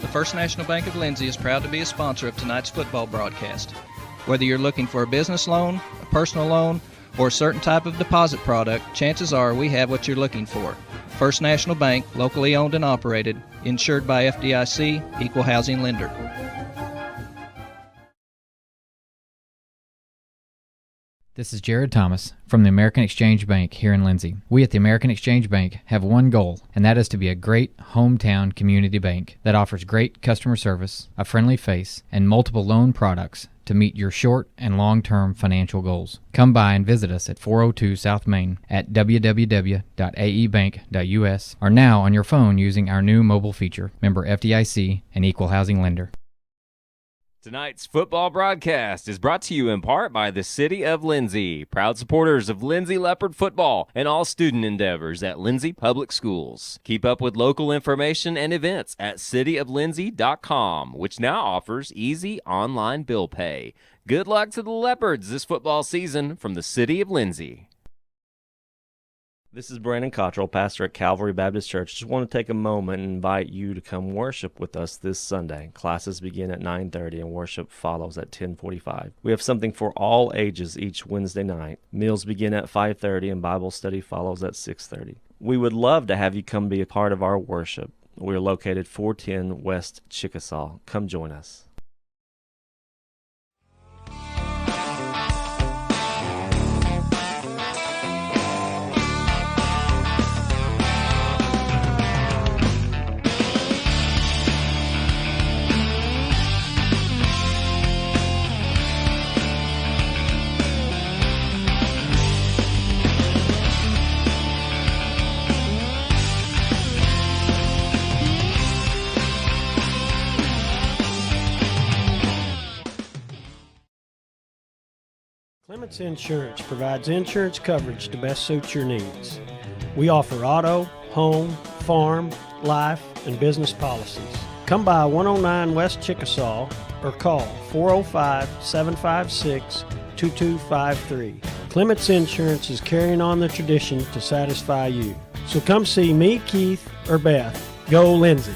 The First National Bank of Lindsay is proud to be a sponsor of tonight's football broadcast. Whether you're looking for a business loan, a personal loan, or a certain type of deposit product, chances are we have what you're looking for. First National Bank, locally owned and operated, insured by FDIC, equal housing lender. This is Jared Thomas from the American Exchange Bank here in Lindsay. We at the American Exchange Bank have one goal, and that is to be a great hometown community bank that offers great customer service, a friendly face, and multiple loan products to meet your short and long-term financial goals. Come by and visit us at 402 South Main at www.aebank.us or now on your phone using our new mobile feature, member FDIC and equal housing lender. Tonight's football broadcast is brought to you in part by the City of Lindsay, proud supporters of Lindsay Leopard football and all student endeavors at Lindsay Public Schools. Keep up with local information and events at cityoflindsay.com, which now offers easy online bill pay. Good luck to the Leopards this football season from the City of Lindsay. This is Brandon Cottrell, pastor at Calvary Baptist Church. Just want to take a moment and invite you to come worship with us this Sunday. Classes begin at 9:30 and worship follows at 10:45. We have something for all ages each Wednesday night. Meals begin at 5:30 and Bible study follows at 6:30. We would love to have you come be a part of our worship. We are located 410 West Chickasaw. Come join us. Clements Insurance provides insurance coverage to best suit your needs. We offer auto, home, farm, life, and business policies. Come by 109 West Chickasaw or call 405-756-2253. Clements Insurance is carrying on the tradition to satisfy you. So come see me, Keith, or Beth. Go Lindsay.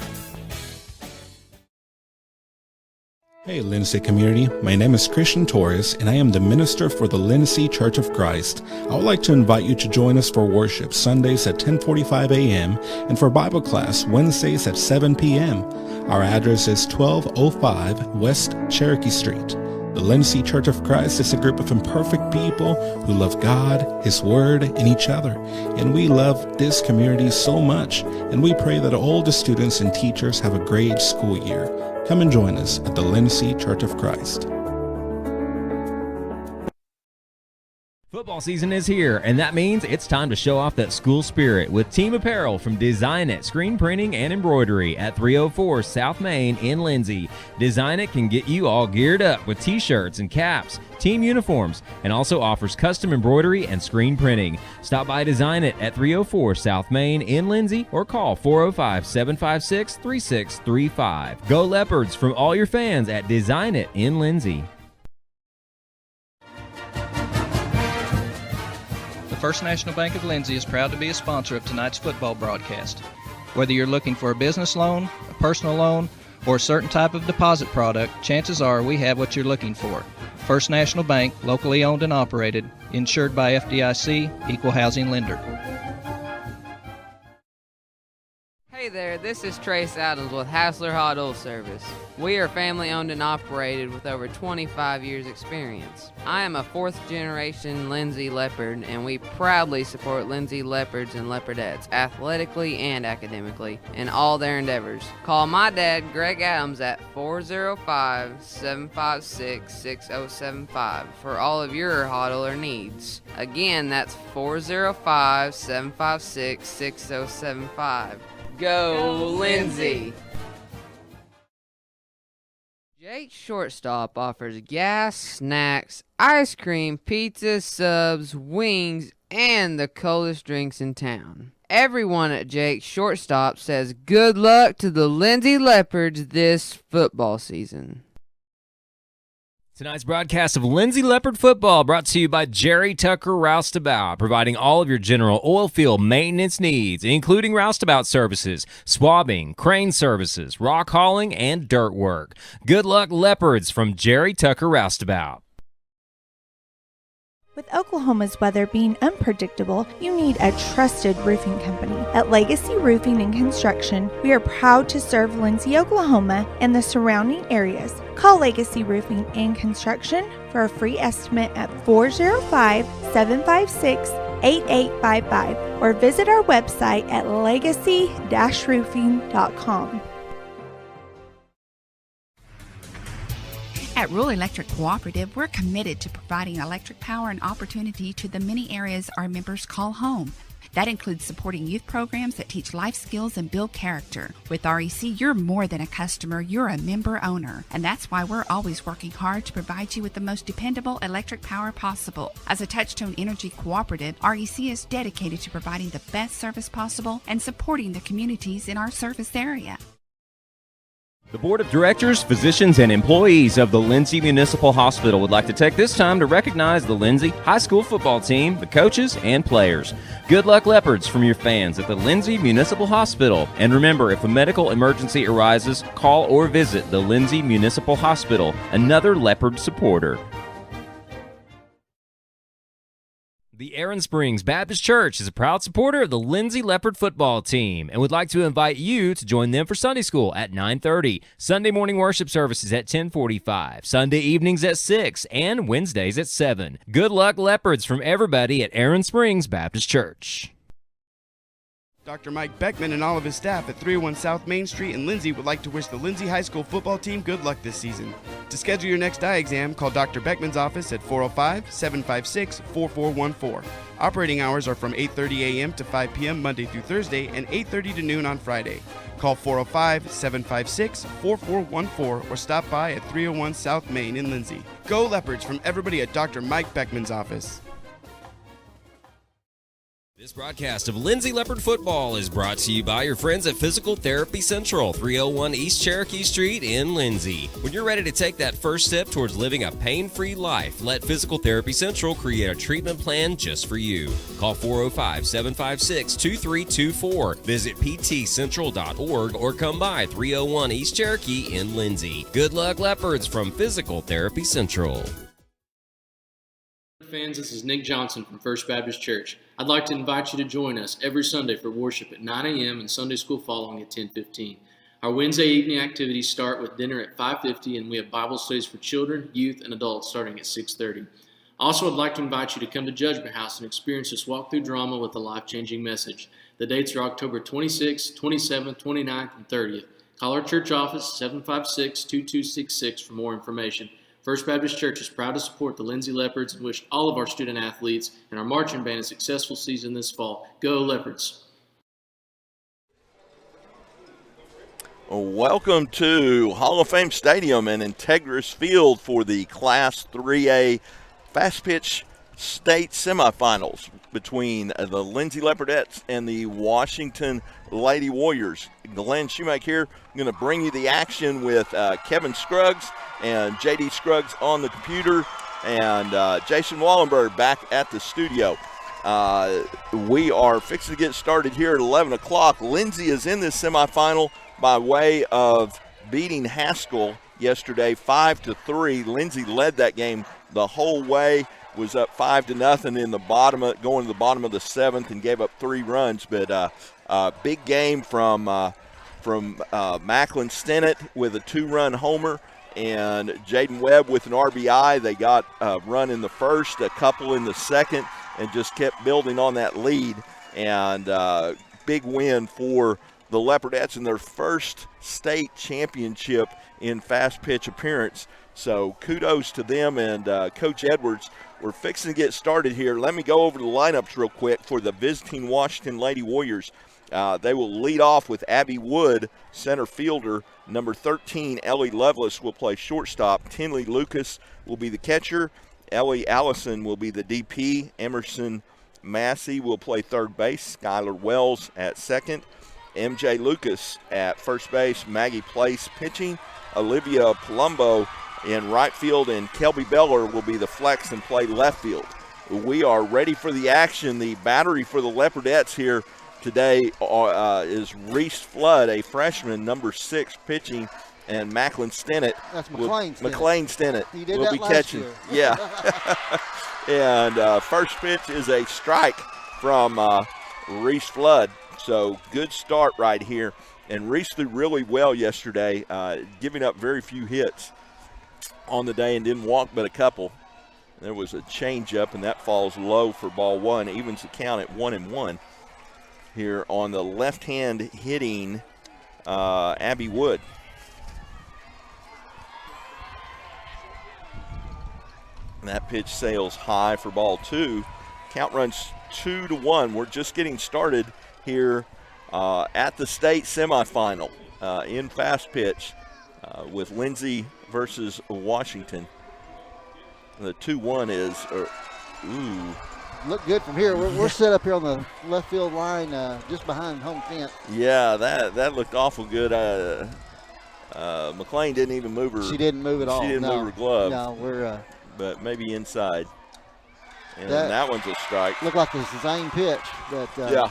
Hey Lindsay community, my name is Christian Torres and I am the minister for the Lindsay Church of Christ. I would like to invite you to join us for worship Sundays at 10:45 a.m. and for Bible class Wednesdays at 7 p.m. Our address is 1205 West Cherokee Street. The Lindsay Church of Christ is a group of imperfect people who love God, His Word, and each other. And we love this community so much, and we pray that all the students and teachers have a great school year. Come and join us at the Lindsay Church of Christ. Football season is here, and that means it's time to show off that school spirit with team apparel from Design It Screen Printing and Embroidery at 304 South Main in Lindsay. Design It can get you all geared up with t-shirts and caps, team uniforms, and also offers custom embroidery and screen printing. Stop by Design It at 304 South Main in Lindsay or call 405-756-3635. Go Leopards from all your fans at Design It in Lindsay. The First National Bank of Lindsay is proud to be a sponsor of tonight's football broadcast. Whether you're looking for a business loan, a personal loan, or a certain type of deposit product, chances are we have what you're looking for. First National Bank, locally owned and operated, insured by FDIC, equal housing lender. Hey there, this is Trace Adams with Hassler Hot Oil Service. We are family owned and operated with over 25 years experience. I am a fourth generation Lindsay Leopard, and we proudly support Lindsay Leopards and Leopardettes athletically and academically in all their endeavors. Call my dad, Greg Adams, at 405-756-6075 for all of your hot oiler needs. Again, that's 405-756-6075. Go Lindsay! Jake's Shortstop offers gas, snacks, ice cream, pizza, subs, wings, and the coldest drinks in town. Everyone at Jake's Shortstop says good luck to the Lindsay Leopards this football season. Tonight's broadcast of Lindsay Leopard Football brought to you by Jerry Tucker Roustabout, providing all of your general oil field maintenance needs, including roustabout services, swabbing, crane services, rock hauling, and dirt work. Good luck, Leopards, from Jerry Tucker Roustabout. With Oklahoma's weather being unpredictable, you need a trusted roofing company. At Legacy Roofing and Construction, we are proud to serve Lindsay, Oklahoma, and the surrounding areas. Call Legacy Roofing and Construction for a free estimate at 405-756-8855 or visit our website at legacy-roofing.com. At Rural Electric Cooperative, we're committed to providing electric power and opportunity to the many areas our members call home. That includes supporting youth programs that teach life skills and build character. With REC, you're more than a customer, you're a member owner. And that's why we're always working hard to provide you with the most dependable electric power possible. As a Touchstone Energy Cooperative, REC is dedicated to providing the best service possible and supporting the communities in our service area. The Board of Directors, physicians, and employees of the Lindsay Municipal Hospital would like to take this time to recognize the Lindsay High School football team, the coaches, and players. Good luck, Leopards, from your fans at the Lindsay Municipal Hospital. And remember, if a medical emergency arises, call or visit the Lindsay Municipal Hospital, another Leopard supporter. The Aaron Springs Baptist Church is a proud supporter of the Lindsay Leopard football team and would like to invite you to join them for Sunday school at 9:30, Sunday morning worship services at 10:45, Sunday evenings at 6, and Wednesdays at 7. Good luck, Leopards, from everybody at Aaron Springs Baptist Church. Dr. Mike Beckman and all of his staff at 301 South Main Street in Lindsay would like to wish the Lindsay High School football team good luck this season. To schedule your next eye exam, call Dr. Beckman's office at 405-756-4414. Operating hours are from 8:30 a.m. to 5 p.m. Monday through Thursday and 8:30 to noon on Friday. Call 405-756-4414 or stop by at 301 South Main in Lindsay. Go Leopards from everybody at Dr. Mike Beckman's office. This broadcast of Lindsay Leopard Football is brought to you by your friends at Physical Therapy Central, 301 East Cherokee Street in Lindsay. When you're ready to take that first step towards living a pain-free life, let Physical Therapy Central create a treatment plan just for you. Call 405-756-2324. Visit ptcentral.org or come by 301 East Cherokee in Lindsay. Good luck, Leopards, from Physical Therapy Central. Fans, this is Nick Johnson from First Baptist Church. I'd like to invite you to join us every Sunday for worship at 9 a.m. and Sunday school following at 10:15. Our Wednesday evening activities start with dinner at 5:50, and we have Bible studies for children, youth, and adults starting at 6:30. Also, I'd like to invite you to come to Judgment House and experience this walk-through drama with a life-changing message. The dates are October 26th, 27th, 29th, and 30th. Call our church office, 756-2266, for more information. First Baptist Church is proud to support the Lindsay Leopards and wish all of our student athletes and our marching band a successful season this fall. Go Leopards! Welcome to Hall of Fame Stadium and Integris Field for the Class 3A Fast Pitch State Semifinals between the Lindsay Leopardettes and the Washington Lady Warriors. Glenn Shoemaker here, going to bring you the action with Kevin Scruggs and J.D. Scruggs on the computer and Jason Wallenberg back at the studio. We are fixing to get started here at 11 o'clock. Lindsay is in this semifinal by way of beating Haskell yesterday 5-3. Lindsay led that game the whole way, was up 5-0 in the bottom of, going to the bottom of the seventh, and gave up 3 runs. But big game from Macklin Stennett with a 2-run homer, and Jaden Webb with an RBI. They got a run in the first, a couple in the second, and just kept building on that lead. And big win for the Leopardettes in their first state championship in fast pitch appearance. So kudos to them and Coach Edwards. We're fixing to get started here. Let me go over the lineups real quick for the visiting Washington Lady Warriors. They will lead off with Abby Wood, center fielder. Number 13, Ellie Lovelace, will play shortstop. Tinley Lucas will be the catcher. Ellie Allison will be the DP. Emerson Massey will play third base. Skylar Wells at second. MJ Lucas at first base. Maggie Place pitching. Olivia Palumbo in right field, and Kelby Beller will be the flex and play left field. We are ready for the action. The battery for the Leopardettes here today is Reese Flood, a freshman, number 6, pitching, and Macklin Stennett. That's McLean Stennett. McLean Stennett He did will that be last catching. year. Yeah. And first pitch is a strike from Reese Flood. So good start right here. And Reese threw really well yesterday, giving up very few hits on the day and didn't walk but a couple. There was a changeup, and that falls low for ball 1. Evens the count at 1-1 here on the left-hand hitting Abby Wood. And that pitch sails high for ball 2. Count runs 2-1. We're just getting started here at the state semifinal in fast pitch with Lindsay versus Washington. The 2-1 is, Look good from here. We're set up here on the left field line just behind home fence. Yeah, that looked awful good. McLean didn't even move her. She didn't move at all. She didn't move her glove. No, we're. But maybe inside. And that one's a strike. Looked like the same pitch. But, yeah,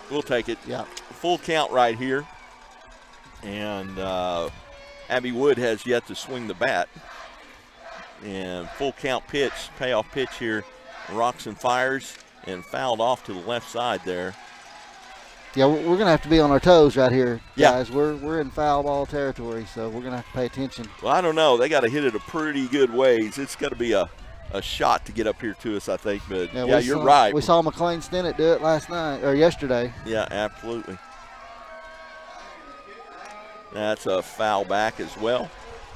we'll take it. Yeah. Full count right here. And Abby Wood has yet to swing the bat. And full count pitch, payoff pitch here. Rocks and fires and fouled off to the left side there. Yeah, we're going to have to be on our toes right here, guys. Yeah. We're in foul ball territory, so we're going to have to pay attention. Well, I don't know. They got to hit it a pretty good ways. It's got to be a shot to get up here to us, I think. But, yeah, you're right. We saw McLean Stennett do it yesterday. Yeah, absolutely. That's a foul back as well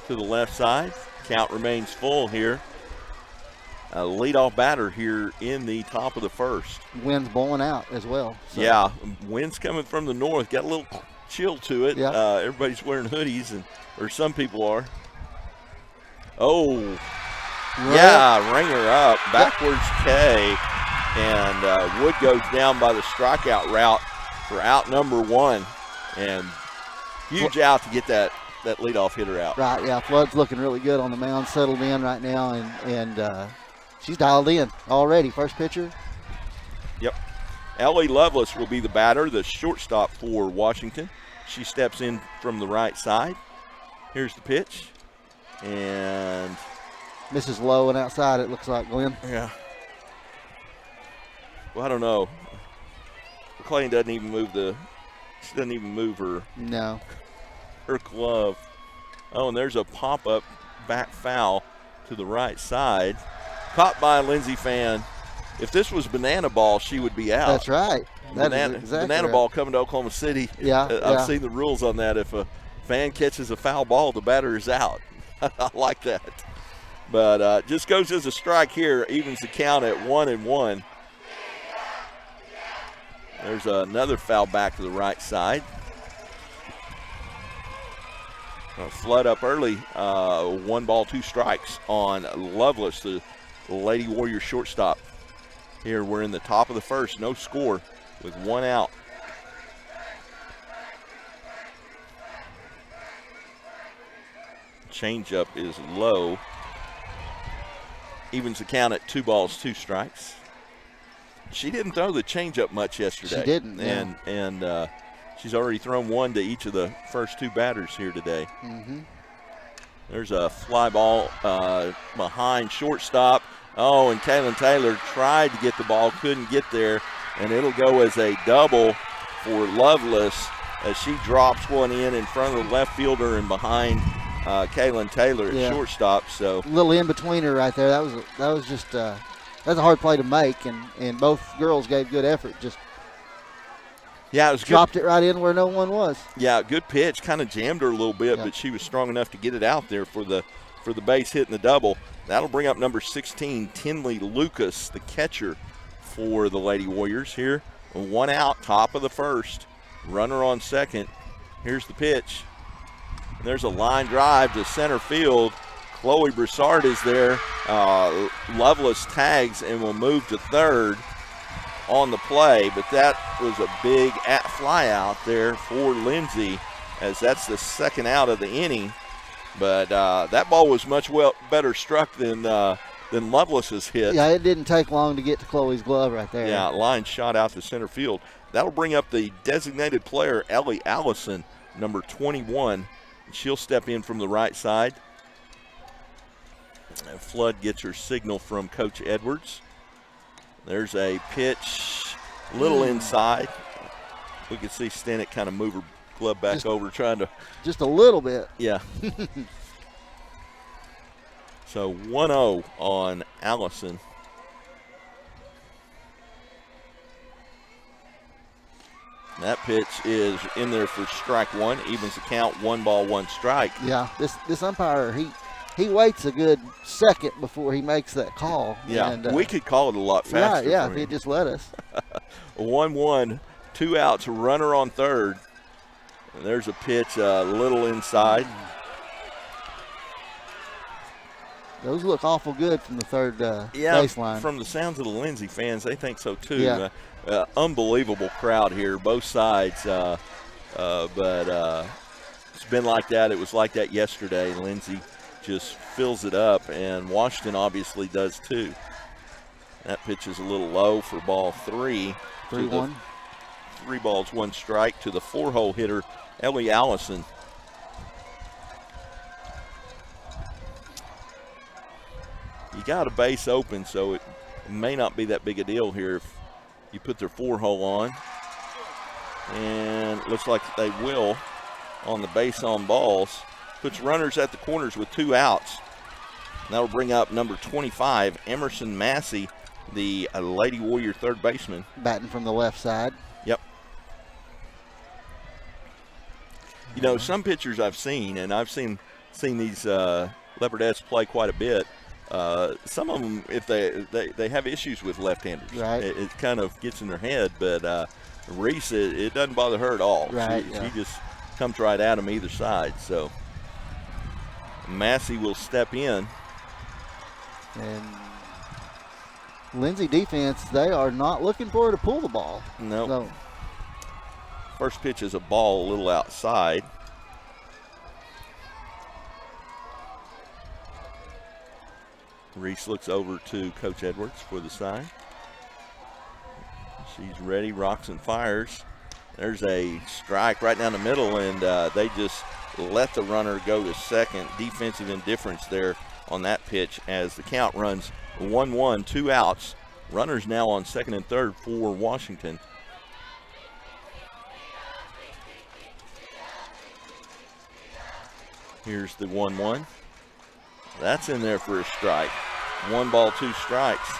to the left side. Count remains full here. A leadoff batter here in the top of the first. Wind's blowing out as well. So. Yeah, wind's coming from the north. Got a little chill to it. Yeah. Everybody's wearing hoodies, or some people are. Oh, yeah, ringer up, backwards K, and Wood goes down by the strikeout route for out number 1, and huge out to get that leadoff hitter out. Right, yeah, Flood's looking really good on the mound, settled in right now, and she's dialed in already. First pitcher. Yep. Ellie Lovelace will be the batter, the shortstop for Washington. She steps in from the right side. Here's the pitch. And misses low and outside, it looks like, Glenn. Yeah. Well, I don't know. McLean doesn't even move her. No. Her glove. Oh, and there's a pop-up back foul to the right side. Caught by a Lindsay fan. If this was banana ball, she would be out. That's right. Banana ball coming to Oklahoma City. Yeah. I've seen the rules on that. If a fan catches a foul ball, the batter is out. I like that. But just goes as a strike here. Evens the count at 1-1. There's another foul back to the right side. Flood up early. 1 ball, 2 strikes on Lovelace, the Lady Warrior shortstop. Here we're in the top of the first. No score with 1 out. Changeup is low. Evens the count at 2 balls, 2 strikes. She didn't throw the changeup much yesterday. She didn't. Yeah. And she's already thrown 1 to each of the first 2 batters here today. Mm-hmm. There's a fly ball behind shortstop. Oh, and Kaylin Taylor tried to get the ball, couldn't get there, and it'll go as a double for Lovelace as she drops one in front of the left fielder and behind Kaylin Taylor at shortstop. So a little in between her right there. That was just that's a hard play to make, and both girls gave good effort. Just yeah, it was dropped good. It right in where no one was. Yeah, good pitch. Kind of jammed her a little bit, but she was strong enough to get it out there for the base hit and the double. That'll bring up number 16, Tinley Lucas, the catcher for the Lady Warriors here. 1 out, top of the first. Runner on second. Here's the pitch. And there's a line drive to center field. Chloe Broussard is there. Lovelace tags and will move to third on the play, but that was a big fly out there for Lindsay, as that's the second out of the inning. But that ball was much better struck than Lovelace's hit. Yeah, it didn't take long to get to Chloe's glove right there. Yeah, line shot out to center field. That'll bring up the designated player, Ellie Allison, number 21. She'll step in from the right side. And Flood gets her signal from Coach Edwards. There's a pitch, a little inside. We can see Stennett kind of move her glove back over, trying to. Just a little bit. Yeah. So 1-0 on Allison. That pitch is in there for strike one, evens the count, 1 ball, 1 strike. Yeah, this umpire, he waits a good second before he makes that call. Yeah, and, we could call it a lot faster. Yeah, if he'd just let us. 1-1, 2 outs, runner on third. And there's a pitch a little inside. Those look awful good from the third baseline. From the sounds of the Lindsay fans, they think so too. Yeah. Unbelievable crowd here, both sides. But it's been like that. It was like that yesterday. Lindsay just fills it up, and Washington obviously does too. That pitch is a little low for ball 3. 3-1. 3 balls, 1 strike to the 4-hole hitter, Ellie Allison. You got a base open, so it may not be that big a deal here if you put their 4-hole on. And it looks like they will on the base on balls. Puts runners at the corners with 2 outs. That'll bring up number 25, Emerson Massey, the Lady Warrior third baseman. Batting from the left side. Yep. You know, some pitchers I've seen, and I've seen these Leopardettes play quite a bit. Some of them, if they have issues with left-handers, right. It kind of gets in their head. But Reese, it doesn't bother her at all. Right, She just comes right at them either side. So Massey will step in. And Lindsay defense, they are not looking for her to pull the ball. No. So. First pitch is a ball a little outside. Reese looks over to Coach Edwards for the sign. She's ready, rocks and fires. There's a strike right down the middle, and they just let the runner go to second. Defensive indifference there on that pitch as the count runs 1-1, 2 outs. Runners now on second and third for Washington. Here's the 1-1. That's in there for a strike. 1 ball, 2 strikes.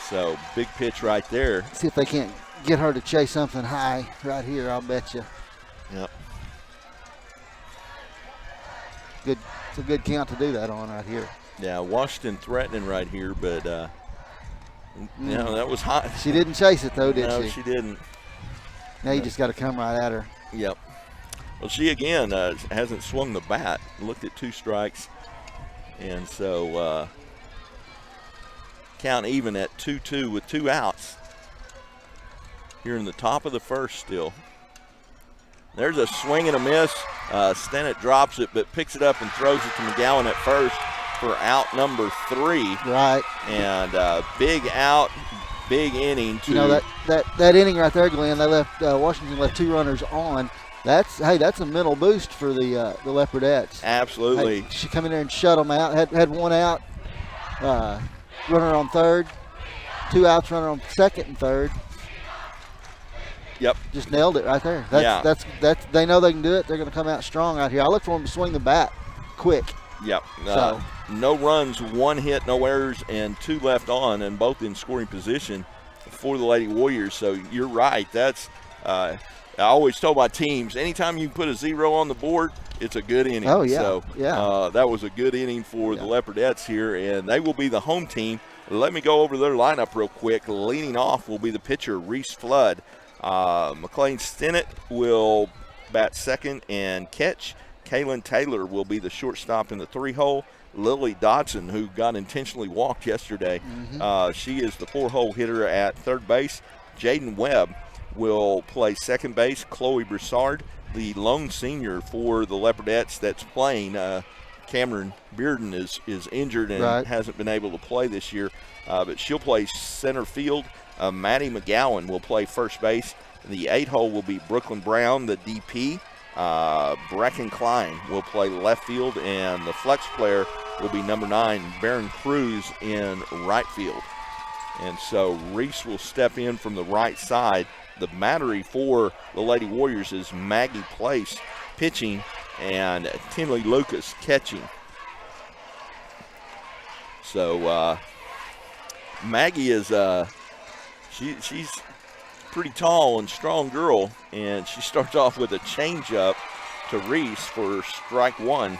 So big pitch right there. See if they can't get her to chase something high right here, I'll bet you. Yep. Good. It's a good count to do that on right here. Yeah, Washington threatening right here, but you know, that was hot. She didn't chase it though, did she? No, she didn't. Now you just got to come right at her. Yep. Well, she again hasn't swung the bat. Looked at 2 strikes, and so count even at 2-2 with 2 outs. Here in the top of the first still. There's a swing and a miss. Stennett drops it, but picks it up and throws it to McGowan at first for out number 3. Right. And big out, big inning. You know, that inning right there, Glenn, they left Washington left 2 runners on. That's a mental boost for the Leopardettes. Absolutely. Hey, she come in there and shut them out. Had 1 out, runner on third, 2 outs, runner on second and third. Yep. Just nailed it right there. That's they know they can do it. They're going to come out strong out here. I look for them to swing the bat quick. Yep. So. No runs, 1 hit, no errors, and 2 left on, and both in scoring position for the Lady Warriors. So you're right. That's I always told my teams, anytime you put a 0 on the board, it's a good inning. Oh, yeah. So that was a good inning for the Leopardettes here, and they will be the home team. Let me go over their lineup real quick. Leading off will be the pitcher, Reese Flood. McLean Stennett will bat second and catch. Kaylin Taylor will be the shortstop in the 3-hole. Lily Dodson, who got intentionally walked yesterday, she is the 4-hole hitter at third base. Jaden Webb will play second base. Chloe Broussard the lone senior for the Leopardettes that's playing. Cameron Bearden is injured and hasn't been able to play this year, but she'll play center field. Maddie McGowan will play first base. The 8-hole will be Brooklyn Brown, the DP. Brecken Klein will play left field, and the flex player will be number 9, Baron Cruz, in right field. And so Reese will step in from the right side. The battery for the Lady Warriors is Maggie Place pitching and Tinley Lucas catching. So Maggie is she's pretty tall and strong girl, and she starts off with a changeup to Reese for strike 1.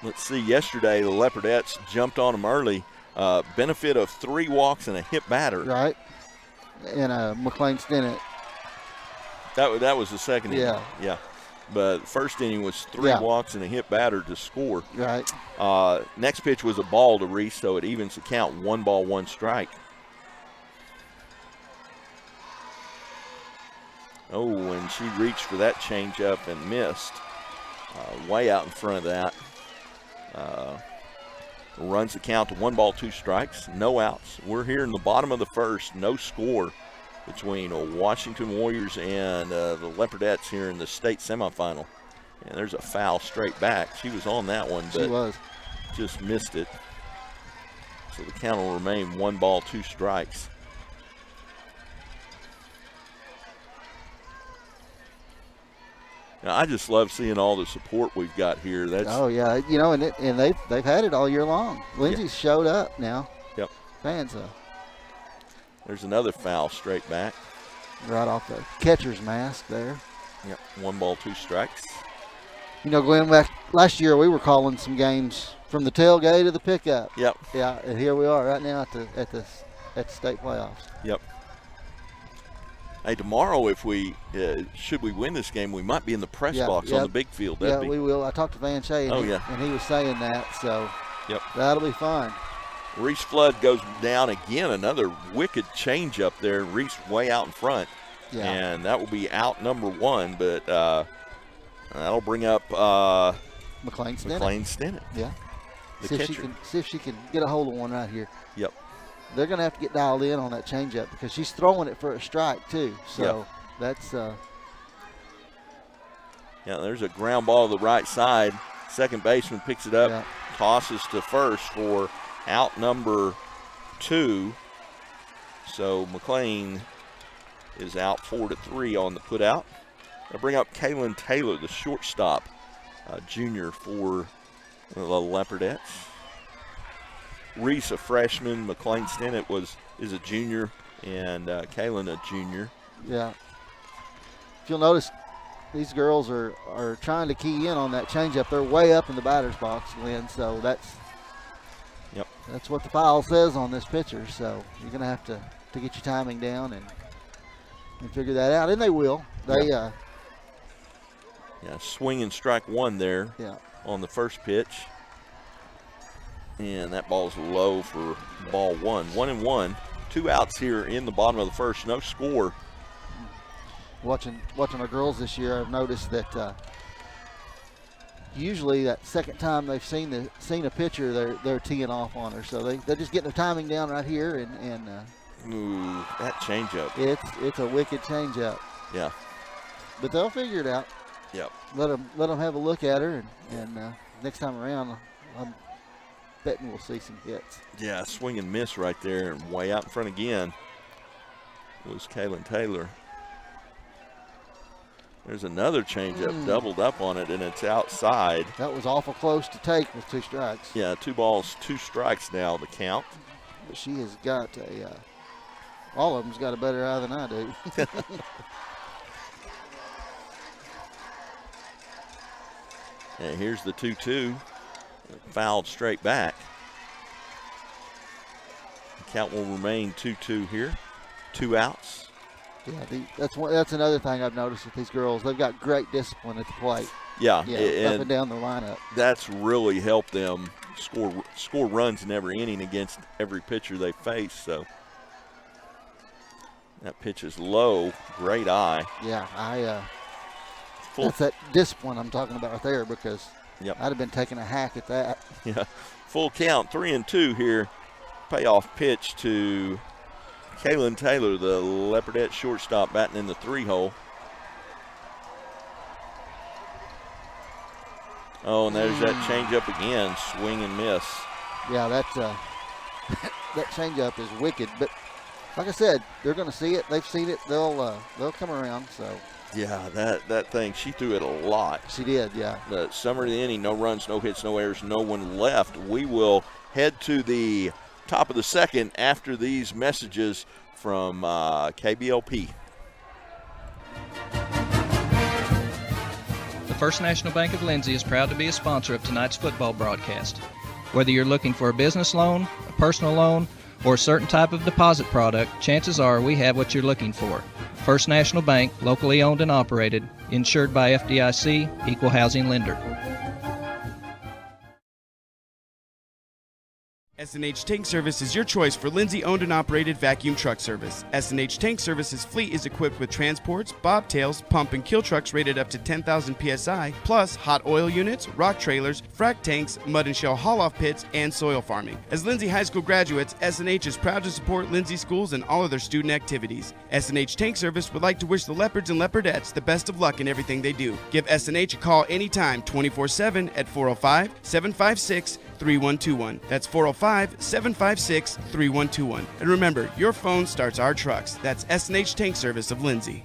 Let's see, yesterday the Leopardettes jumped on them early. Benefit of 3 walks and a hit batter. Right. And McLean Stinnett. That was the second inning. Yeah. But first inning was 3 walks and a hit batter to score. Right. Next pitch was a ball to Reese, so it evens the count, 1 ball, 1 strike. Oh, and she reached for that changeup and missed. Way out in front of that. Runs the count to 1 ball, 2 strikes, no outs. We're here in the bottom of the first, no score between Washington Warriors and the Leopardettes here in the state semifinal. And there's a foul straight back. She was on that one, but just missed it. So the count will remain 1 ball, 2 strikes. Now, I just love seeing all the support we've got here. And they've had it all year long. Lindsay showed up now. Yep. Fans There's another foul straight back. Right off the catcher's mask there. Yep, 1 ball, 2 strikes. Going back last year, we were calling some games from the tailgate to the pickup. Yep. Yeah, and here we are right now at the state playoffs. Yep. Hey, tomorrow, if we should we win this game, we might be in the press box on the big field. We will. I talked to Van Shea, and he was saying that, so that'll be fun. Reese Flood goes down again, another wicked change up there. Reese way out in front, and that will be out number 1, but that'll bring up McLean Stinnett. Yeah. See if she can get a hold of one right here. Yep. They're going to have to get dialed in on that changeup because she's throwing it for a strike too. So that's there's a ground ball to the right side. Second baseman picks it up, tosses to first for out number 2. So McLean is out 4-3 on the put out. They'll bring up Kaylin Taylor, the shortstop, junior for the Leopardettes. Reese, a freshman. McLean Stinnett is a junior, and Kaylin, a junior. Yeah. If you'll notice, these girls are trying to key in on that changeup. They're way up in the batter's box, Glenn, so that's what the file says on this pitcher. So you're going to have to get your timing down and figure that out, and they will. They swing and strike 1 there on the first pitch. And that ball's low for ball 1. 1-1. 2 outs here in the bottom of the first. No score. Watching our girls this year, I've noticed that usually that second time they've seen a pitcher, they're teeing off on her. So they're just getting their timing down right here, and ooh, that changeup. It's a wicked changeup. Yeah. But they'll figure it out. Yep. Let them have a look at her, and next time around, I'm betting we'll see some hits. Yeah, swing and miss right there, and way out in front again was Kaylin Taylor. There's another changeup, doubled up on it, and it's outside. That was awful close to take with 2 strikes. Yeah, 2 balls, 2 strikes now the count. But she has got all of them's got a better eye than I do. And here's the 2-2. Fouled straight back. The count will remain 2-2 here. 2 outs. Yeah, that's another thing I've noticed with these girls. They've got great discipline at the plate. Yeah, up and down the lineup. That's really helped them score runs in every inning against every pitcher they face. So That pitch is low. Great eye. Yeah, that's that discipline I'm talking about right there, because I'd have been taking a hack at that. Yeah, full count, 3-2 here. Payoff pitch to Kaylin Taylor, the Leopardette shortstop, batting in the 3-hole. Oh, and there's that changeup again, swing and miss. Yeah, that changeup is wicked. But like I said, they're going to see it. They've seen it. They'll come around. So. Yeah, that thing, she threw it a lot. She did, yeah. The summer of the inning, no runs, no hits, no errors, no one left. We will head to the top of the second after these messages from KBLP. The First National Bank of Lindsay is proud to be a sponsor of tonight's football broadcast. Whether you're looking for a business loan, a personal loan, or a certain type of deposit product, chances are we have what you're looking for. First National Bank, locally owned and operated, insured by FDIC, equal housing lender. S&H Tank Service is your choice for Lindsay owned and operated vacuum truck service. S&H Tank Service's fleet is equipped with transports, bobtails, pump and kill trucks rated up to 10,000 psi, plus hot oil units, rock trailers, frac tanks, mud and shell haul-off pits, and soil farming. As Lindsay High School graduates, S&H is proud to support Lindsay schools and all of their student activities. S&H Tank Service would like to wish the Leopards and Leopardettes the best of luck in everything they do. Give S&H a call anytime, 24/7 at 405-756-3121. That's 405-756-3121. And remember, your phone starts our trucks. That's S&H Tank Service of Lindsay.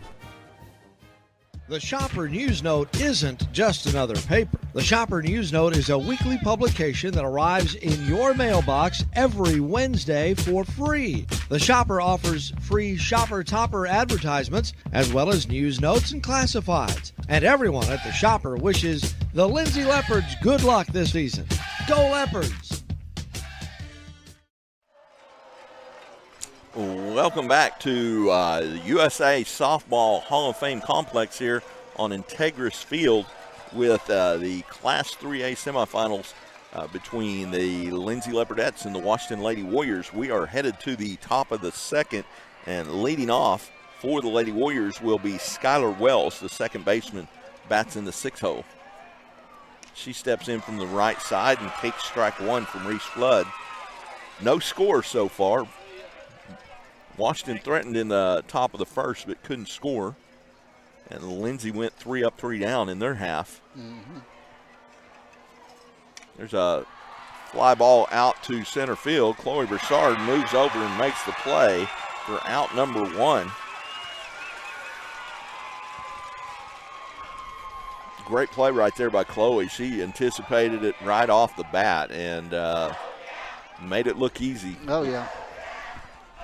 The Shopper News Note isn't just another paper. The Shopper News Note is a weekly publication that arrives in your mailbox every Wednesday for free. The Shopper offers free Shopper Topper advertisements, as well as news notes and classifieds. And everyone at the Shopper wishes the Lindsay Leopards good luck this season. Go Leopards! Welcome back to the USA Softball Hall of Fame complex here on Integris Field with the Class 3A semifinals between the Lindsay Leopardettes and the Washington Lady Warriors. We are headed to the top of the second, and leading off for the Lady Warriors will be Skylar Wells, the second baseman, bats in the 6-hole. She steps in from the right side and takes strike one from Reese Flood. No score so far. Washington threatened in the top of the first but couldn't score. And Lindsay went 3 up, 3 down in their half. Mm-hmm. There's a fly ball out to center field. Chloe Broussard moves over and makes the play for out number 1. Great play right there by Chloe. She anticipated it right off the bat and made it look easy. Oh, yeah.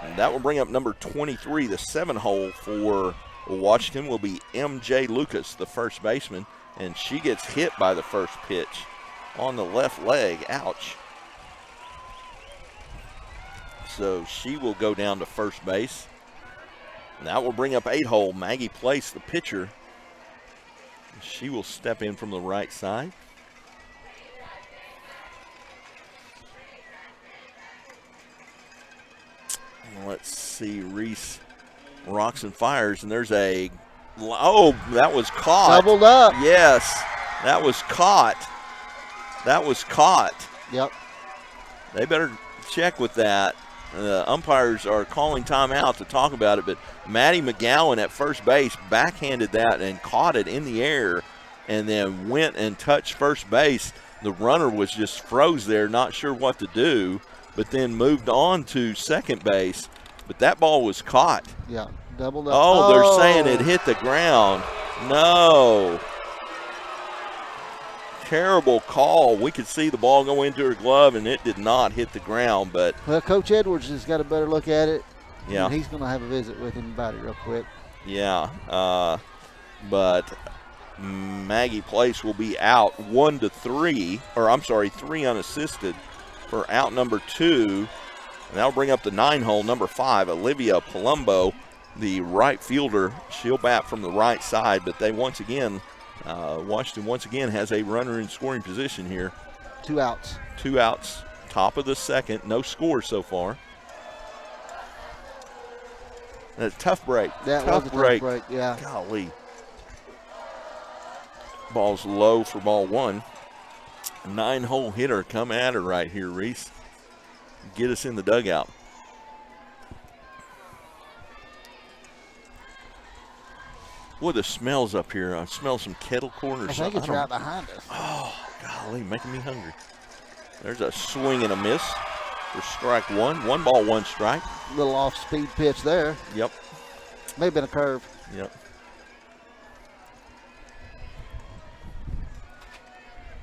And that will bring up number 23, the 7-hole for Washington will be MJ Lucas, the first baseman, and she gets hit by the first pitch on the left leg. Ouch. So she will go down to first base. And that will bring up 8-hole Maggie Place, the pitcher. She will step in from the right side. Let's see, Reese rocks and fires, and there's a, oh, that was caught. Doubled up. Yes, that was caught. That was caught. Yep. They better check with that. The umpires are calling timeout to talk about it, but Maddie McGowan at first base backhanded that and caught it in the air and then went and touched first base. The runner was just froze there, not sure what to do, but then moved on to second base. But that ball was caught. Yeah, doubled up. Oh, they're saying it hit the ground. No. Terrible call. We could see the ball go into her glove, and it did not hit the ground. But well, Coach Edwards has got a better look at it. Yeah. And he's going to have a visit with him about it real quick. Yeah. But Maggie Place will be out 1-3, or I'm sorry, 3 unassisted for out number 2. And that'll bring up the 9-hole, number 5, Olivia Palumbo, the right fielder. She'll bat from the right side, but they once again, Washington once again has a runner in scoring position here. 2 outs. 2 outs, top of the second, no score so far. Tough break. That was a tough break, yeah. Golly. Ball's low for ball one. 9-hole hitter come at her right here, Reese. Get us in the dugout. What the smells up here? I smell some kettle corn or something. I think it's right behind us. Oh, golly, making me hungry. There's a swing and a miss for strike one. 1 ball, 1 strike. A little off-speed pitch there. Yep. May have been a curve. Yep.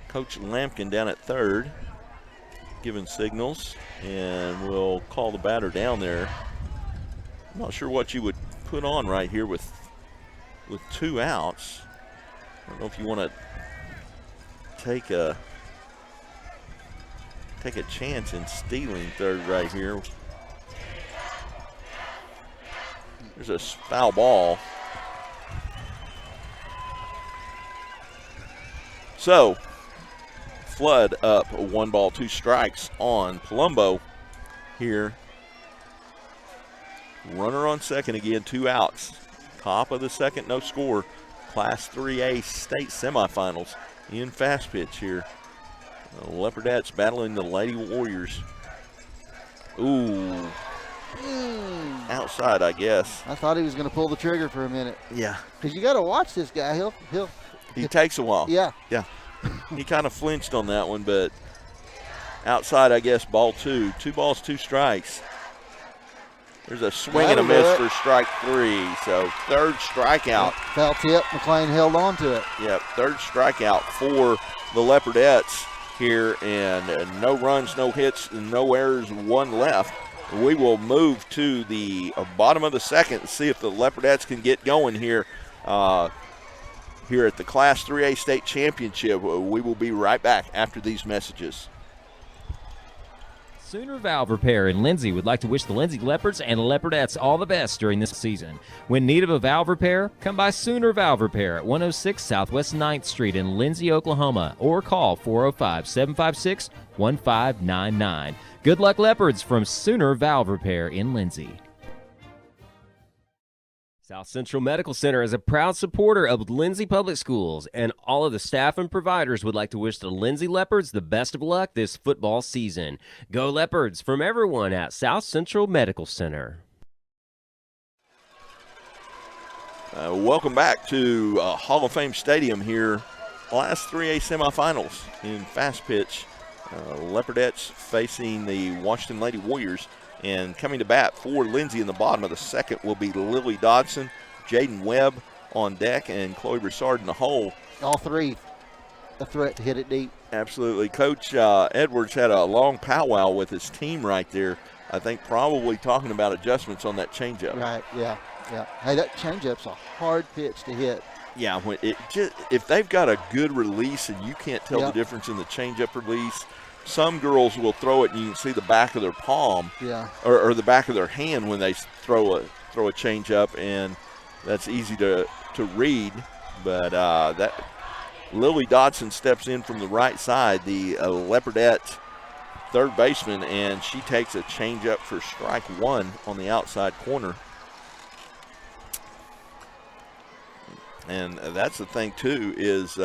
Coach Lampkin down at third, giving signals, and we'll call the batter down there. I'm not sure what you would put on right here with 2 outs. I don't know if you want to take a chance in stealing third right here. There's a foul ball. So, Flood up 1 ball, 2 strikes on Palumbo here. Runner on second again, 2 outs. Top of the second, no score. Class 3A state semifinals in fast pitch here. The Leopardettes battling the Lady Warriors. Ooh. Outside, I guess. I thought he was going to pull the trigger for a minute. Yeah. Because you got to watch this guy. He takes a while. Yeah. Yeah. He kind of flinched on that one, but outside, I guess, ball 2. 2 balls, 2 strikes. There's a swing and a miss for strike 3. So third strikeout. Foul tip. McLean held on to it. Yep, third strikeout for the Leopardettes here, and no runs, no hits, and no errors, 1 left. We will move to the bottom of the second to see if the Leopardettes can get going here. Here at the Class 3A State Championship. We will be right back after these messages. Sooner Valve Repair in Lindsay would like to wish the Lindsay Leopards and Leopardettes all the best during this season. When in need of a valve repair, come by Sooner Valve Repair at 106 Southwest 9th Street in Lindsay, Oklahoma, or call 405-756-1599. Good luck, Leopards, from Sooner Valve Repair in Lindsay. South Central Medical Center is a proud supporter of Lindsay Public Schools, and all of the staff and providers would like to wish the Lindsay Leopards the best of luck this football season. Go Leopards from everyone at South Central Medical Center. Welcome back to Hall of Fame Stadium here. Class 3A semifinals in fast pitch. Leopardettes facing the Washington Lady Warriors. And coming to bat for Lindsay in the bottom of the second will be Lily Dodson, Jaden Webb on deck, and Chloe Broussard in the hole. All 3 a threat to hit it deep. Absolutely. Coach Edwards had a long powwow with his team right there. I think probably talking about adjustments on that changeup. Right, yeah. Hey, that changeup's a hard pitch to hit. Yeah, if they've got a good release and you can't tell the difference in the changeup release, some girls will throw it and you can see the back of their palm or the back of their hand when they throw a changeup, and that's easy to read. But that Lily Dodson steps in from the right side, the Leopardette third baseman, and she takes a changeup for strike 1 on the outside corner. And that's the thing, too, is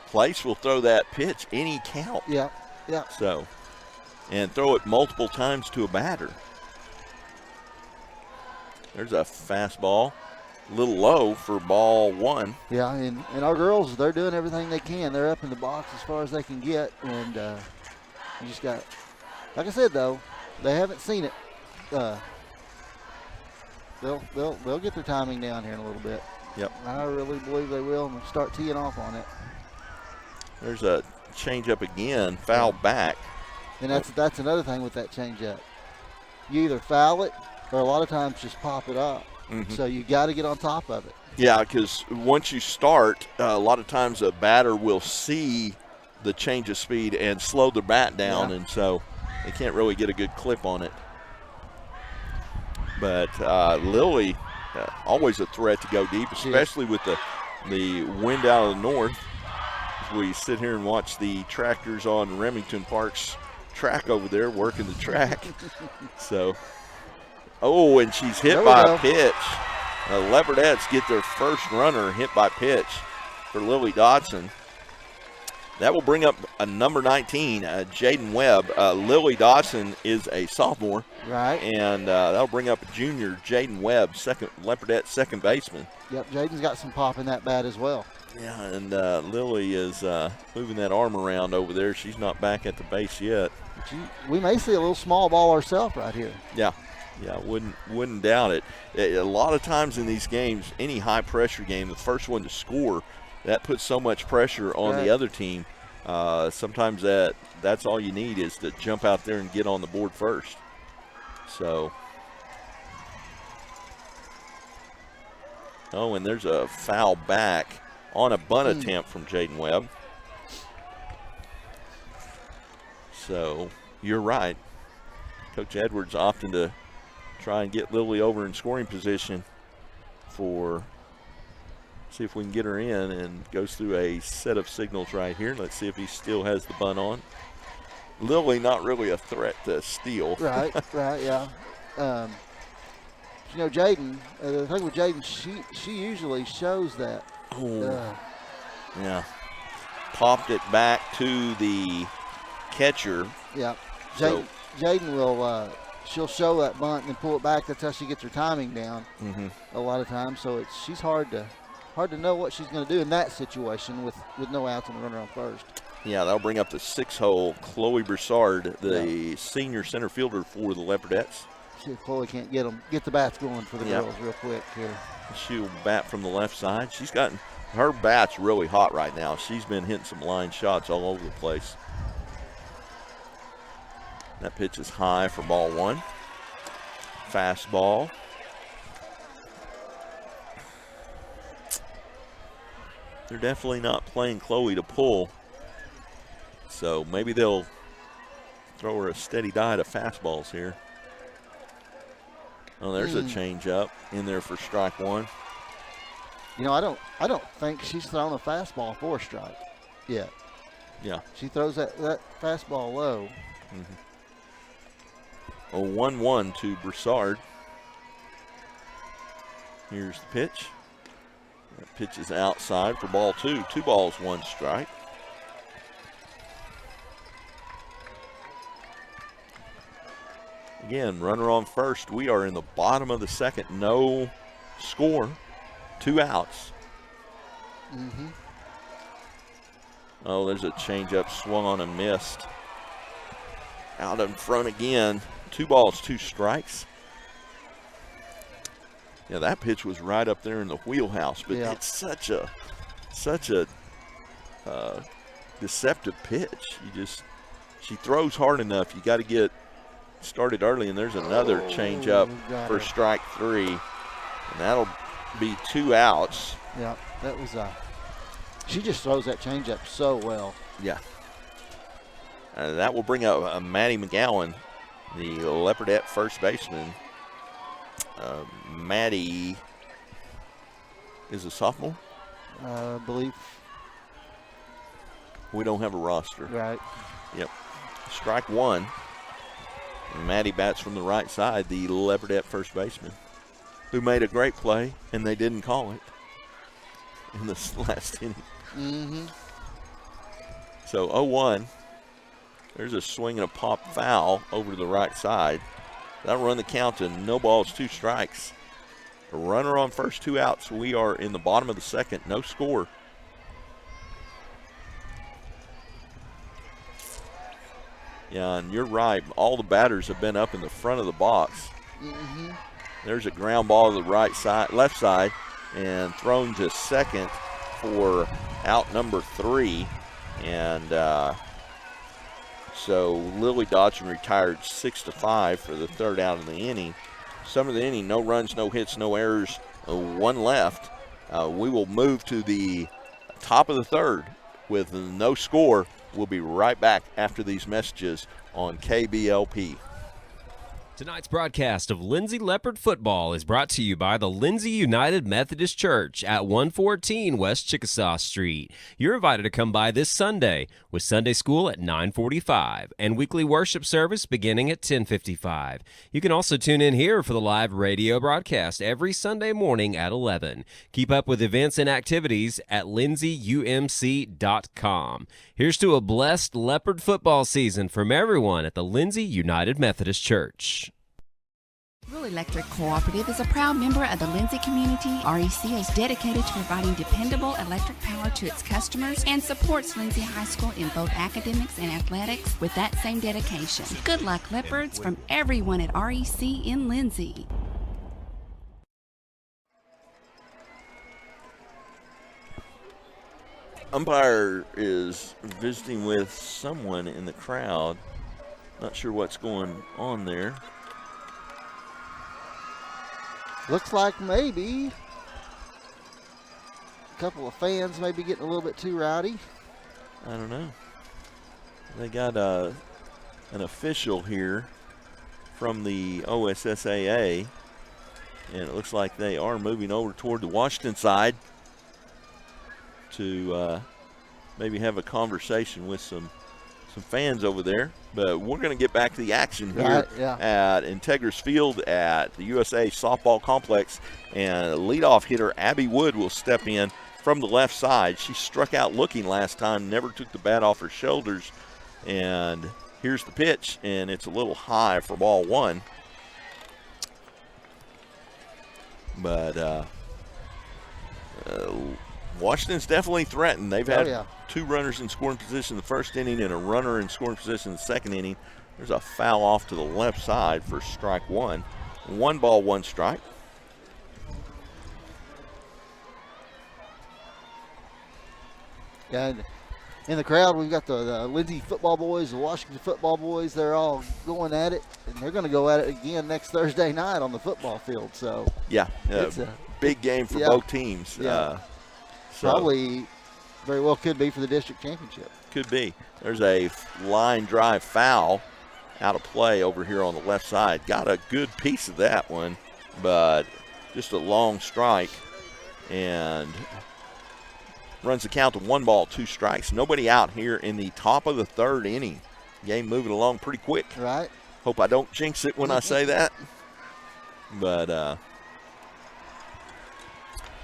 Place will throw that pitch any count. Yeah. So, and throw it multiple times to a batter. There's a fastball, a little low for ball 1. Yeah, and our girls, they're doing everything they can. They're up in the box as far as they can get, and you just got, like I said though, they haven't seen it. They'll get their timing down here in a little bit. Yep. I really believe they will, and start teeing off on it. There's a change-up again, foul back. And that's another thing with that change-up. You either foul it or a lot of times just pop it up. Mm-hmm. So you got to get on top of it. Yeah, because once you start, a lot of times a batter will see the change of speed and slow their bat down, and so they can't really get a good clip on it. But Lily, always a threat to go deep, especially with the wind out of the north. We sit here and watch the tractors on Remington Park's track over there working the track. So Oh, and she's hit by a pitch. The Leopardettes get their first runner hit by pitch for Lily Dodson. That will bring up a number 19, Jaden Webb. Lily Dodson is a sophomore. Right. And that'll bring up junior Jaden Webb, Leopardette second baseman. Yep, Jaden's got some pop in that bat as well. Yeah, and Lily is moving that arm around over there. She's not back at the base yet. We may see a little small ball ourselves right here. Yeah, wouldn't doubt it. A lot of times in these games, any high-pressure game, the first one to score, that puts so much pressure on the other team. Sometimes that's all you need is to jump out there and get on the board first. So, and there's a foul back on a bunt attempt from Jaden Webb. So, you're right. Coach Edwards opting to try and get Lily over in scoring position see if we can get her in, and goes through a set of signals right here. Let's see if he still has the bunt on. Lily not really a threat to steal. Right, yeah. Jaden, the thing with Jaden, she usually shows that. Yeah. Popped it back to the catcher. Yeah. Jaden will she'll show that bunt and then pull it back. That's how she gets her timing down a lot of times. So she's hard to know what she's going to do in that situation with no outs and a runner on first. Yeah, that'll bring up the 6-hole Chloe Broussard, the senior center fielder for the Leopardettes. See if Chloe can't get the bats going for the girls real quick here. She'll bat from the left side. She's gotten her bat's really hot right now. She's been hitting some line shots all over the place. That pitch is high for ball one. Fastball. They're definitely not playing Chloe to pull. So maybe they'll throw her a steady diet of fastballs here. Oh, there's a changeup in there for strike one. I don't think she's thrown a fastball for a strike yet. Yeah. She throws that fastball low. A 1-1 to Broussard. Here's the pitch. That pitch is outside for ball two. 2 balls, 1 strike. Again, runner on first. We are in the bottom of the second. No score. 2 outs. Oh, there's a changeup swung on and missed. Out in front again. 2 balls, 2 strikes. Yeah, that pitch was right up there in the wheelhouse, but it's such a deceptive pitch. She throws hard enough. You got to get started early, and there's another changeup for strike 3, and that'll be 2 outs. Yeah, that was she just throws that changeup so well. Yeah. That will bring up Maddie McGowan, the Leopardette first baseman. Maddie is a sophomore? I believe. We don't have a roster. Right. Yep. Strike 1. And Maddie bats from the right side, the Leopardette first baseman, who made a great play, and they didn't call it in this last inning. So 0-1. There's a swing and a pop foul over to the right side. That'll run the count to no balls, 2 strikes. A runner on first, 2 outs. We are in the bottom of the second, no score. Yeah, and you're right. All the batters have been up in the front of the box. There's a ground ball to the left side, and thrown to second for out number 3. And so Lily Dodson retired 6-5 for the 3rd out of the inning. Some of the inning, no runs, no hits, no errors, 1 left. We will move to the top of the 3rd with no score. We'll be right back after these messages on KBLP. Tonight's broadcast of Lindsay Leopard Football is brought to you by the Lindsay United Methodist Church at 114 West Chickasaw Street. You're invited to come by this Sunday with Sunday school at 9:45 and weekly worship service beginning at 10:55. You can also tune in here for the live radio broadcast every Sunday morning at 11. Keep up with events and activities at lindsayumc.com. Here's to a blessed Leopard football season from everyone at the Lindsay United Methodist Church. Rural Electric Cooperative is a proud member of the Lindsay community. REC is dedicated to providing dependable electric power to its customers and supports Lindsay High School in both academics and athletics with that same dedication. Good luck, Leopards, from everyone at REC in Lindsay. Umpire is visiting with someone in the crowd. Not sure what's going on there. Looks like maybe a couple of fans maybe getting a little bit too rowdy. I don't know. They got an official here from the OSSAA, and it looks like they are moving over toward the Washington side to maybe have a conversation with some fans over there. But we're going to get back to the action here at Integris Field at the USA Softball Complex. And leadoff hitter Abby Wood will step in from the left side. She struck out looking last time, never took the bat off her shoulders. And here's the pitch, and it's a little high for ball one. But Washington's definitely threatened. They've had two runners in scoring position in the first inning and a runner in scoring position in the second inning. There's a foul off to the left side for strike one. 1 ball, 1 strike. Yeah, in the crowd, we've got the Lindsay football boys, the Washington football boys. They're all going at it, and they're going to go at it again next Thursday night on the football field. So yeah, it's a big game for both teams. Yeah. Probably very well could be for the district championship. Could be. There's a line drive foul out of play over here on the left side. Got a good piece of that one, but just a long strike, and runs the count to 1 ball, 2 strikes. Nobody out here in the top of the third inning. Game moving along pretty quick. Right. Hope I don't jinx it when I say that. But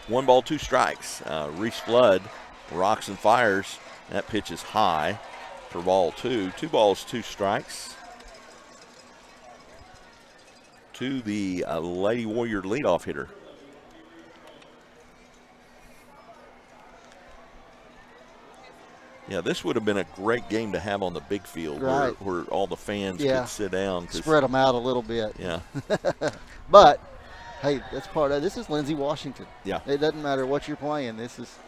1 ball, 2 strikes. Reese Flood rocks and fires. That pitch is high for ball 2. 2 balls, 2 strikes to the Lady Warrior leadoff hitter. Yeah, this would have been a great game to have on the big field, where all the fans could sit down. Spread them out a little bit. Yeah. But, hey, that's part of this is Lindsay, Washington. Yeah. It doesn't matter what you're playing. This is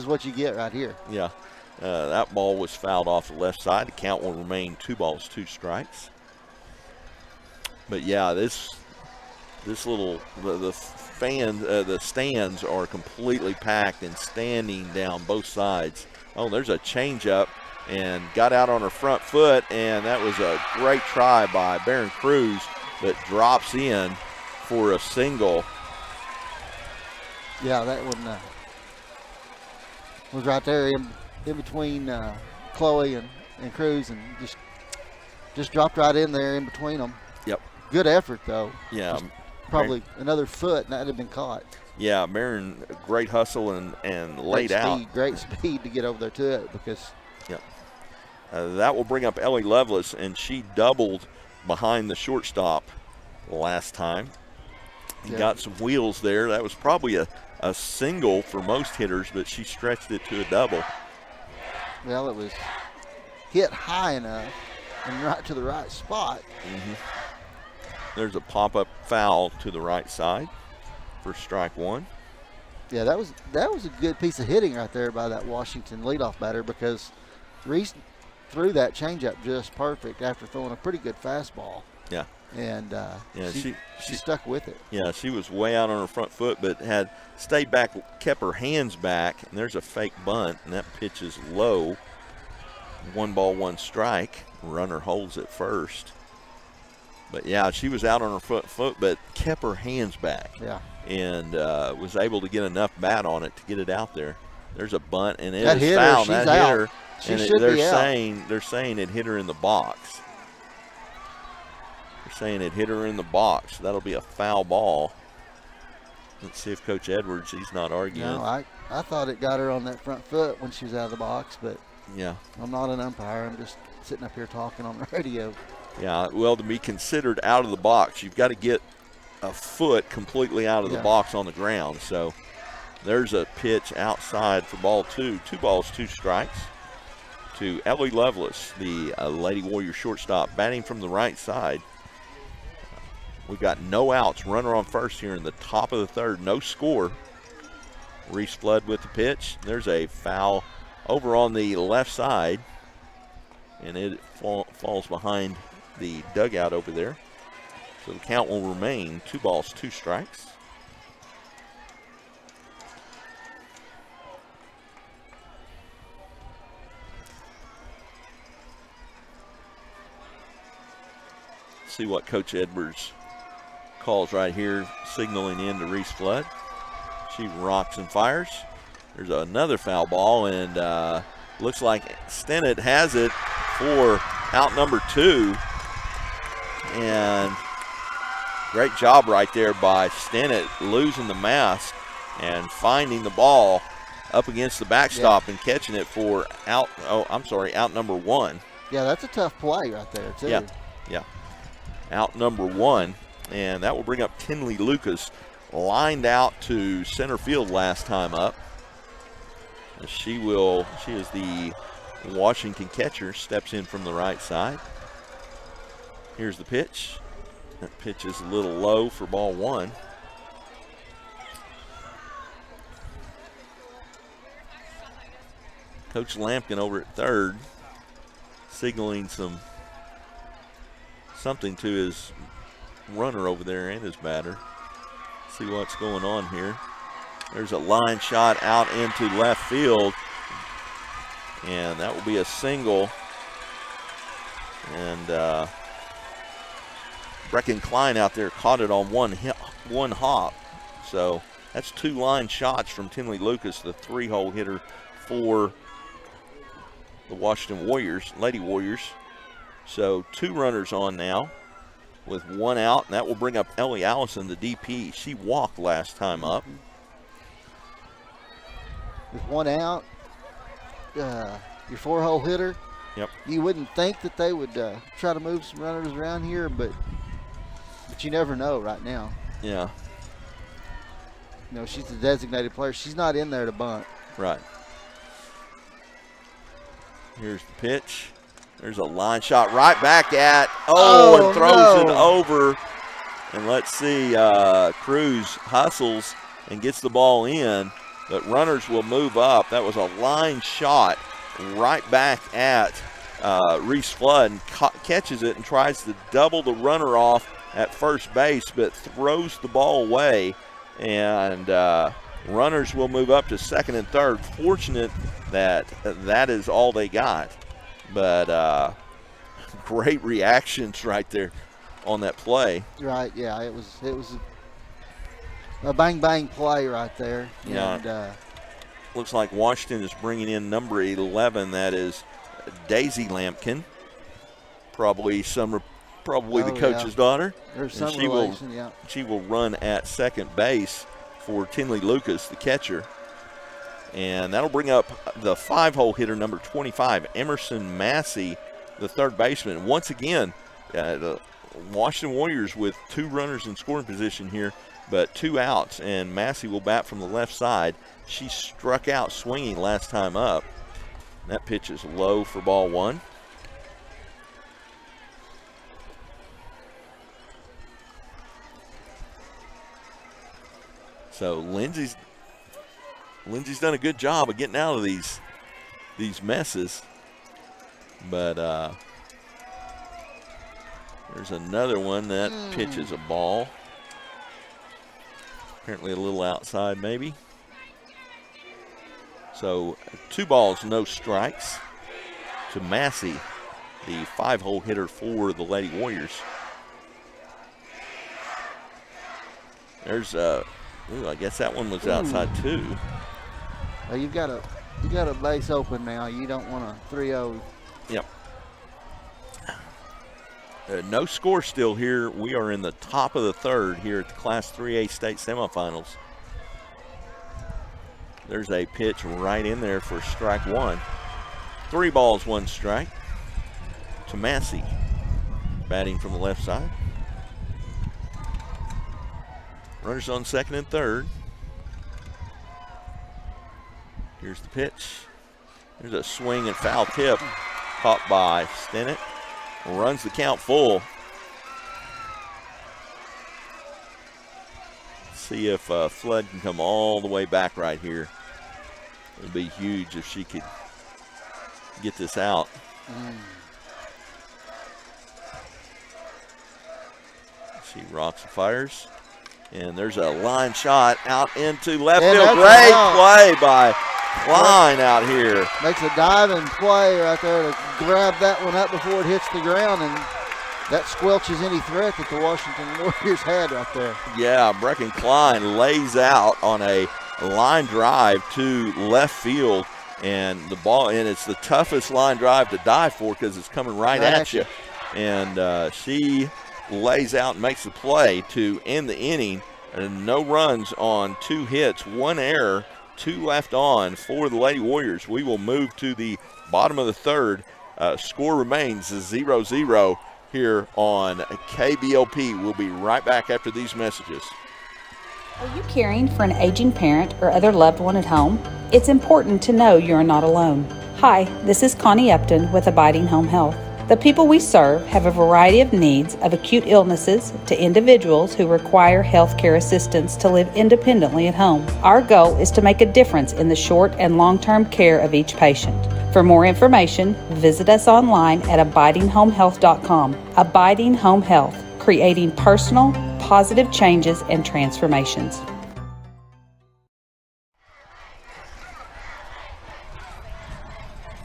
what you get right here. Yeah. That ball was fouled off the left side. The count will remain 2 balls, 2 strikes. But yeah, this little the stands are completely packed and standing down both sides. Oh, there's a changeup and got out on her front foot, and that was a great try by Barron Cruz that drops in for a single. Yeah, that one was right there in between Chloe and Cruz, and just dropped right in there in between them. Yep. Good effort, though. Yeah. Just probably another foot, and that would have been caught. Yeah, Barron, great hustle and laid out. Great speed to get over there to it because. Yep. That will bring up Ellie Lovelace, and she doubled behind the shortstop last time. Got some wheels there. That was probably a single for most hitters, but she stretched it to a double. Well, it was hit high enough and right to the right spot. Mm-hmm. There's a pop-up foul to the right side for strike 1. Yeah, that was a good piece of hitting right there by that Washington leadoff batter, because Reese threw that changeup just perfect after throwing a pretty good fastball. Yeah. And she stuck with it. Yeah, she was way out on her front foot, but had stayed back, kept her hands back, and there's a fake bunt, and that pitch is low. 1 ball, 1 strike. Runner holds at first. But, yeah, she was out on her foot, but kept her hands back. Yeah. And was able to get enough bat on it to get it out there. There's a bunt, and it that is foul. She's that out. hit her. She and should be out. They're saying it hit her in the box. They're saying it hit her in the box. That'll be a foul ball. Let's see if Coach Edwards, he's not arguing. No, I thought it got her on that front foot when she was out of the box, but yeah, I'm not an umpire. I'm just sitting up here talking on the radio. Yeah, well, to be considered out of the box, you've got to get a foot completely out of the box on the ground. So there's a pitch outside for ball 2. 2 balls, 2 strikes to Ellie Lovelace, the Lady Warrior shortstop, batting from the right side. We've got no outs, runner on first here in the top of the third, no score. Reese Flood with the pitch. There's a foul over on the left side, and it falls behind the dugout over there. So the count will remain 2 balls, 2 strikes. See what Coach Edwards calls right here, signaling in to Reese Flood. She rocks and fires. There's another foul ball, and looks like Stennett has it for out number 2. And great job right there by Stennett, losing the mask and finding the ball up against the backstop and catching it for out number 1. Yeah, that's a tough play right there, too. Yeah. Out number 1. And that will bring up Tinley Lucas, lined out to center field last time up. She is the Washington catcher, steps in from the right side. Here's the pitch. That pitch is a little low for ball 1. Coach Lampkin over at third, signaling something to his runner over there and his batter. See what's going on here. There's a line shot out into left field, and that will be a single. And Brecken Klein out there caught it on one hop. So that's 2 line shots from Tinley Lucas, the 3-hole hitter for the Washington Warriors, Lady Warriors. So 2 runners on now with 1 out, and that will bring up Ellie Allison, the DP. She walked last time up. With 1 out, your 4-hole hitter. Yep. You wouldn't think that they would try to move some runners around here, but you never know right now. Yeah. You know, she's a designated player. She's not in there to bunt. Right. Here's the pitch. There's a line shot right back at, and throws it over. And let's see, Cruz hustles and gets the ball in, but runners will move up. That was a line shot right back at Reese Flood, and catches it and tries to double the runner off at first base, but throws the ball away. And runners will move up to second and third. Fortunate that is all they got. But great reactions right there on that play. Right, yeah, it was a bang play right there. Yeah. And, looks like Washington is bringing in number 11. That is Daisy Lampkin, probably the coach's daughter. There's some relation, yeah. She will run at second base for Tinley Lucas, the catcher. And that'll bring up the 5-hole hitter, number 25, Emerson Massey, the third baseman. Once again, the Washington Warriors with 2 runners in scoring position here, but 2 outs, and Massey will bat from the left side. She struck out swinging last time up. That pitch is low for ball 1. So Lindsay's done a good job of getting out of these messes. But there's another one. That pitch is a ball. Apparently a little outside maybe. So 2 balls, no strikes to Massey, the 5-hole hitter for the Lady Warriors. There's I guess that one was outside too. Well, you got a base open now. You don't want a 3-0. Yep. No score still here. We are in the top of the third here at the Class 3A state semifinals. There's a pitch right in there for strike one. 3 balls, 1 strike. Tomasi batting from the left side. Runners on second and third. Here's the pitch. There's a swing and foul tip caught by Stennett. Runs the count full. See if Flood can come all the way back right here. It would be huge if she could get this out. She rocks and fires. And there's a line shot out into left field. Great play by Klein out here. Makes a diving play right there to grab that one up before it hits the ground, and that squelches any threat that the Washington Warriors had right there. Yeah, Brecken Klein lays out on a line drive to left field, and the ball, and it's the toughest line drive to dive for because it's coming right at you. And she lays out and makes the play to end the inning. And no runs on 2 hits, 1 error, 2 left on for the Lady Warriors. We will move to the bottom of the third. Score remains 0-0 here on KBLP. We'll be right back after these messages. Are you caring for an aging parent or other loved one at home? It's important to know you're not alone. Hi, this is Connie Upton with Abiding Home Health. The people we serve have a variety of needs, of acute illnesses to individuals who require health care assistance to live independently at home. Our goal is to make a difference in the short and long-term care of each patient. For more information, visit us online at abidinghomehealth.com. Abiding Home Health, creating personal, positive changes and transformations.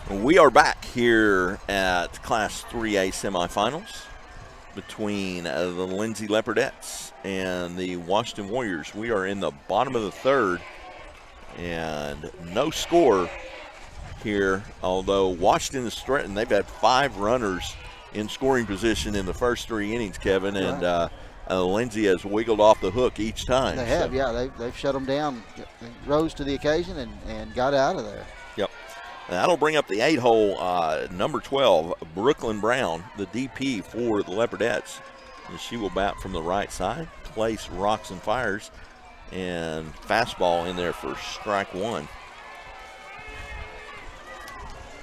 We are back here at Class 3A semifinals between the Lindsay Leopardettes and the Washington Warriors. We are in the bottom of the third, and no score here, although Washington is threatened. They've had 5 runners in scoring position in the first 3 innings, Kevin, and Lindsay has wiggled off the hook each time. They have, yeah. They've shut them down. They rose to the occasion and got out of there. Yep. That'll bring up the 8-hole, number 12, Brooklyn Brown, the DP for the Leopardettes. And she will bat from the right side, place rocks and fires, and fastball in there for strike 1.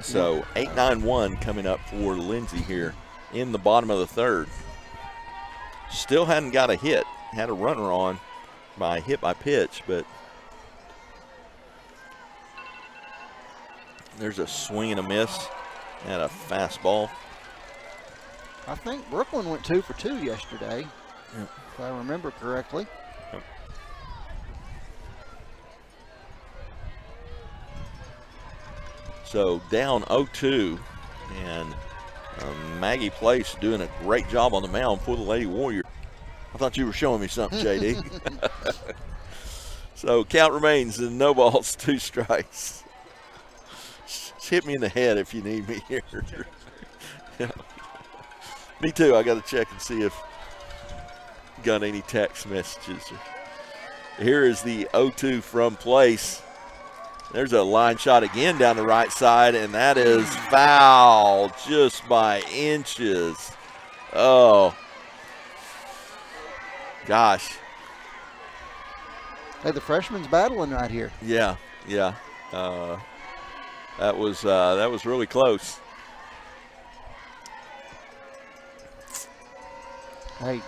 So 8-9-1 coming up for Lindsay here in the bottom of the third. Still hadn't got a hit. Had a runner on by hit by pitch, but there's a swing and a miss and a fastball. I think Brooklyn went 2 for 2 yesterday, if I remember correctly. Yep. So down 0-2, and Maggie Place doing a great job on the mound for the Lady Warrior. I thought you were showing me something, JD. So count remains no balls, 2 strikes. Hit me in the head if you need me here. Yeah. Me too. I got to check and see if got any text messages. Here is the 0-2 from Place. There's a line shot again down the right side, and that is foul just by inches. Oh, gosh. Hey, the freshman's battling right here. Yeah, yeah. That was really close. Hey,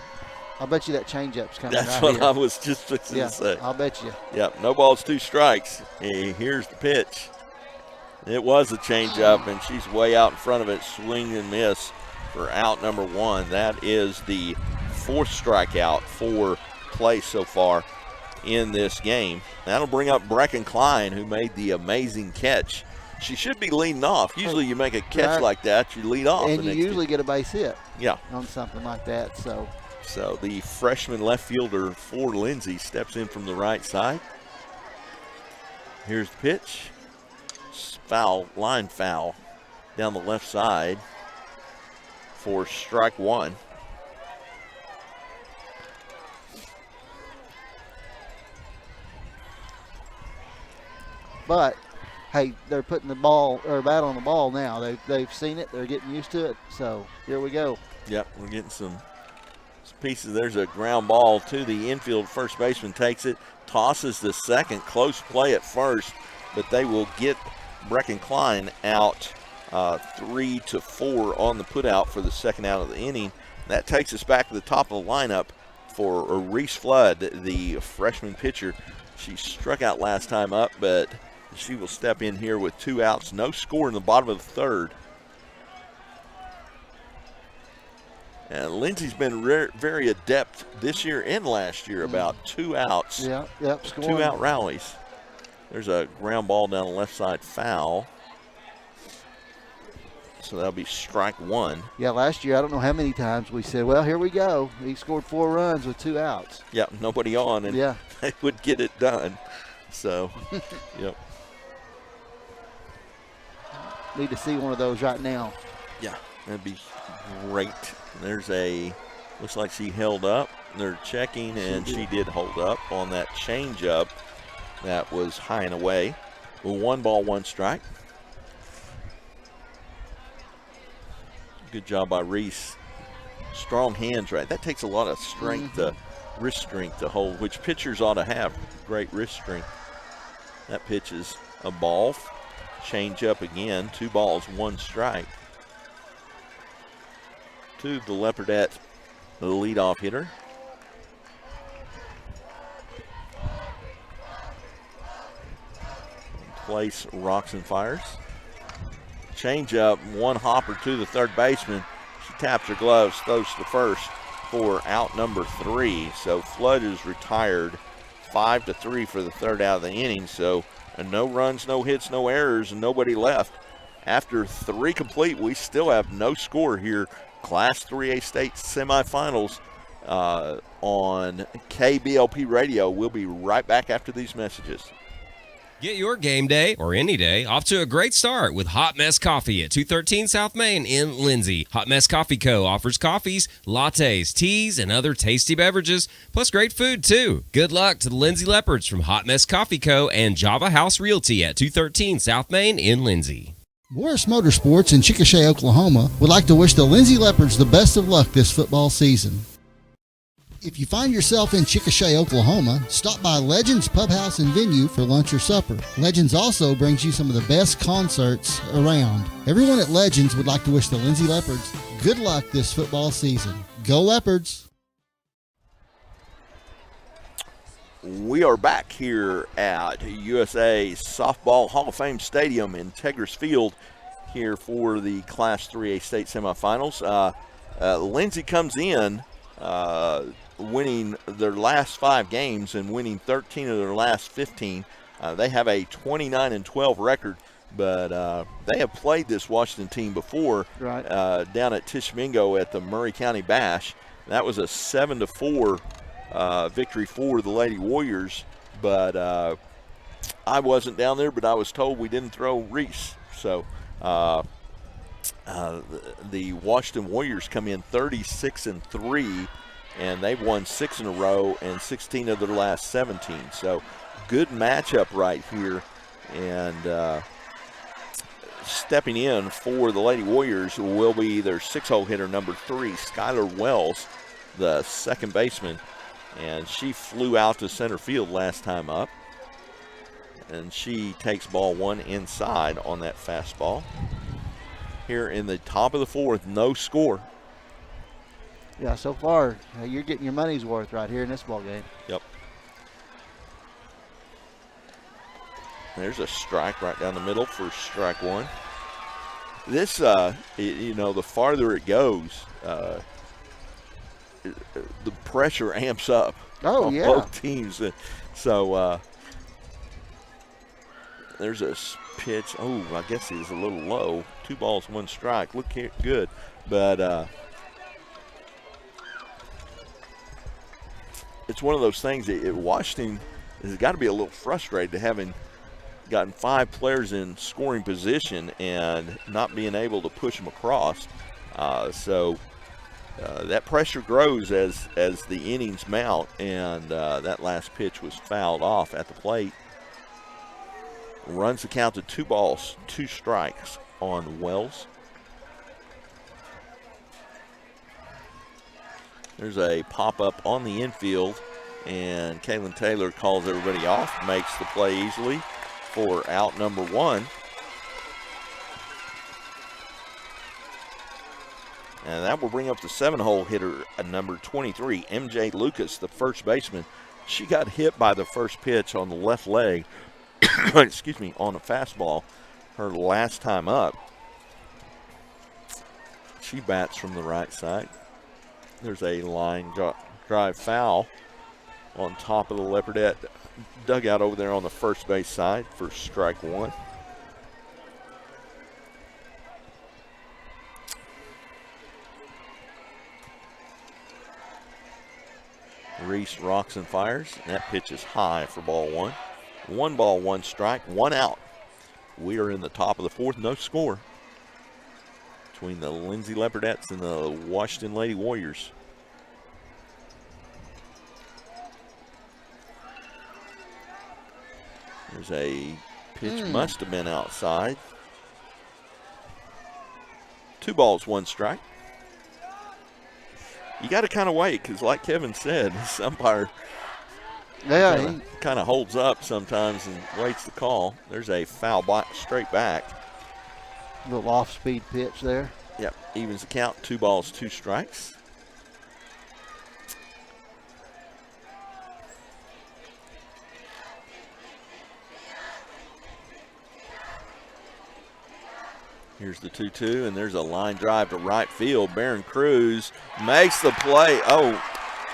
I'll bet you that changeup's coming. That's right what here. I was just fixing to say. I'll bet you. Yep, no balls, 2 strikes. Here's the pitch. It was a changeup, and she's way out in front of it, swing and miss for out number 1. That is the 4th strikeout for Place so far in this game. That'll bring up Brecken Klein, who made the amazing catch. She should be leading off. Usually you make a catch like that, you lead off. And you usually get a base hit. Yeah. On something like that. So So the freshman left fielder for Lindsay steps in from the right side. Here's the pitch. Foul, line foul down the left side for strike one. But hey, they're putting the ball or bat on the ball now. They've seen it. They're getting used to it. So here we go. Yep, we're getting some pieces. There's a ground ball to the infield. First baseman takes it, tosses the second. Close play at first, but they will get Brecken Klein out 3-4 on the putout for the second out of the inning. That takes us back to the top of the lineup for Reese Flood, the freshman pitcher. She struck out last time up, but she will step in here with 2 outs. No score in the bottom of the third. And Lindsay's been very adept this year and last year about 2 outs. Yep, scoring. 2 out rallies. There's a ground ball down the left side, foul. So that'll be strike one. Yeah, last year I don't know how many times we said, well, here we go. He scored 4 runs with 2 outs. Yep, nobody on, and they would get it done. So, yep. Need to see one of those right now. Yeah, that'd be great. There's looks like she held up. They're checking, and she did hold up on that changeup that was high and away. 1 ball, 1 strike. Good job by Reese. Strong hands, right? That takes a lot of strength, wrist strength to hold, which pitchers ought to have. Great wrist strength. That pitch is a ball. Change up again. 2 balls, 1 strike. To the Leopardette, the leadoff hitter. Place rocks and fires. Change up, 1 hopper to the third baseman. She taps her gloves, throws to first for out number 3. So Flood is retired 5-3 for the third out of the inning. So no runs, no hits, no errors, and nobody left. After 3 complete, we still have no score here. Class 3A state semifinals on KBLP Radio. We'll be right back after these messages. Get your game day, or any day, off to a great start with Hot Mess Coffee at 213 South Main in Lindsay. Hot Mess Coffee Co. offers coffees, lattes, teas, and other tasty beverages, plus great food, too. Good luck to the Lindsay Leopards from Hot Mess Coffee Co. and Java House Realty at 213 South Main in Lindsay. Morris Motorsports in Chickasha, Oklahoma would like to wish the Lindsay Leopards the best of luck this football season. If you find yourself in Chickasha, Oklahoma, stop by Legends Pub House and Venue for lunch or supper. Legends also brings you some of the best concerts around. Everyone at Legends would like to wish the Lindsay Leopards good luck this football season. Go Leopards! We are back here at USA Softball Hall of Fame Stadium in Tegris Field here for the Class 3A state semifinals. Lindsay comes in winning their last 5 games and winning 13 of their last 15. They have a 29-12 record, but they have played this Washington team before down at Tishomingo at the Murray County Bash. That was a 7-4 victory for the Lady Warriors, but I wasn't down there, but I was told we didn't throw Reese. So the Washington Warriors come in 36-3, and they've won 6 in a row and 16 of their last 17. So good matchup right here. And stepping in for the Lady Warriors will be their 6-hole hitter, number 3, Skylar Wells, the second baseman. And she flew out to center field last time up. And she takes ball 1 inside on that fastball. Here in the top of the 4th, no score. Yeah, so far, you're getting your money's worth right here in this ball game. Yep. There's a strike right down the middle for strike 1. This, the farther it goes, the pressure amps up on both teams. So there's a pitch. Oh, I guess he's a little low. 2 balls, 1 strike. Look here, good. But it's one of those things that Washington has got to be a little frustrated to having gotten 5 players in scoring position and not being able to push them across. So that pressure grows as the innings mount, and that last pitch was fouled off at the plate. Runs the count to 2 balls, 2 strikes on Wells. There's a pop-up on the infield, and Kaylin Taylor calls everybody off, makes the play easily for out number 1. And that will bring up the 7-hole hitter, number 23, MJ Lucas, the first baseman. She got hit by the first pitch on the left leg, excuse me, on a fastball her last time up. She bats from the right side. There's a line drive foul on top of the Leopardette dugout over there on the first base side for strike 1. Reese rocks and fires. And that pitch is high for ball 1. 1 ball, 1 strike, 1 out. We are in the top of the 4th, no score between the Lindsay Leopardettes and the Washington Lady Warriors. There's a pitch, must have been outside. 2 balls, 1 strike. You got to kind of wait because, like Kevin said, this umpire kind of holds up sometimes and waits the call. There's a foul straight back. Little off-speed pitch there. Yep, evens the count, 2 balls, 2 strikes. Here's the 2-2, and there's a line drive to right field. Barron Cruz makes the play. Oh,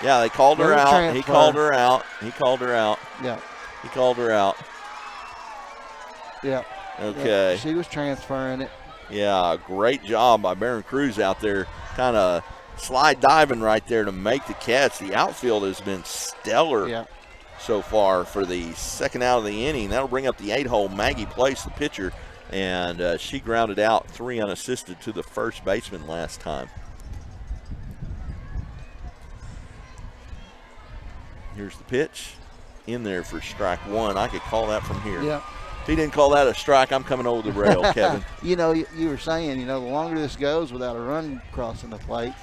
yeah, they called her out. Transfer. He called her out. He called her out. Yeah. He called her out. Yeah. Okay. Yeah, she was transferring it. Yeah, great job by Barron Cruz out there, kind of slide diving right there to make the catch. The outfield has been stellar so far for the second out of the inning. That'll bring up the 8-hole. Maggie Place, the pitcher, and she grounded out 3 unassisted to the first baseman last time. Here's the pitch in there for strike 1. I could call that from here. Yeah. If he didn't call that a strike, I'm coming over the rail, Kevin. You know, you were saying, the longer this goes without a run crossing the plate,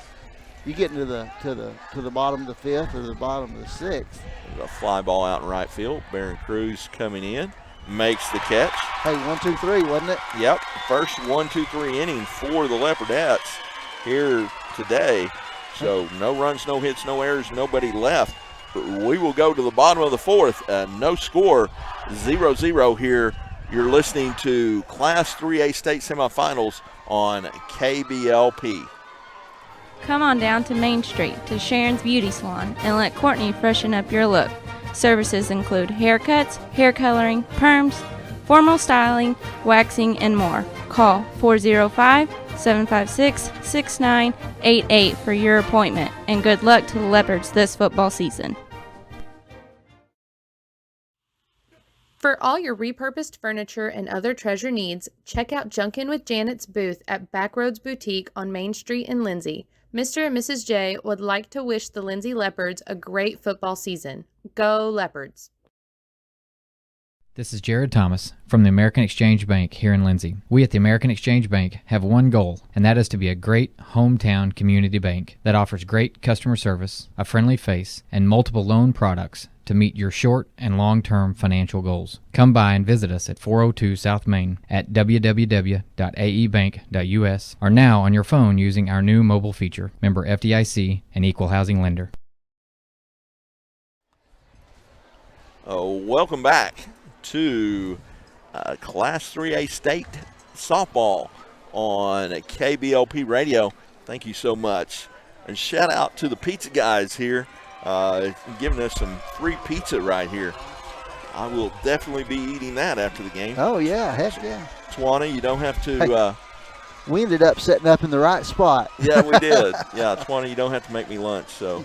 you get into the bottom of the 5th or the bottom of the 6th. There's a fly ball out in right field. Barron Cruz coming in, makes the catch. Hey, 1, 2, 3, wasn't it? Yep, first 1, 2, 3 inning for the Leopardettes here today. So no runs, no hits, no errors, nobody left. We will go to the bottom of the 4th. No score, 0-0 here. You're listening to Class 3A State Semifinals on KBLP. Come on down to Main Street to Sharon's Beauty Salon and let Courtney freshen up your look. Services include haircuts, hair coloring, perms, formal styling, waxing, and more. Call 405-756-6988 for your appointment, and good luck to the Leopards this football season. For all your repurposed furniture and other treasure needs, check out Junkin' with Janet's booth at Backroads Boutique on Main Street in Lindsay. Mr. and Mrs. J would like to wish the Lindsay Leopards a great football season. Go Leopards! This is Jared Thomas from the American Exchange Bank here in Lindsay. We at the American Exchange Bank have one goal, and that is to be a great hometown community bank that offers great customer service, a friendly face, and multiple loan products to meet your short and long-term financial goals. Come by and visit us at 402 South Main at www.aebank.us or now on your phone using our new mobile feature. Member FDIC and Equal Housing Lender. Welcome back to Class 3A State Softball on KBLP Radio. Thank you so much. And shout out to the pizza guys here, giving us some free pizza right here. I will definitely be eating that after the game. Oh, yeah, heck yeah. Twana, you don't have to We ended up setting up in the right spot. Yeah, we did. Yeah, Twana, you don't have to make me lunch, so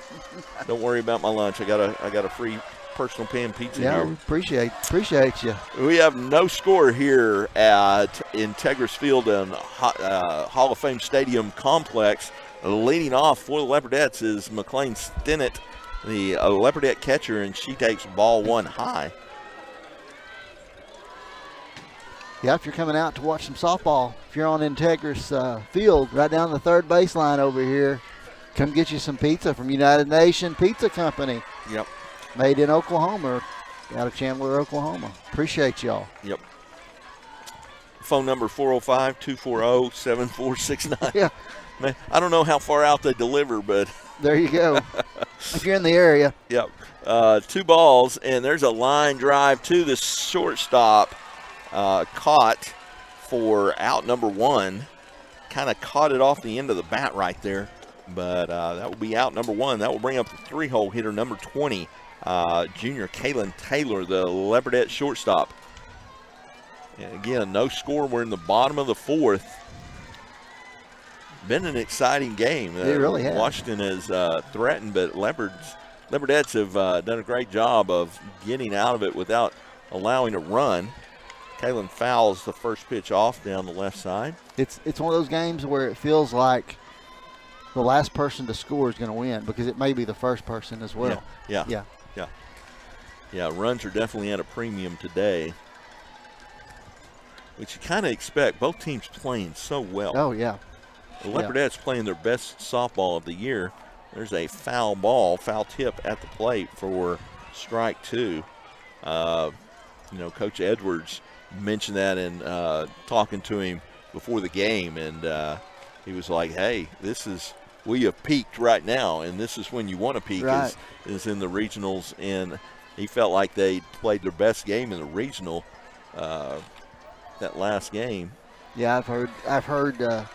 don't worry about my lunch. I got a free personal pan pizza here. Yeah, appreciate you. We have no score here at Integris Field and Hall of Fame Stadium complex. Leading off for the Leopardettes is McLean Stinnett, the Leopardette catcher, and she takes ball one high. Yeah, if you're coming out to watch some softball, if you're on Integris Field, right down the third baseline over here, come get you some pizza from United Nation Pizza Company. Yep. Made in Oklahoma, out of Chandler, Oklahoma. Appreciate y'all. Yep. Phone number 405-240-7469. Yeah. Man, I don't know how far out they deliver, but there you go. If you're in the area. Yep. 2 balls, and there's a line drive to the shortstop. Caught for out number 1. Kind of caught it off the end of the bat right there, but that will be out number 1. That will bring up the 3-hole hitter, number 20, junior Kaylin Taylor, the Leopardette shortstop. And again, no score. We're in the bottom of the 4th. Been an exciting game. It really has. Washington has threatened, but Leopardettes have done a great job of getting out of it without allowing a run. Kaylin fouls the first pitch off down the left side. It's one of those games where it feels like the last person to score is going to win because it may be the first person as well. Yeah, runs are definitely at a premium today, which you kind of expect. Both teams playing so well. Oh, yeah. The Leopardettes playing their best softball of the year. There's a foul tip at the plate for strike 2. Coach Edwards mentioned that in talking to him before the game, and he was like, hey, we have peaked right now, and this is when you want to peak, right. is in the regionals, and he felt like they played their best game in the regional that last game. Yeah, I've heard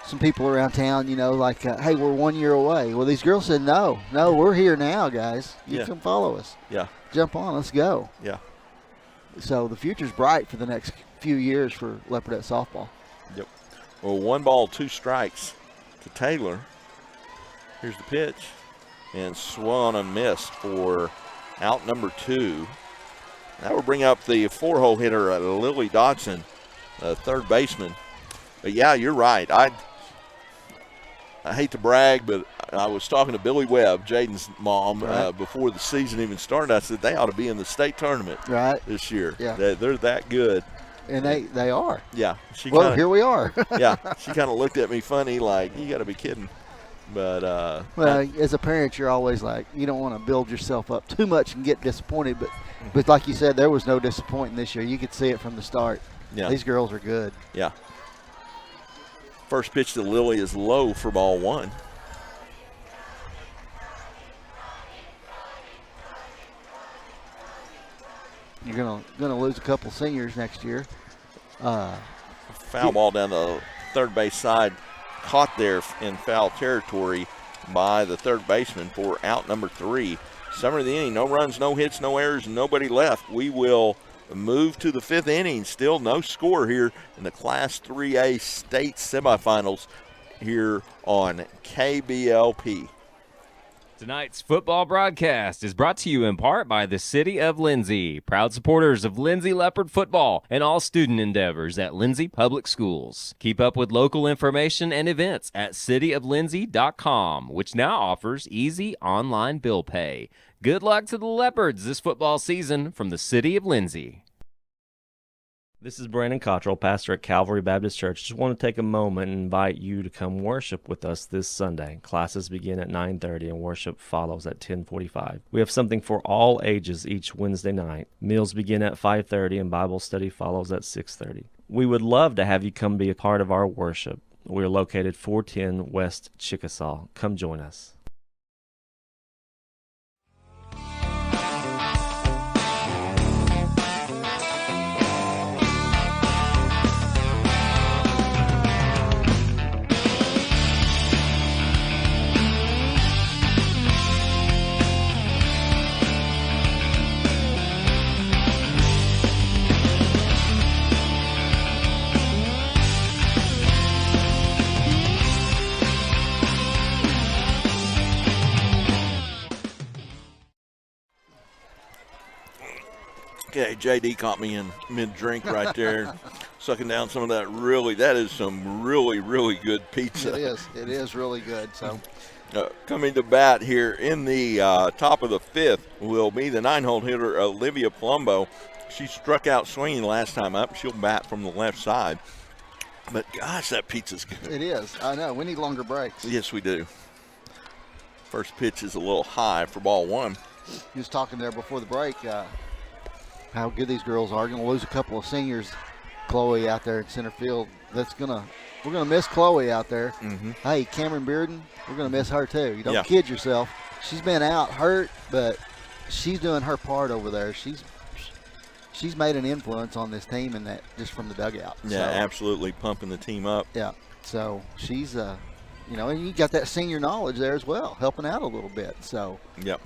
some people around town, hey, we're 1 year away. Well, these girls said, no, we're here now, guys. You can follow us. Yeah. Jump on, let's go. Yeah. So the future's bright for the next few years for Leopardette softball. Yep. Well, 1 ball, 2 strikes to Taylor. Here's the pitch. And swung and missed for out number 2. That will bring up the 4-hole hitter, Lily Dodson, third baseman. But, yeah, you're right. I hate to brag, but I was talking to Billy Webb, Jaden's mom, before the season even started. I said they ought to be in the state tournament this year. Yeah. They're that good. And they are. Yeah. Here we are. Yeah. She kind of looked at me funny like, you got to be kidding. But as a parent, you're always like, you don't want to build yourself up too much and get disappointed. But like you said, there was no disappointing this year. You could see it from the start. Yeah. These girls are good. Yeah. First pitch to Lily is low for ball 1. You're gonna lose a couple seniors next year. Foul ball down the third base side, caught there in foul territory by the third baseman for out number 3. Summer of the inning, no runs, no hits, no errors, nobody left. We will move to the 5th inning. Still no score here in the Class 3A state semifinals here on KBLP. Tonight's football broadcast is brought to you in part by the City of Lindsay, proud supporters of Lindsay Leopard football and all student endeavors at Lindsay Public Schools. Keep up with local information and events at cityoflindsay.com, which now offers easy online bill pay. Good luck to the Leopards this football season from the City of Lindsay. This is Brandon Cottrell, pastor at Calvary Baptist Church. Just want to take a moment and invite you to come worship with us this Sunday. Classes begin at 9:30 and worship follows at 10:45. We have something for all ages each Wednesday night. Meals begin at 5:30 and Bible study follows at 6:30. We would love to have you come be a part of our worship. We are located 410 West Chickasaw. Come join us. Okay, JD caught me in mid-drink right there, sucking down some of that. That is some really, really good pizza. It is really good. So, coming to bat here in the top of the fifth will be the 9-hole hitter, Olivia Palumbo. She struck out swinging last time up. She'll bat from the left side. But, gosh, that pizza's good. It is. I know. We need longer breaks. Yes, we do. First pitch is a little high for ball one. He was talking there before the break how good these girls are. Going to lose a couple of seniors. Chloe out there in center field. We're going to miss Chloe out there. Mm-hmm. Hey, Cameron Bearden, we're going to miss her too. You don't Yeah. kid yourself. She's been out hurt, but she's doing her part over there. She's made an influence on this team in that just from the dugout. Yeah, absolutely pumping the team up. Yeah. So she's and you got that senior knowledge there as well, helping out a little bit. So Yep.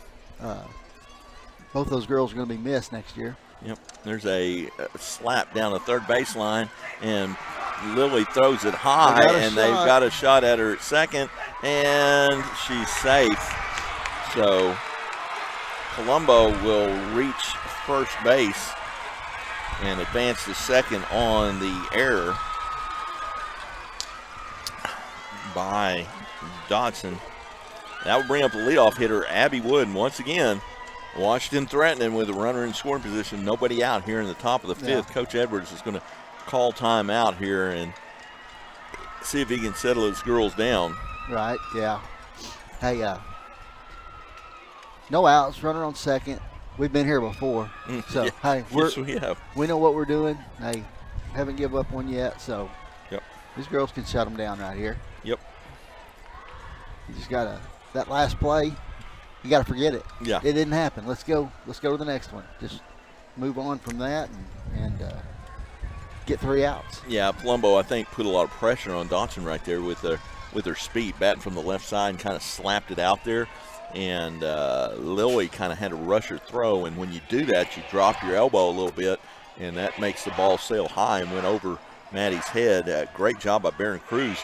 Both those girls are going to be missed next year. Yep. There's a slap down the third baseline, and Lily throws it high, and they've got a shot at her at second, and she's safe. So Palumbo will reach first base and advance to second on the error by Dodson. That will bring up the leadoff hitter, Abby Wood. And once again, Washington threatening with a runner in scoring position. Nobody out here in the top of the fifth. Yeah. Coach Edwards is going to call time out here and see if he can settle his girls down. Right, yeah. Hey, no outs, runner on second. We've been here before. So, Yeah. hey, Yes, we have. We know what we're doing. Hey, haven't given up one yet, so Yep. these girls can shut them down right here. Yep. You just got to, that last play, you got to forget it. Yeah. It didn't happen. Let's go to the next one. Just move on from that and get 3 outs. Yeah, Palumbo, I think, put a lot of pressure on Dodson right there with her speed, batting from the left side and kind of slapped it out there. And Lily kind of had to rush her throw, and when you do that, you drop your elbow a little bit, and that makes the ball sail high and went over Maddie's head. Great job by Barron Cruz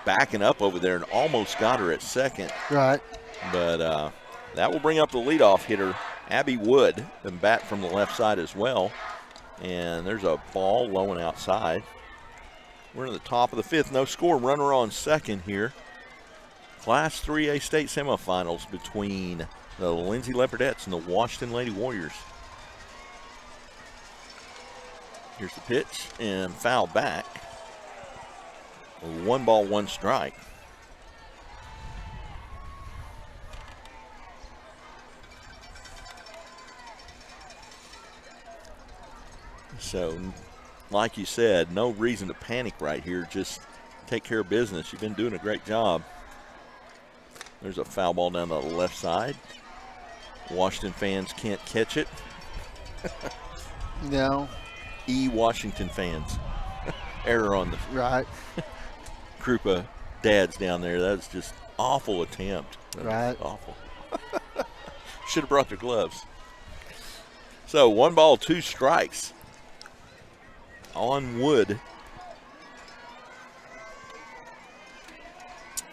backing up over there and almost got her at second. Right. But that will bring up the leadoff hitter, Abby Wood, and bat from the left side as well. And there's a ball low and outside. We're in the top of the fifth. No score. Runner on second here. Class 3A state semifinals between the Lindsay Leopardettes and the Washington Lady Warriors. Here's the pitch and foul back. 1 ball, 1 strike. So, like you said, no reason to panic right here. Just take care of business. You've been doing a great job. There's a foul ball down the left side. Washington fans can't catch it. No. Washington fans. Error on the right group of dads down there. That's just awful attempt. Right. Awful. Should have brought their gloves. So 1 ball, 2 strikes on Wood.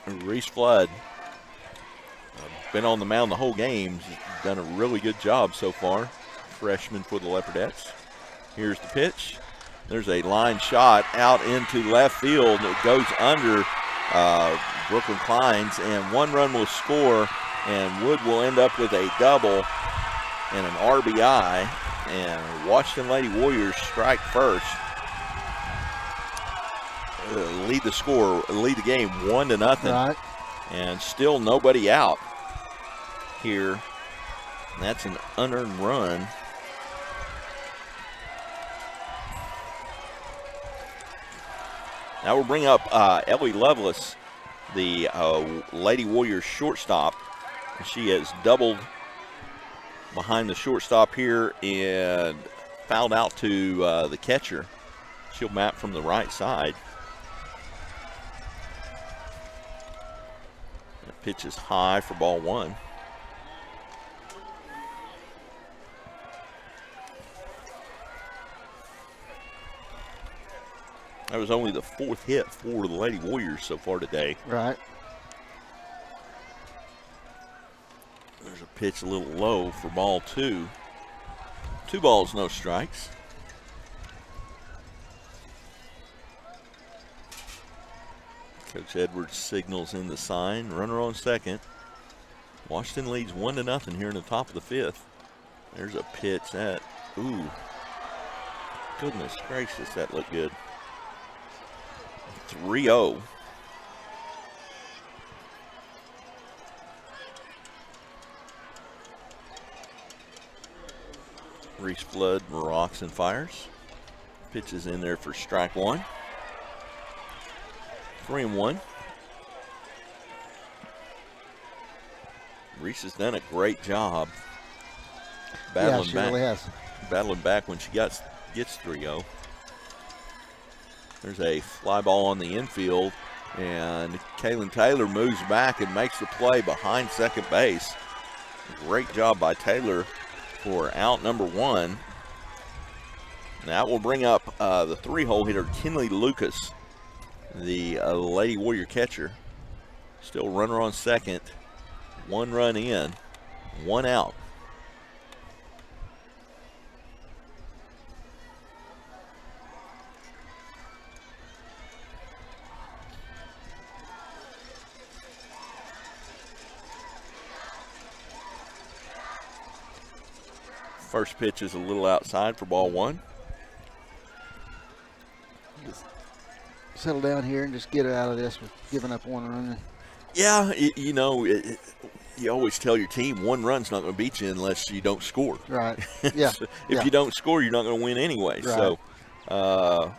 Reese Flood been on the mound the whole game. She's done a really good job so far. Freshman for the Leopardettes. Here's the pitch. There's a line shot out into left field. It goes under Brooklyn Kleins, and 1 run will score, and Wood will end up with a double and an RBI, and Washington Lady Warriors strike first. Lead the game 1-0. Right. And still nobody out here. That's an unearned run. That will bring up Ellie Lovelace, the Lady Warriors shortstop. She has doubled behind the shortstop here and fouled out to the catcher. She'll bat from the right side. The pitch is high for ball 1. That was only the 4th hit for the Lady Warriors so far today. Right. There's a pitch a little low for ball 2. 2 balls, no strikes. Coach Edwards signals in the sign. Runner on second. Washington leads 1-0 here in the top of the 5th. There's a pitch that, ooh, goodness gracious, that looked good. 3-0. Reese Flood rocks and fires. Pitches in there for strike 1. 3-1. Reese has done a great job battling battling back when she gets 3-0. There's a fly ball on the infield, and Kaylin Taylor moves back and makes the play behind second base. Great job by Taylor for out number 1. That will bring up the 3-hole hitter, Kinley Lucas, the Lady Warrior catcher. Still runner on second. 1 run in, 1 out. First pitch is a little outside for ball 1. Just settle down here and just get it out of this with giving up 1 run. Yeah, you always tell your team 1 run's not going to beat you unless you don't score. Right. Yeah. So if you don't score, you're not going to win anyway. Right. So,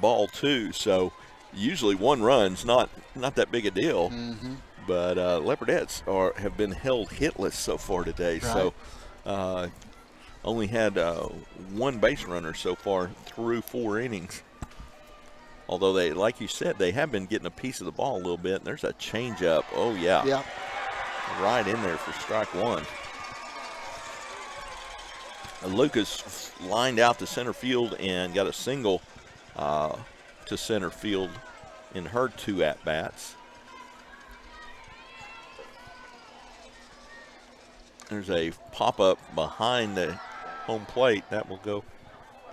ball 2. So usually 1 run's not that big a deal. Mm-hmm. But Leopardettes have been held hitless so far today. Right. So only had 1 base runner so far through 4 innings. Although they, like you said, they have been getting a piece of the ball a little bit. And there's a changeup. Oh, yeah. Yeah. Right in there for strike 1. Lucas lined out to center field and got a single to center field in her 2 at-bats. There's a pop-up behind the home plate. That will go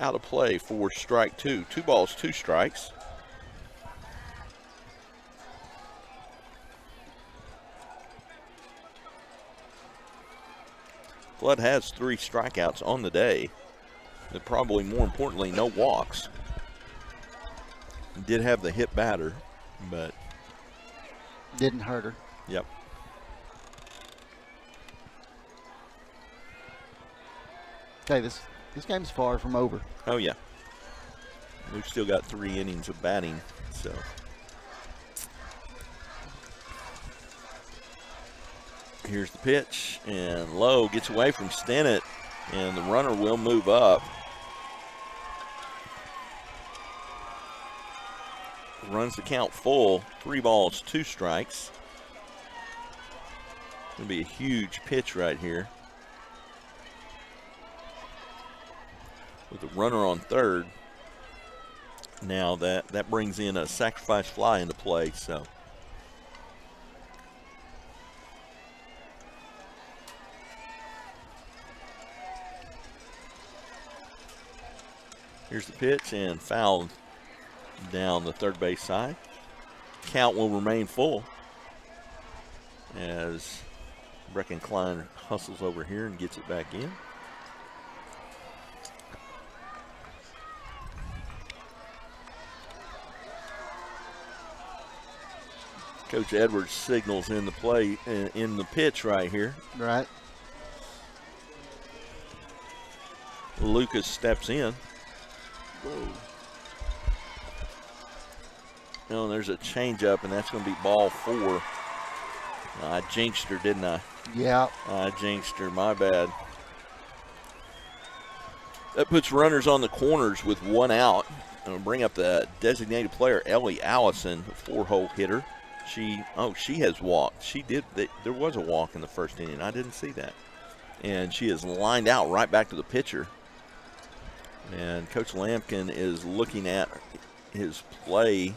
out of play for strike 2. 2 balls, 2 strikes. Flood has 3 strikeouts on the day. But probably more importantly, no walks. Did have the hit batter, but didn't hurt her. Yep. Okay, this game's far from over. Oh, yeah. We've still got 3 innings of batting, so. Here's the pitch, and Lowe gets away from Stennett, and the runner will move up. Runs the count full, 3 balls, 2 strikes. Gonna be a huge pitch right here. With the runner on third. Now that brings in a sacrifice fly into play, so. Here's the pitch, and fouled down the third base side. Count will remain full as Breckenklein hustles over here and gets it back in. Coach Edwards signals in the play, in the pitch right here. Right. Lucas steps in. Whoa. No, there's a changeup, and that's going to be ball 4. I jinxed her, didn't I? Yeah. I jinxed her, my bad. That puts runners on the corners with 1 out. I'm going to bring up the designated player, Ellie Allison, a 4-hole hitter. She has walked. There was a walk in the first inning. I didn't see that. And she is lined out right back to the pitcher. And Coach Lampkin is looking at his play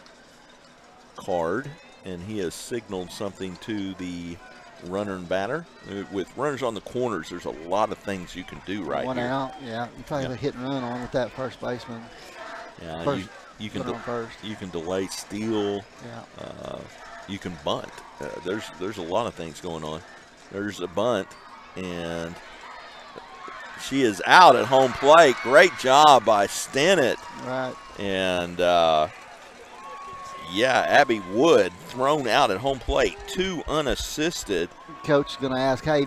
card, and he has signaled something to the runner and batter. With runners on the corners, there's a lot of things you can do right One here. out, yeah. You probably have a hit and run on with that first baseman. Yeah, you can you can delay steal. Yeah. You can bunt. There's a lot of things going on. There's a bunt, and she is out at home plate. Great job by Stennett. Right. And Abby Wood thrown out at home plate, 2 unassisted. Coach is going to ask, hey,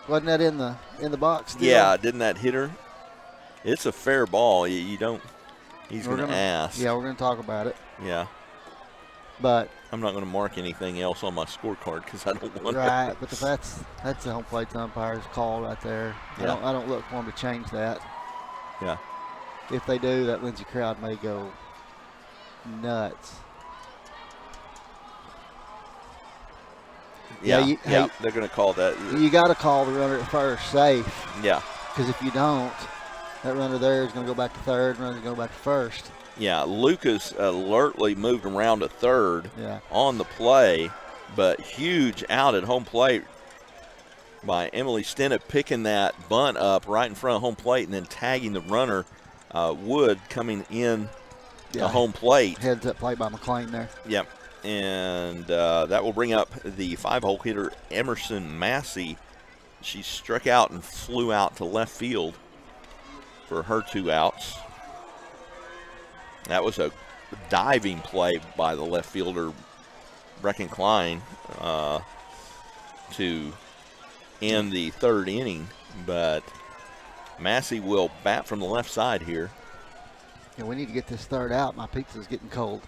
wasn't that in the box still? Yeah, didn't that hit her? It's a fair ball. You don't. He's going to ask. Yeah, we're going to talk about it. Yeah. But I'm not going to mark anything else on my scorecard because I don't want to. Right, but if that's the home plate umpire's call right there. Yeah. I don't look for them to change that. Yeah. If they do, that Lindsay crowd may go nuts. Yeah, they're going to call that. You got to call the runner at first safe. Yeah. Because if you don't, that runner there is going to go back to third, runner's going to go back to first. Yeah, Lucas alertly moved around to third on the play, but huge out at home plate by Emily Stennett, picking that bunt up right in front of home plate and then tagging the runner, Wood, coming in to home plate. Heads up plate by McLean there. Yep, and that will bring up the 5-hole hitter, Emerson Massey. She struck out and flew out to left field for her 2 outs. That was a diving play by the left fielder, Brecken Klein, to end the 3rd inning. But Massey will bat from the left side here. Yeah, we need to get this 3rd out. My pizza's getting cold.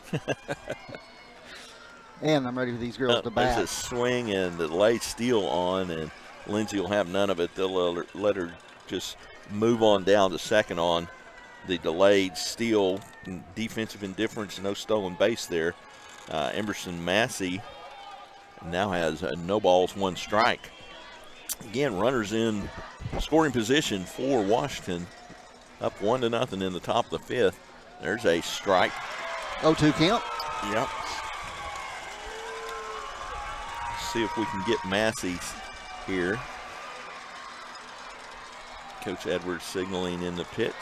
And I'm ready for these girls to bat. There's a swing and the late steal on, and Lindsay will have none of it. They'll let her just move on down to second on the delayed steal, defensive indifference, no stolen base there. Emerson Massey now has no balls, 1 strike. Again, runners in scoring position for Washington, up 1-0 in the top of the 5th. There's a strike. 0-2 count. Yep. See if we can get Massey here. Coach Edwards signaling in the pitch.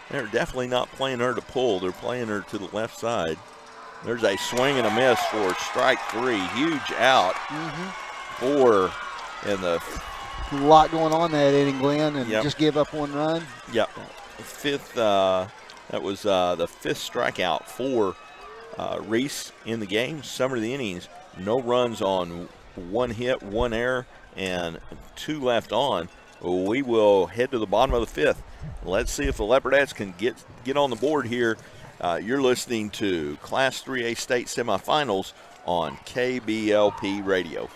They're definitely not playing her to pull. They're playing her to the left side. There's a swing and a miss for strike 3. Huge out. 4 in the. A lot going on that inning, Glenn, and just give up 1 run. Yep. 5th. That was the 5th strikeout for Reese in the game. Some of the innings, no runs on 1 hit, 1 error, and 2 left on. We will head to the bottom of the 5th. Let's see if the Leopardettes can get on the board here. You're listening to Class 3A State Semifinals on KBLP Radio.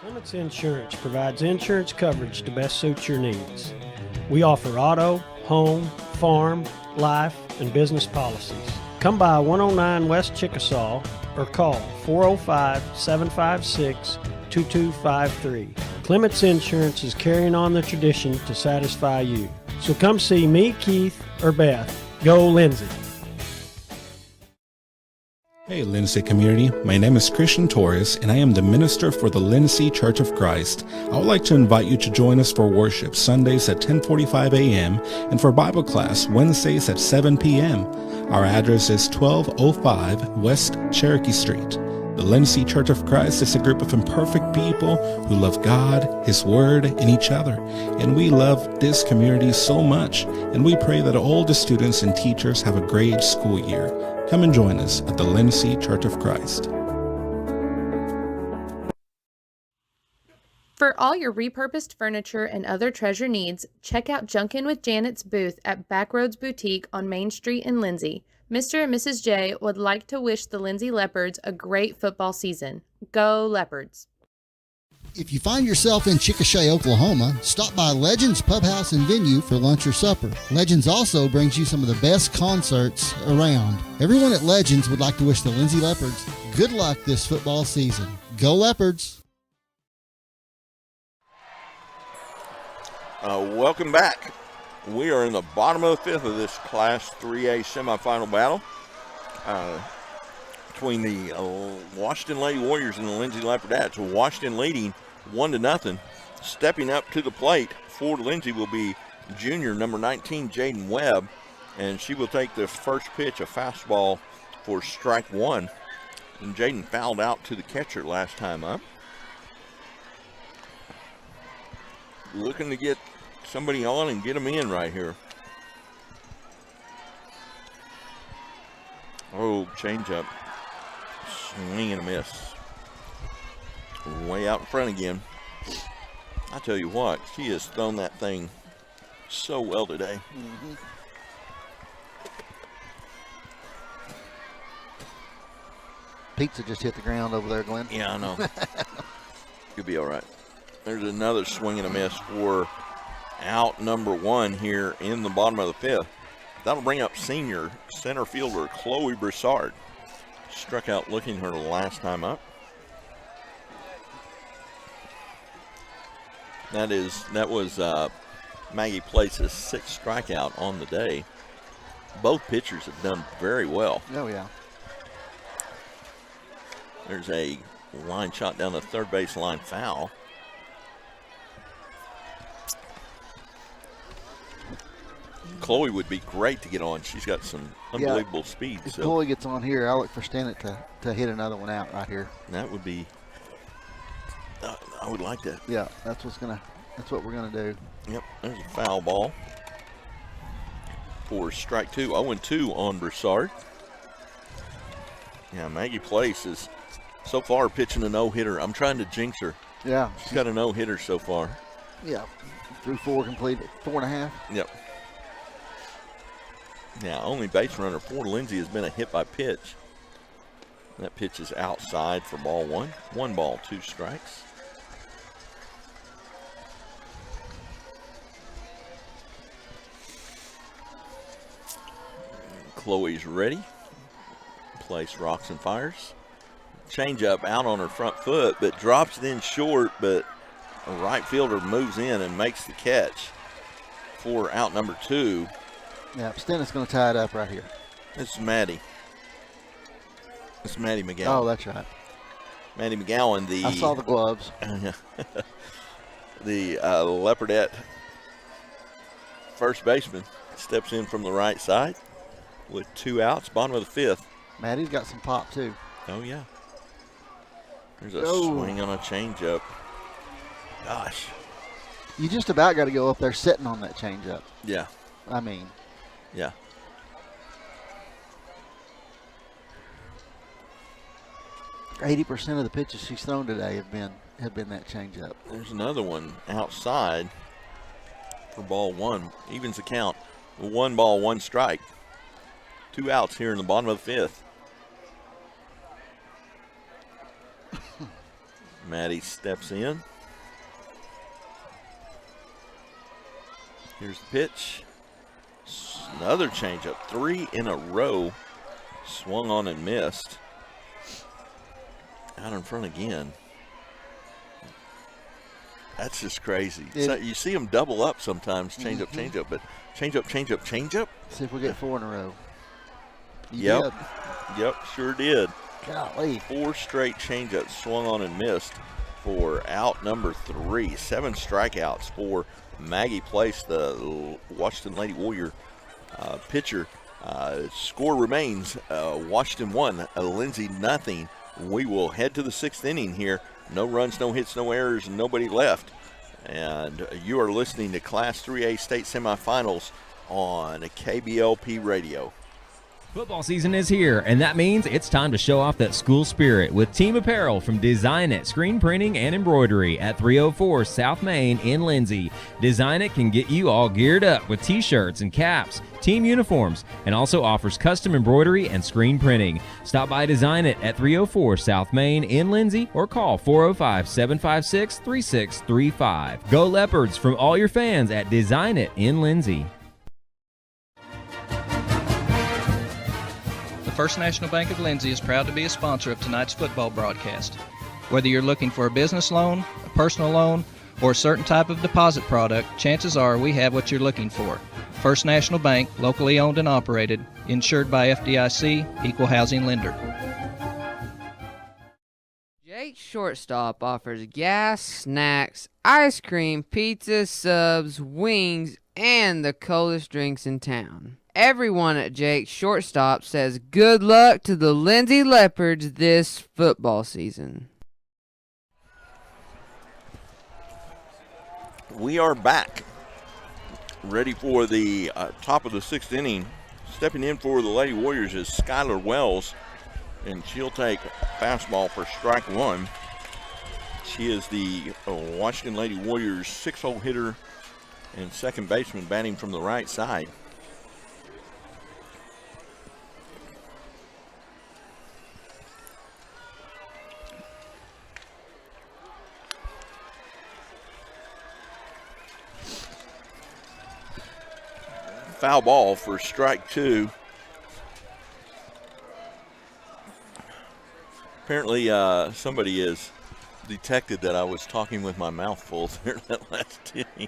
Clements Insurance provides insurance coverage to best suit your needs. We offer auto, home, farm, life, and business policies. Come by 109 West Chickasaw or call 405-756-2253. Clements Insurance is carrying on the tradition to satisfy you. So come see me, Keith, or Beth. Go Lindsay. Hey Lindsay community, my name is Christian Torres and I am the minister for the Lindsay Church of Christ. I would like to invite you to join us for worship Sundays at 10:45 a.m. and for Bible class Wednesdays at 7 p.m. Our address is 1205 West Cherokee Street. The Lindsay Church of Christ is a group of imperfect people who love God, His Word, and each other. And we love this community so much, and we pray that all the students and teachers have a great school year. Come and join us at the Lindsay Church of Christ. For all your repurposed furniture and other treasure needs, check out Junkin' with Janet's booth at Backroads Boutique on Main Street in Lindsay. Mr. and Mrs. J would like to wish the Lindsay Leopards a great football season. Go Leopards! If you find yourself in Chickasha, Oklahoma, stop by Legends Pub House and Venue for lunch or supper. Legends also brings you some of the best concerts around. Everyone at Legends would like to wish the Lindsay Leopards good luck this football season. Go Leopards! Welcome back. We are in the bottom of the 5th of this Class 3A semifinal battle. between the Washington Lady Warriors and the Lindsay Leopardettes. Washington leading 1-0. Stepping up to the plate for Lindsay will be junior number 19, Jaden Webb, and she will take the first pitch, a fastball, for strike one. And Jaden fouled out to the catcher last time up. Looking to get somebody on and get them in right here. Oh, changeup. Swing and a miss. Way out in front again. I tell you what, she has thrown that thing so well today. Mm-hmm. Pizza just hit the ground over there, Glenn. Yeah, I know. You'll be all right. There's another swing and a miss for out number one here in the bottom of the fifth. That'll bring up senior center fielder Chloe Broussard. Struck out looking her last time up. That was Maggie Place's sixth strikeout on the day. Both pitchers have done very well. Oh, yeah. There's a line shot down the third base line, foul. Chloe would be great to get on. She's got some unbelievable speed. If Chloe gets on here, I'll look for Stennett to hit another one out right here. That would be. I would like that. Yeah, that's what we're gonna do. Yep, there's a foul ball for strike two. 0-2 on Broussard. Yeah, Maggie Place is so far pitching a no-hitter. I'm trying to jinx her. Yeah. She's got a no-hitter so far. Yeah, through four completed, 4.5. Yep. Yeah, only base runner for Lindsay has been a hit by pitch. That pitch is outside for ball one. 1 ball, 2 strikes. Chloe's ready. Place rocks and fires. Changeup out on her front foot, but drops it in short, but a right fielder moves in and makes the catch for out number 2. Yeah, Stennett's going to tie it up right here. This is Maddie. This is Maddie McGowan. Oh, that's right. Maddie McGowan, I saw the gloves. The Leopardette first baseman, steps in from the right side with 2 outs, bottom of the fifth. Maddie's got some pop, too. Oh, yeah. There's a swing on a changeup. Gosh. You just about got to go up there sitting on that changeup. Yeah. I mean. Yeah. %80 of the pitches she's thrown today have been that changeup. There's another one outside for ball one. Evens the count. 1 ball, 1 strike. 2 outs here in the bottom of the fifth. Maddie steps in. Here's the pitch. Another changeup. 3 in a row. Swung on and missed. Out in front again. That's just crazy. So you see them double up sometimes. Changeup, changeup, but changeup, changeup, changeup. See if we get 4 in a row. Yep. Yep, sure did. Golly. 4 straight changeups swung on and missed for out number 3. 7 strikeouts for Maggie Place, the Washington Lady Warrior pitcher. Score remains Washington 1, Lindsay nothing. We will head to the 6th inning here. No runs, no hits, no errors, and nobody left. And you are listening to Class 3A State Semifinals on KBLP Radio. Football season is here, and that means it's time to show off that school spirit with team apparel from Design It Screen Printing and Embroidery at 304 South Main in Lindsay. Design It can get you all geared up with t-shirts and caps, team uniforms, and also offers custom embroidery and screen printing. Stop by Design It at 304 South Main in Lindsay or call 405-756-3635. Go Leopards from all your fans at Design It in Lindsay. First National Bank of Lindsay is proud to be a sponsor of tonight's football broadcast. Whether you're looking for a business loan, a personal loan, or a certain type of deposit product, chances are we have what you're looking for. First National Bank, locally owned and operated, insured by FDIC, equal housing lender. Jake's Shortstop offers gas, snacks, ice cream, pizza, subs, wings, and the coldest drinks in town. Everyone at Jake's Shortstop says good luck to the Lindsay Leopards this football season. We are back, ready for the top of the 6th inning. Stepping in for the Lady Warriors is Skylar Wells, and she'll take fastball for strike one. She is the Washington Lady Warriors 6-hole hitter and second baseman, batting from the right side. Foul ball for strike two. Apparently, somebody has detected that I was talking with my mouth full there that last inning.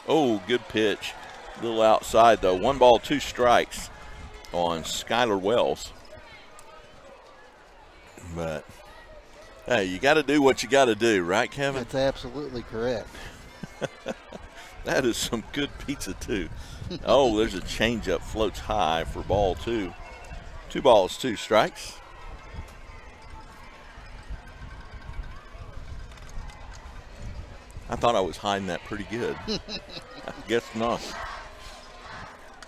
Oh, good pitch. A little outside, though. 1 ball, 2 strikes on Skylar Wells. But, hey, you got to do what you got to do, right, Kevin? That's absolutely correct. That is some good pizza, too. Oh, there's a changeup, floats high for ball 2. 2 balls, 2 strikes. I thought I was hiding that pretty good. I guess not.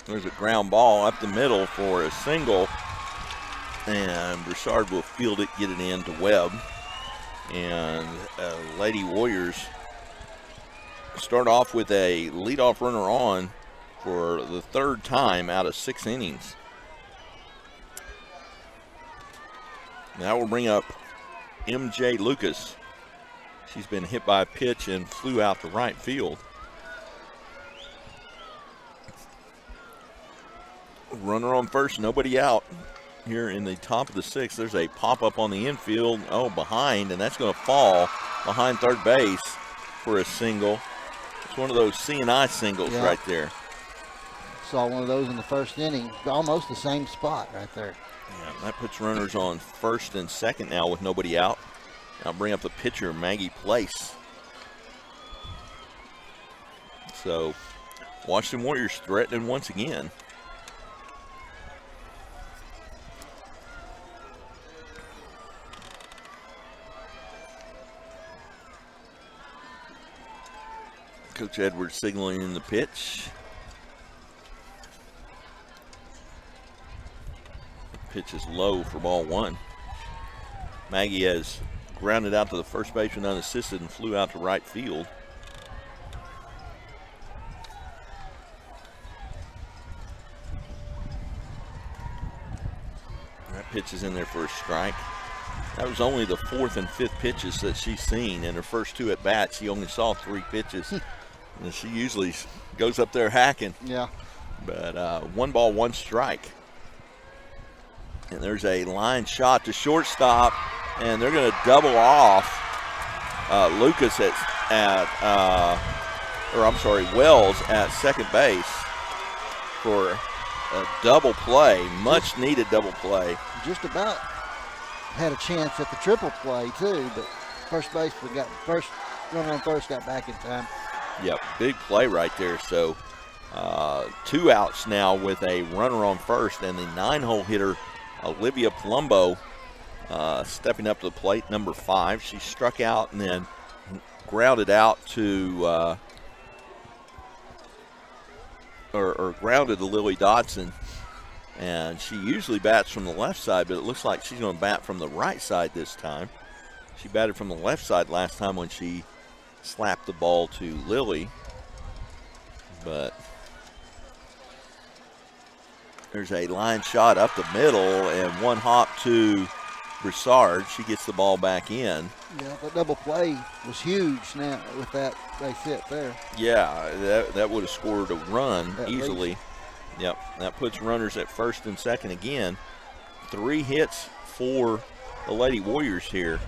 There's a ground ball up the middle for a single, and Broussard will field it, get it in to Webb. And Lady Warriors start off with a leadoff runner on for the 3rd time out of 6 innings. Now we'll bring up MJ Lucas. She's been hit by a pitch and flew out to right field. Runner on first, nobody out. Here in the top of the 6th, there's a pop-up on the infield. Oh, behind, and that's going to fall behind third base for a single. It's one of those C&I singles right there. Saw one of those in the 1st inning. Almost the same spot right there. Yeah, that puts runners on first and second now with nobody out. I'll bring up the pitcher, Maggie Place. So, Washington Warriors threatening once again. Coach Edwards signaling in the pitch. The pitch is low for ball 1. Maggie has grounded out to the first baseman unassisted and flew out to right field. That pitch is in there for a strike. That was only the 4th and 5th pitches that she's seen. In her first 2 at bats, she only saw 3 pitches. And she usually goes up there hacking. Yeah. But 1 ball, 1 strike. And there's a line shot to shortstop, and they're going to double off Lucas Wells at second base for a double play, much needed double play. Just about had a chance at the triple play too, but first runner on first got back in time. Yep, big play right there. So 2 outs now with a runner on first, and the 9-hole hitter Olivia Palumbo stepping up to the plate, number 5. She struck out and then grounded out to grounded to Lily Dodson. And she usually bats from the left side, but it looks like she's going to bat from the right side this time. She batted from the left side last time when she slapped the ball to Lily. But there's a line shot up the middle and 1 hop to Broussard. She gets the ball back in. Yeah, that double play was huge now with that base hit there. Yeah, that would have scored a run easily. Least. Yep, that puts runners at first and second again. 3 hits for the Lady Warriors here.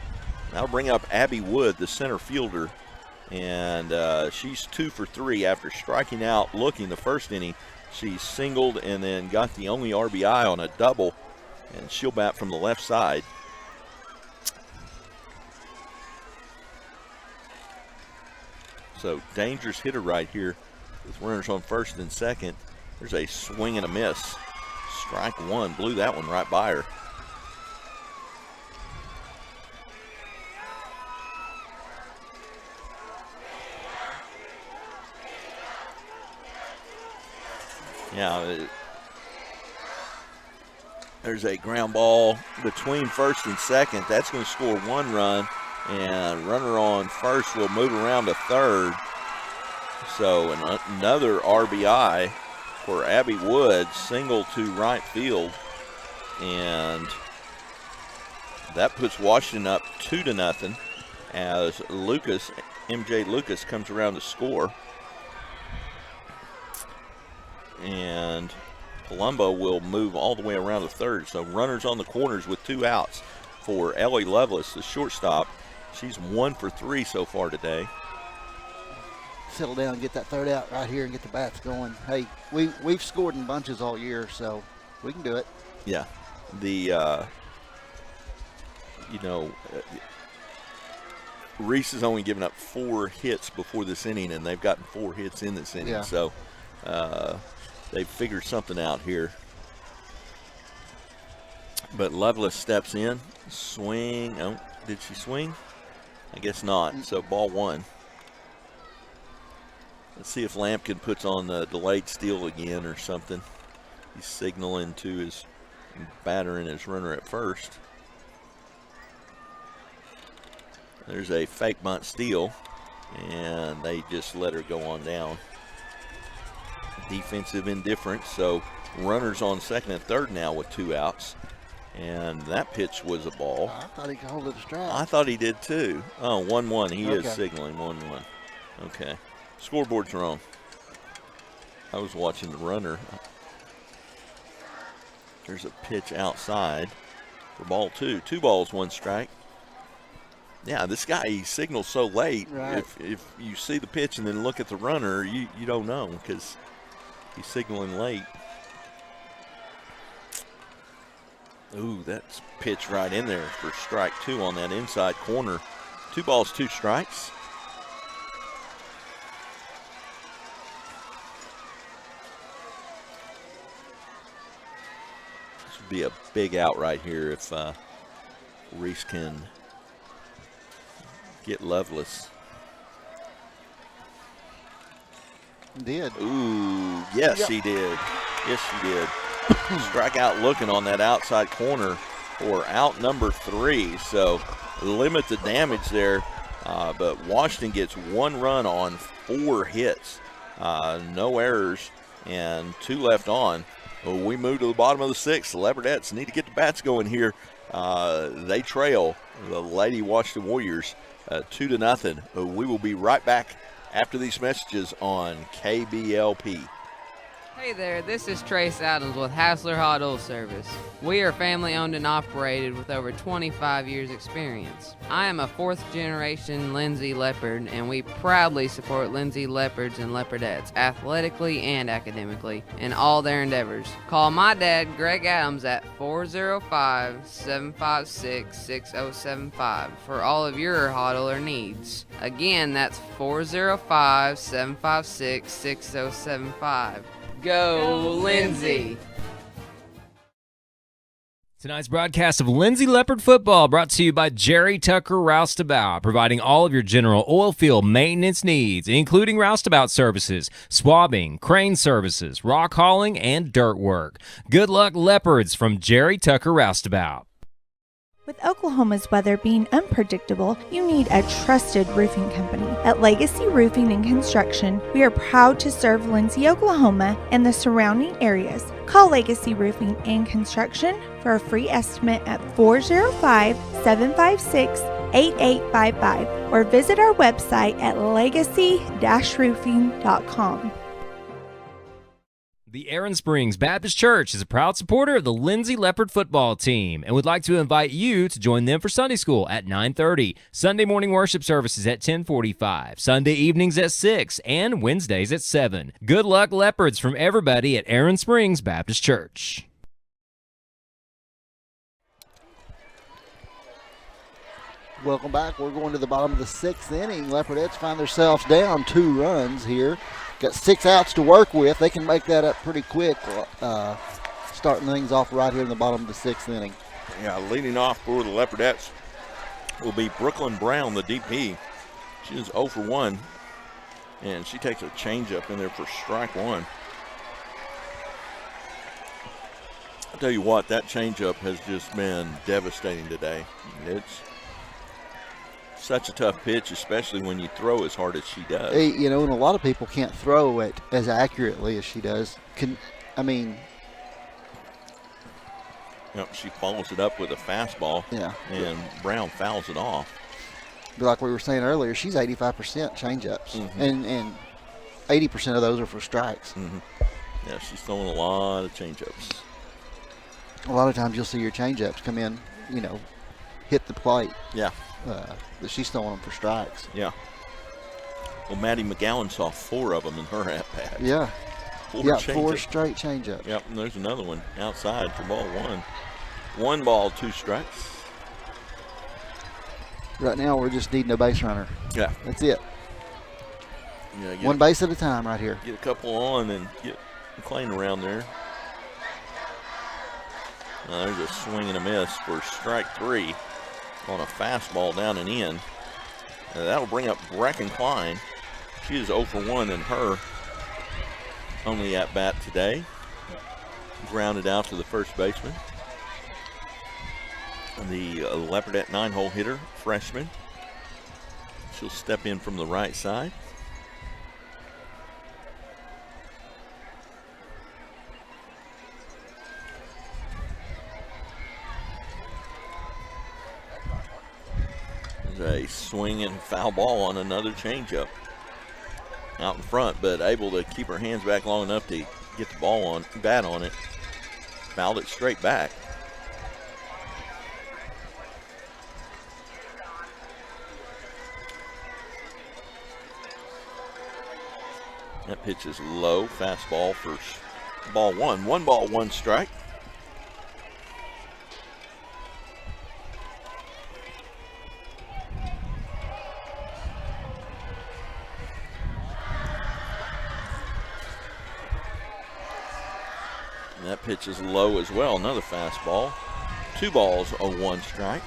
That'll bring up Abby Wood, the center fielder, and she's 2 for 3 after striking out looking the first inning. She singled and then got the only RBI on a double, and she'll bat from the left side. So dangerous hitter right here with runners on first and second. There's a swing and a miss. Strike one, blew that one right by her. Yeah, there's a ground ball between first and second. That's going to score one run, and runner on first will move around to third. So another RBI for Abby Woods, single to right field, and that puts Washington up 2-0 as MJ Lucas comes around to score. And Colombo will move all the way around to third. So runners on the corners with 2 outs for Ellie Lovelace, the shortstop. She's 1 for 3 so far today. Settle down and get that third out right here and get the bats going. Hey, we've scored in bunches all year, so we can do it. Yeah. Reese has only given up 4 hits before this inning, and they've gotten 4 hits in this inning. Yeah. So they've figured something out here. But Lovelace steps in, swing. Oh, did she swing? I guess not. So ball 1. Let's see if Lampkin puts on the delayed steal again or something. He's signaling to his batter and his runner at first. There's a fake bunt steal, and they just let her go on down. Defensive indifference, so runners on second and third now with 2 outs. And that pitch was a ball. I thought he called it a strike. I thought he did too. Oh, 1-1. He is Okay. signaling 1-1. Okay. Scoreboard's wrong. I was watching the runner. There's a pitch outside for ball 2. 2 balls, 1 strike. Yeah, this guy, he signals so late. Right. If you see the pitch and then look at the runner, you don't know because he's signaling late. Ooh, that's pitch right in there for strike 2 on that inside corner. 2 balls, 2 strikes. This would be a big out right here if Reese can get Lovelace. Did. Ooh, yes, Yep. he did. Yes, he did. Strikeout looking on that outside corner for out number 3. So limit the damage there. But Washington gets 1 run on 4 hits. No errors and 2 left on. We move to the bottom of the 6th. The Leopardettes need to get the bats going here. They trail the Lady Washington Warriors 2-0. We will be right back after these messages on KBLP. Hey there, this is Trace Adams with Hassler Hot Oil Service. We are family owned and operated with over 25 years experience. I am a 4th generation Lindsay Leopard, and we proudly support Lindsay Leopards and Leopardettes athletically and academically in all their endeavors. Call my dad, Greg Adams, at 405-756-6075 for all of your hot oiler needs. Again, that's 405-756-6075. Go, Lindsay! Tonight's broadcast of Lindsay Leopard Football brought to you by Jerry Tucker Roustabout, providing all of your general oil field maintenance needs, including roustabout services, swabbing, crane services, rock hauling, and dirt work. Good luck, Leopards, from Jerry Tucker Roustabout. With Oklahoma's weather being unpredictable, you need a trusted roofing company. At Legacy Roofing and Construction, we are proud to serve Lindsay, Oklahoma, and the surrounding areas. Call Legacy Roofing and Construction for a free estimate at 405-756-8855 or visit our website at legacy-roofing.com. The Aaron Springs Baptist Church is a proud supporter of the Lindsay Leopard football team and would like to invite you to join them for Sunday school at 9:30, Sunday morning worship services at 10:45, Sunday evenings at 6, and Wednesdays at 7. Good luck, Leopards, from everybody at Aaron Springs Baptist Church. Welcome back. We're going to the bottom of the 6th inning. Leopardettes find themselves down 2 runs here. Got 6 outs to work with. They can make that up pretty quick, starting things off right here in the bottom of the 6th inning. Yeah, leading off for the Leopardettes will be Brooklyn Brown, the DP. She is 0 for 1, and she takes a changeup in there for strike 1. I'll tell you what, that changeup has just been devastating today. It's such a tough pitch, especially when you throw as hard as she does. Hey, and a lot of people can't throw it as accurately as she does. Yep, she follows it up with a fastball. Yeah. And Brown fouls it off. But like we were saying earlier, she's 85% changeups, and 80% of those are for strikes. Yeah, she's throwing a lot of changeups. A lot of times you'll see your changeups come in, hit the plate. Yeah. But she's throwing them for strikes. Yeah. Well, Maddie McGowan saw 4 of them in her at-bat. Yeah. 4 straight changeups. Yep, and there's another one outside for ball 1. 1 ball, 2 strikes. Right now we're just needing a base runner. Yeah. That's it. Yeah, one base at a time right here. Get a couple on and get McLean around there. There's a swing and a miss for strike 3 on a fastball down and in. That'll bring up Brecken Klein. She is 0 for 1 in her only at bat today. Grounded out to the first baseman. The Leopardette 9-hole hitter, freshman. She'll step in from the right side. There's a swing and foul ball on another changeup out in front, but able to keep her hands back long enough to get the bat on it. Fouled it straight back. That pitch is low, fastball for ball 1. 1 ball, 1 strike. And that pitch is low as well, another fastball. 2 balls, a 1 strike.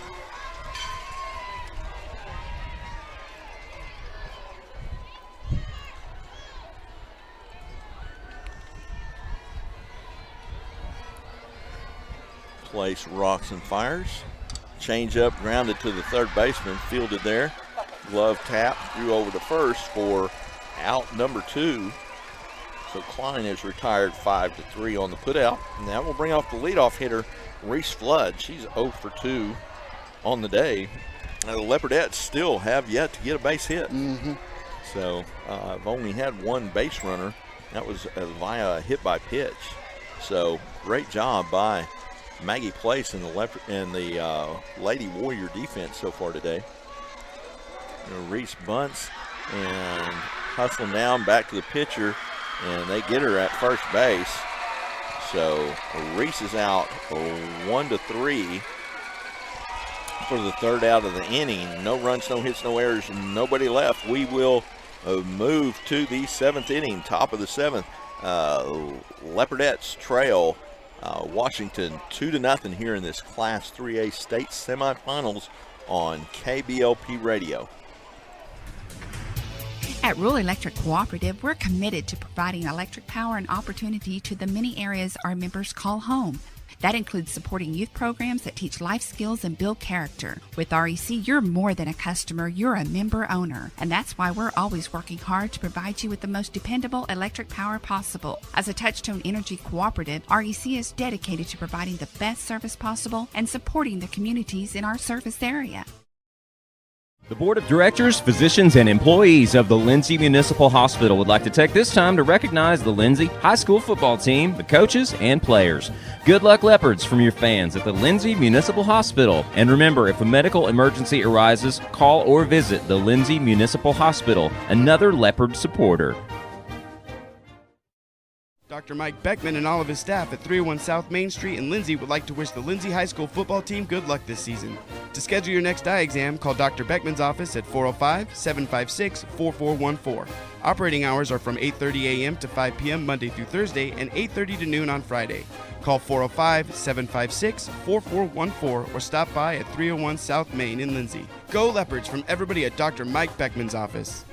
Place rocks and fires. Change up, grounded to the third baseman, fielded there. Glove tap, threw over to first for out number 2. So Klein is retired 5-3 on the putout. And that will bring off the leadoff hitter, Reese Flood. She's 0 for 2 on the day. The Leopardettes still have yet to get a base hit. So I've only had 1 base runner. That was via a hit by pitch. So great job by Maggie Place and the Lady Warrior defense so far today. Reese bunts and hustling down back to the pitcher, and they get her at first base. So Reese is out 1-3 for the 3rd out of the inning. No runs, no hits, no errors, nobody left. We will move to the 7th inning, top of the 7th. Leopardettes trail Washington 2-0 here in this Class 3A state semifinals on KBLP Radio. At Rural Electric Cooperative, we're committed to providing electric power and opportunity to the many areas our members call home. That includes supporting youth programs that teach life skills and build character. With REC, you're more than a customer, you're a member owner. And that's why we're always working hard to provide you with the most dependable electric power possible. As a Touchstone Energy Cooperative, REC is dedicated to providing the best service possible and supporting the communities in our service area. The Board of Directors, physicians, and employees of the Lindsay Municipal Hospital would like to take this time to recognize the Lindsay High School football team, the coaches, and players. Good luck, Leopards, from your fans at the Lindsay Municipal Hospital. And remember, if a medical emergency arises, call or visit the Lindsay Municipal Hospital, another Leopard supporter. Dr. Mike Beckman and all of his staff at 301 South Main Street in Lindsay would like to wish the Lindsay High School football team good luck this season. To schedule your next eye exam, call Dr. Beckman's office at 405-756-4414. Operating hours are from 8:30 a.m. to 5 p.m. Monday through Thursday and 8:30 to noon on Friday. Call 405-756-4414 or stop by at 301 South Main in Lindsay. Go Leopards from everybody at Dr. Mike Beckman's office.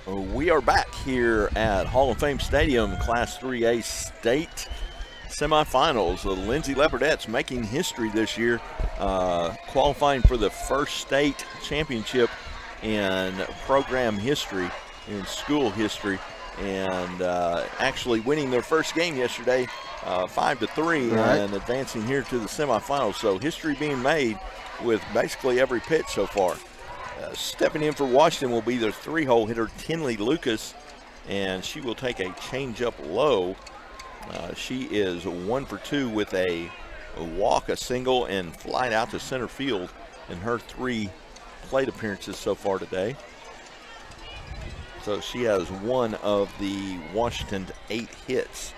We are back here at Hall of Fame Stadium, Class 3A State semifinals. The Lindsay Leopardettes making history this year, qualifying for the first state championship in program history, in school history, and actually winning their first game yesterday 5-3, and advancing here to the semifinals. So history being made with basically every pitch so far. Stepping in for Washington will be their 3-hole hitter, Tinley Lucas, and she will take a changeup low. She is 1 for 2 with a walk, a single, and flight out to center field in her 3 plate appearances so far today. So she has one of the Washington's 8 hits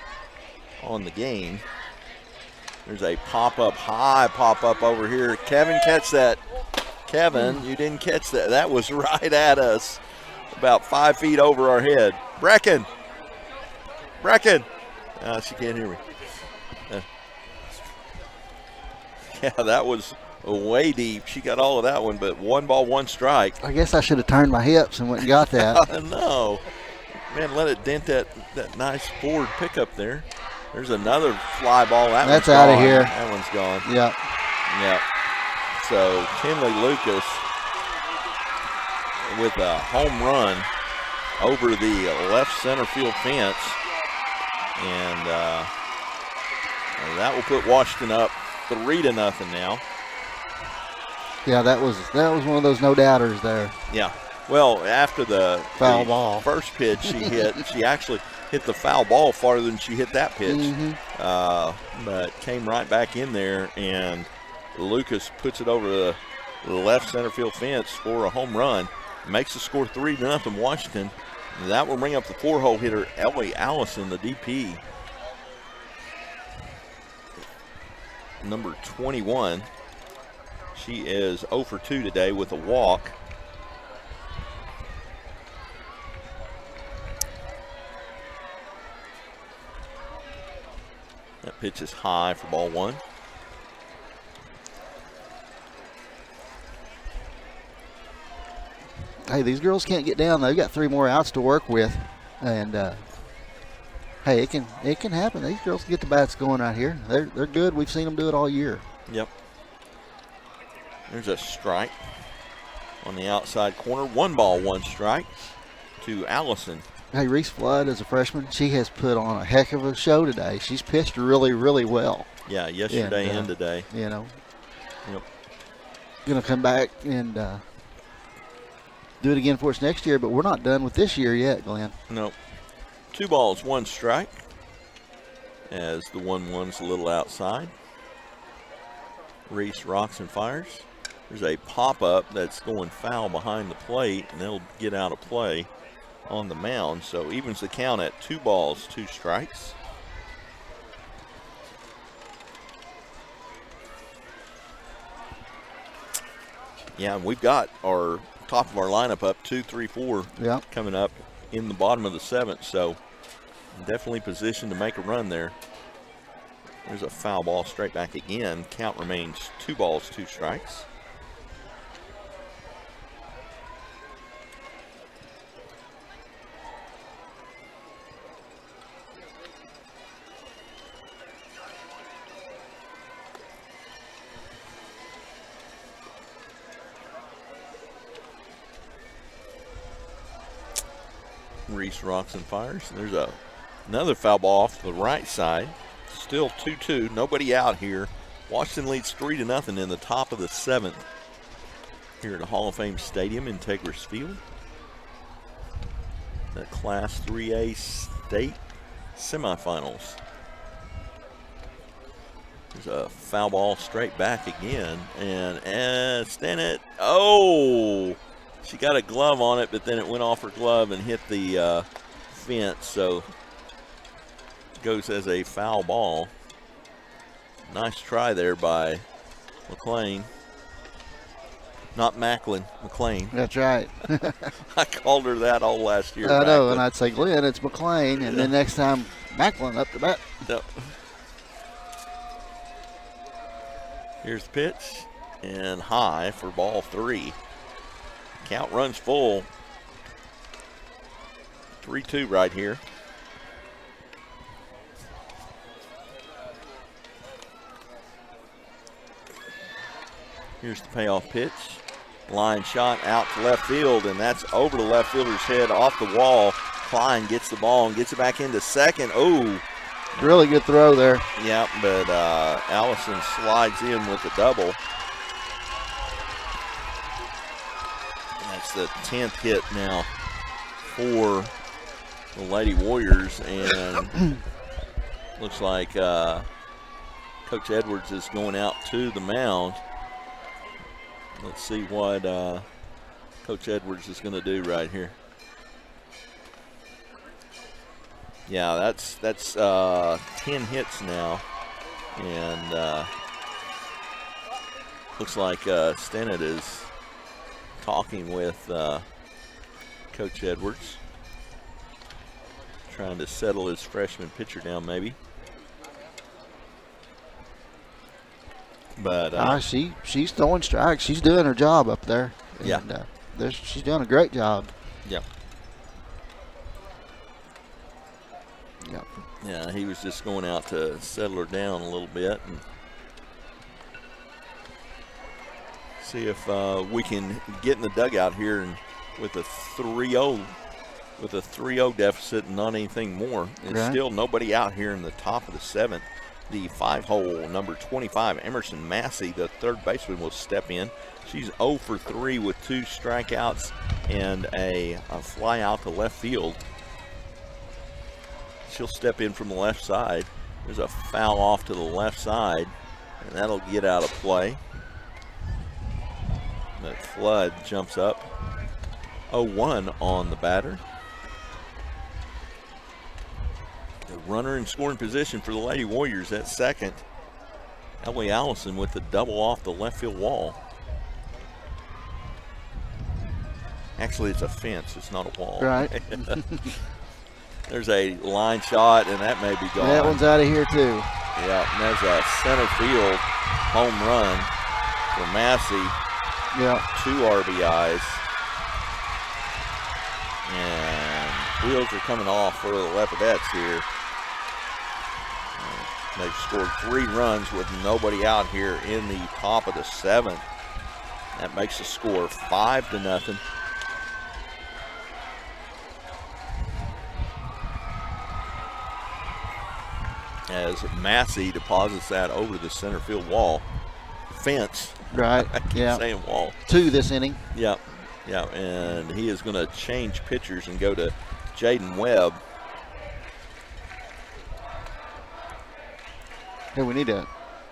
on the game. There's a pop-up, high pop-up over here. Kevin, catch that. Kevin, you didn't catch that. That was right at us, about 5 feet over our head. Brecken. She can't hear me. Yeah, that was way deep. She got all of that one, but 1 ball, 1 strike. I guess I should have turned my hips and went and got that. No. Man, let it dent that nice forward pickup there. There's another fly ball. That's out of here. That one's gone. Yep. So Tinley Lucas with a home run over the left center field fence. And that will put Washington up 3-0 now. Yeah, that was one of those no doubters there. Yeah. Well, after the foul ball first pitch she hit, she actually hit the foul ball farther than she hit that pitch. But came right back in there, and Lucas puts it over the left center field fence for a home run. Makes the score 3-0 Washington. And that will bring up the 4-hole hitter, Ellie Allison, the DP. Number 21. She is 0 for 2 today with a walk. That pitch is high for ball 1. Hey, these girls can't get down. They've got 3 more outs to work with, and hey, it can happen. These girls can get the bats going out here. They're good. We've seen them do it all year. Yep. There's a strike on the outside corner. 1 ball, 1 strike to Allison. Hey, Reese Flood, as a freshman, she has put on a heck of a show today. She's pitched really, really well. Yeah, yesterday and today. You know. Yep. Going to come back and do it again for us next year, but we're not done with this year yet, Glenn. Nope. 2 balls, 1 strike, as the 1-1's a little outside. Reese rocks and fires. There's a pop-up that's going foul behind the plate, and it'll get out of play on the mound. So evens the count at 2 balls, 2 strikes. Yeah, and we've got our top of our lineup up 2, 3, 4 coming up in the bottom of the 7th. So definitely positioned to make a run there. There's a foul ball straight back again. Count remains 2 balls, 2 strikes. Reese rocks and fires. There's another foul ball off the right side. Still 2-2. Nobody out here. Washington leads 3-0 in the top of the 7th here at the Hall of Fame Stadium in Tegris Field. The Class 3A State semifinals. There's a foul ball straight back again, and Stennett. Oh! She got a glove on it, but then it went off her glove and hit the fence, so it goes as a foul ball. Nice try there by McLean. Not Macklin, McLean. That's right. I called her that all last year. I know, and I'd say, Glenn, it's McLean, and then next time, Macklin up the bat. Yep. Here's the pitch, and high for ball 3. Count runs full. 3-2 right here. Here's the payoff pitch. Line shot out to left field, and that's over the left fielder's head off the wall. Klein gets the ball and gets it back into second. Oh, really good throw there. Yeah, but Allison slides in with a double. That's the 10th hit now for the Lady Warriors, and looks like Coach Edwards is going out to the mound. Let's see what Coach Edwards is going to do right here. Yeah, that's 10 hits now, and looks like Stennett is talking with Coach Edwards, trying to settle his freshman pitcher down maybe. But she's throwing strikes. She's doing her job up there. Yeah. And, she's doing a great job. Yeah. Yeah. Yeah, he was just going out to settle her down a little bit and see if we can get in the dugout here and with a 3-0 deficit and not anything more. And still nobody out here in the top of the 7th. The 5-hole, number 25, Emerson Massey, the third baseman, will step in. She's 0 for 3 with 2 strikeouts and a fly out to left field. She'll step in from the left side. There's a foul off to the left side, and that'll get out of play. But Flood jumps up. 0-1 on the batter. The runner in scoring position for the Lady Warriors at second. Ellie Allison with the double off the left field wall. Actually, it's a fence. It's not a wall. Right. There's a line shot, and that may be gone. That one's out of here, too. Yeah, and there's a center field home run for Massey. Yeah. 2 RBIs. And wheels are coming off for the Leopardettes here. They've scored 3 runs with nobody out here in the top of the 7th. That makes the score 5-0. As Massey deposits that over the center field wall. Fence. Right. I keep yeah. saying wall. 2 this inning. Yep. Yeah, and he is going to change pitchers and go to Jaden Webb. Hey, we need to.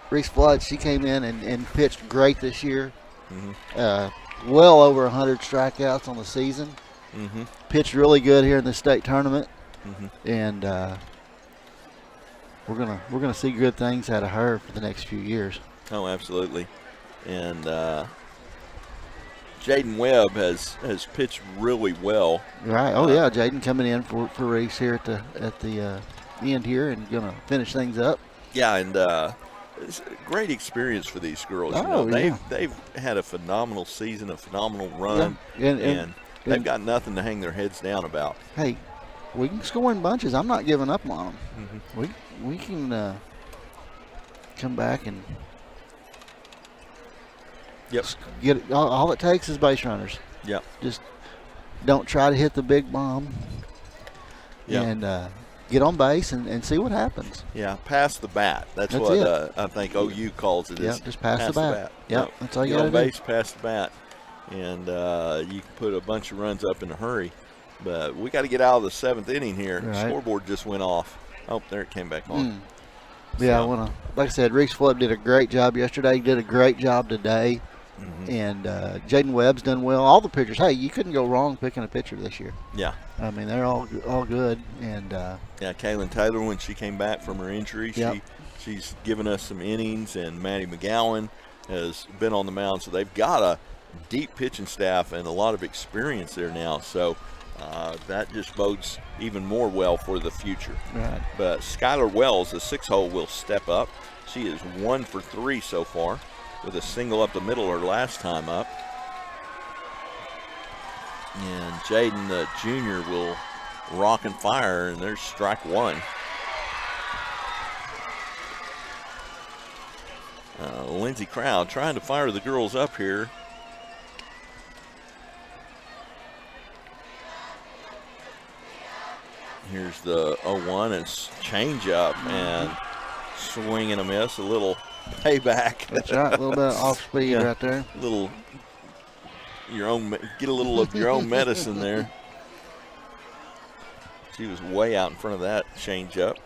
Reese Flood, she came in and pitched great this year. Mm-hmm. Well over 100 strikeouts on the season. Mm-hmm. Pitched really good here in the state tournament. Mm-hmm. And we're gonna see good things out of her for the next few years. Oh, absolutely. And Jaden Webb has pitched really well. Right. Oh yeah, Jaden coming in for Reese here at the end here and gonna finish things up. Yeah, and it's a great experience for these girls. Oh, they've had a phenomenal season, a phenomenal run, yeah. and they've got nothing to hang their heads down about. Hey, we can score in bunches. I'm not giving up on them. Mm-hmm. We can come back and get it. All it takes is base runners. Yep. Just don't try to hit the big bomb. Yep. And get on base and see what happens. Yeah, pass the bat. That's what I think OU calls it. Yeah, just pass the bat. Yep, that's all you got to do. Get on base, pass the bat, and you can put a bunch of runs up in a hurry. But we got to get out of the 7th inning here. Right. Scoreboard just went off. Oh, there it came back on. Yeah, I want to. Like I said, Reese Flood did a great job yesterday. Did a great job today. Mm-hmm. And Jaden Webb's done well. All the pitchers. Hey, you couldn't go wrong picking a pitcher this year. Yeah. I mean, they're all good. And yeah, Kaylin Taylor, when she came back from her injury, She's given us some innings, and Maddie McGowan has been on the mound. So they've got a deep pitching staff and a lot of experience there now. So that just bodes even more well for the future. Right. But Skylar Wells, the 6-hole, will step up. She is 1 for 3 so far with a single up the middle her last time up. And Jaden, the junior, will rock and fire, and there's strike one. Lindsay Crowd trying to fire the girls up here. Here's the 0-1 and change up and swing and a miss, a little payback. That's right, a little bit of off speed right there. Little get a little of your own medicine there. She was way out in front of that change up.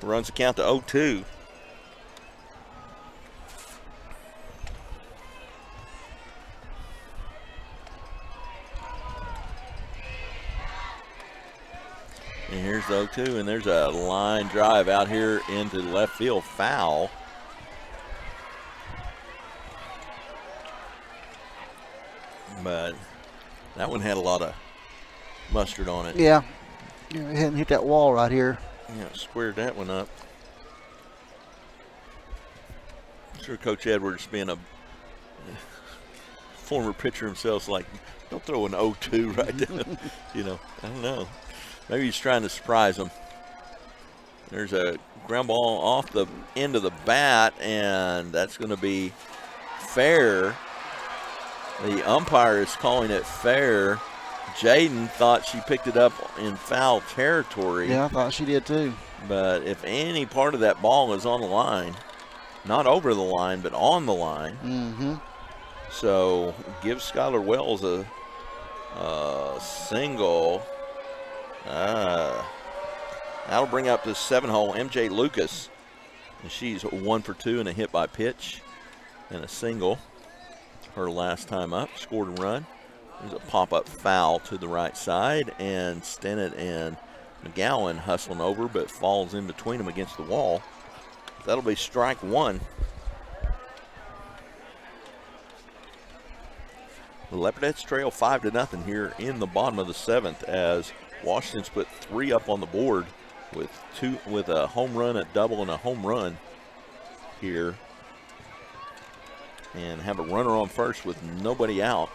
Runs the count to 0-2. And here's the 0-2, and there's a line drive out here into the left field, foul. But that one had a lot of mustard on it. Yeah, it hadn't hit that wall right here. Yeah, squared that one up. I'm sure Coach Edwards, being a former pitcher himself, is like, don't throw an 0-2 right there. You know, I don't know. Maybe he's trying to surprise them. There's a ground ball off the end of the bat, and that's going to be fair. The umpire is calling it fair. Jaden thought she picked it up in foul territory. Yeah, I thought she did too. But if any part of that ball is on the line, not over the line, but on the line, so give Skylar Wells a single. That'll bring up the 7-hole MJ Lucas. And she's 1 for 2 and a hit by pitch and a single. Her last time up, scored a run. There's a pop-up foul to the right side, and Stennett and McGowan hustling over, but falls in between them against the wall. That'll be strike one. The Leopardettes trail 5-0 here in the bottom of the 7th as Washington's put 3 up on the board with a home run, a double, and a home run here. And have a runner on first with nobody out.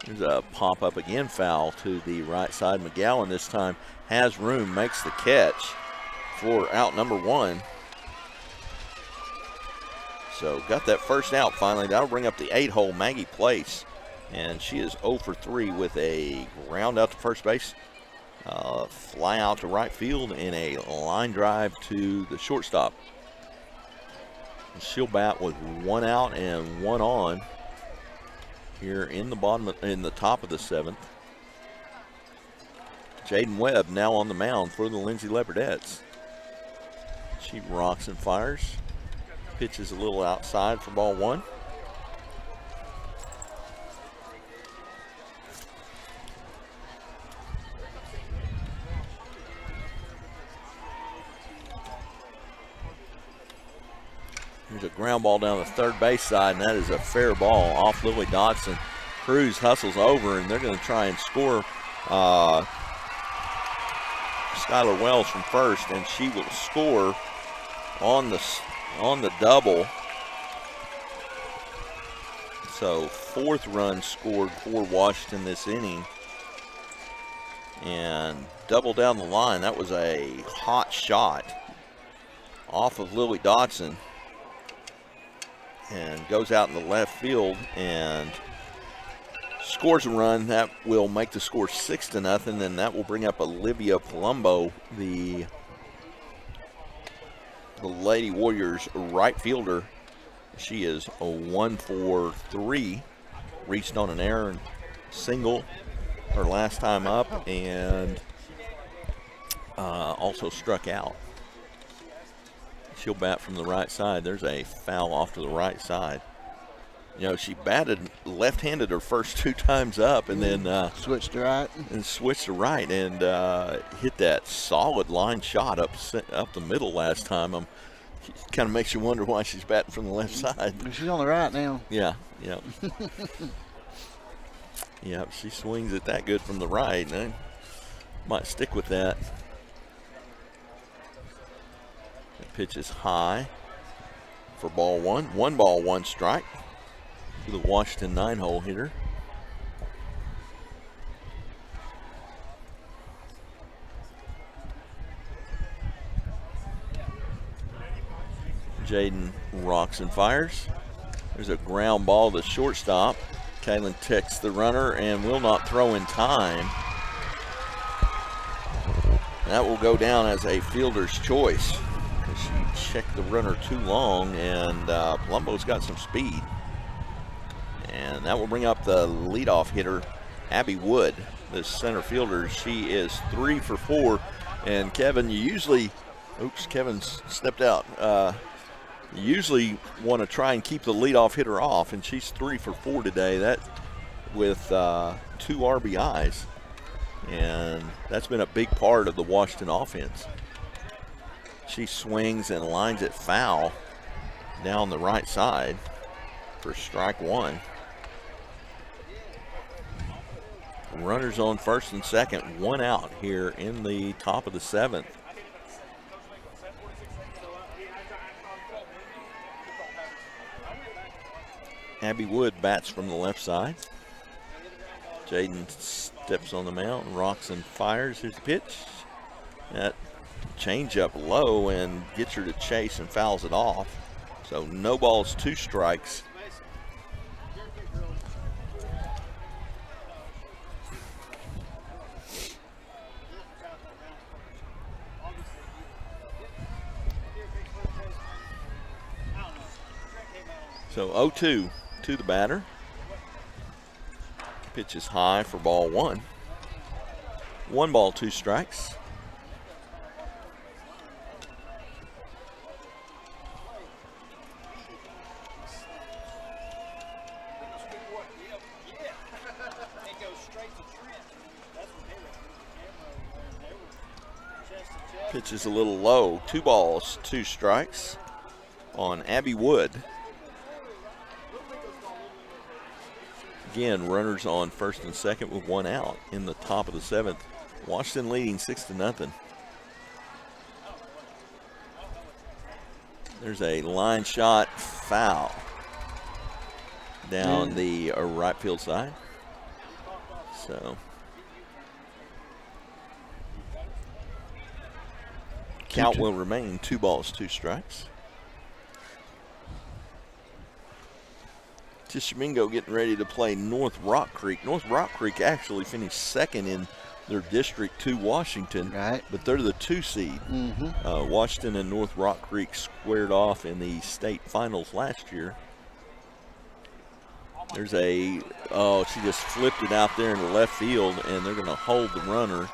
There's a pop-up again, foul to the right side. McGowan this time has room, makes the catch for out number 1. So got that first out finally. That'll bring up the 8-hole Maggie Place. And she is 0 for 3 with a ground out to first base, fly out to right field, and a line drive to the shortstop. She'll bat with 1 out and 1 on here in the top of the 7th. Jaden Webb now on the mound for the Lindsay Leopardettes. She rocks and fires. Pitches a little outside for ball 1. There's a ground ball down the third base side, and that is a fair ball off Lily Dodson. Cruz hustles over, and they're going to try and score Skylar Wells from first, and she will score on the double. So 4th run scored for Washington this inning. And double down the line. That was a hot shot off of Lily Dodson. And goes out in the left field and scores a run. That will make the score 6-0. And that will bring up Olivia Palumbo, the Lady Warriors right fielder. She is 1 for 3. Reached on an error and single her last time up, and also struck out. She'll bat from the right side. There's a foul off to the right side. You know, she batted left-handed her first 2 times up, and then switched to right. And switched to right, and hit that solid line shot up the middle last time. Kind of makes you wonder why she's batting from the left side. She's on the right now. Yeah. Yeah, she swings it that good from the right, and I might stick with that. The pitch is high for ball 1. 1 ball, 1 strike. The Washington 9-hole hitter. Jaden rocks and fires. There's a ground ball to shortstop. Kaylin texts the runner and will not throw in time. That will go down as a fielder's choice because she checked the runner too long, and Palumbo's got some speed. And that will bring up the leadoff hitter, Abby Wood, the center fielder. She is 3 for 4. And Kevin, you usually, Kevin's stepped out. You usually want to try and keep the leadoff hitter off, and she's 3 for 4 today. That with 2 RBIs, and that's been a big part of the Washington offense. She swings and lines it foul down the right side for strike 1. Runners on first and second, 1 out here in the top of the 7th. Abby Wood bats from the left side. Jaden steps on the mound, rocks and fires. Here's the pitch. That change up low and gets her to chase and fouls it off. So no balls, 2 strikes. So 0-2 to the batter. Pitch is high for ball 1. 1 ball, 2 strikes. Pitch is a little low. 2 balls, 2 strikes on Abby Wood. Again, runners on first and second with 1 out in the top of the 7th. Washington leading 6-0. There's a line shot foul down the right field side. So count will remain 2 balls, 2 strikes. Tishomingo getting ready to play North Rock Creek. North Rock Creek actually finished second in their district to Washington, right, but they're the 2 seed. Washington and North Rock Creek squared off in the state finals last year. There's she just flipped it out there in the left field, and they're going to hold the runner.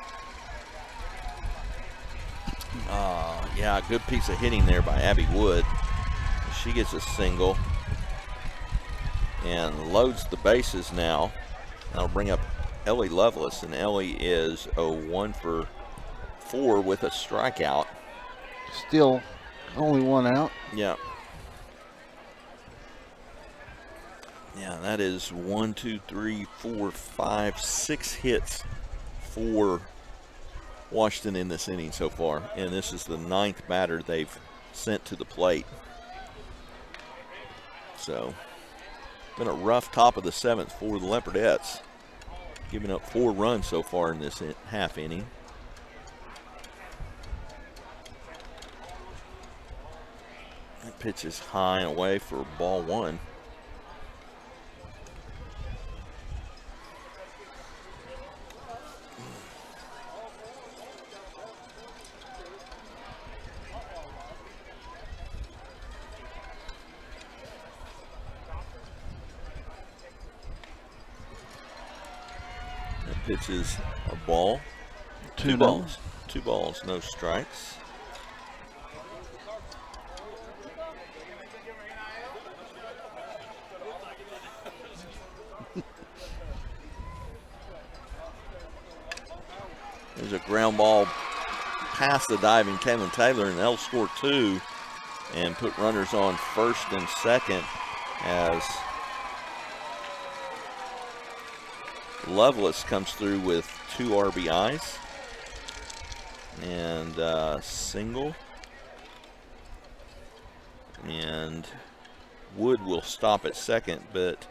Yeah, good piece of hitting there by Abby Wood. She gets a single and loads the bases now. That'll bring up Ellie Lovelace, and Ellie is 1 for 4 with a strikeout. Still only 1 out. Yeah. Yeah, that is 1, 2, 3, 4, 5, 6 hits for Washington in this inning so far, and this is the 9th batter they've sent to the plate. So been a rough top of the 7th for the Leopardettes, giving up 4 runs so far in this half inning. That pitch is high and away for ball 1. Pitch is a ball. 2 balls. 2 balls, no strikes. There's a ground ball past the diving Kaylin Taylor, and they'll score 2 and put runners on first and second as Lovelace comes through with 2 RBIs and single. And Wood will stop at second, but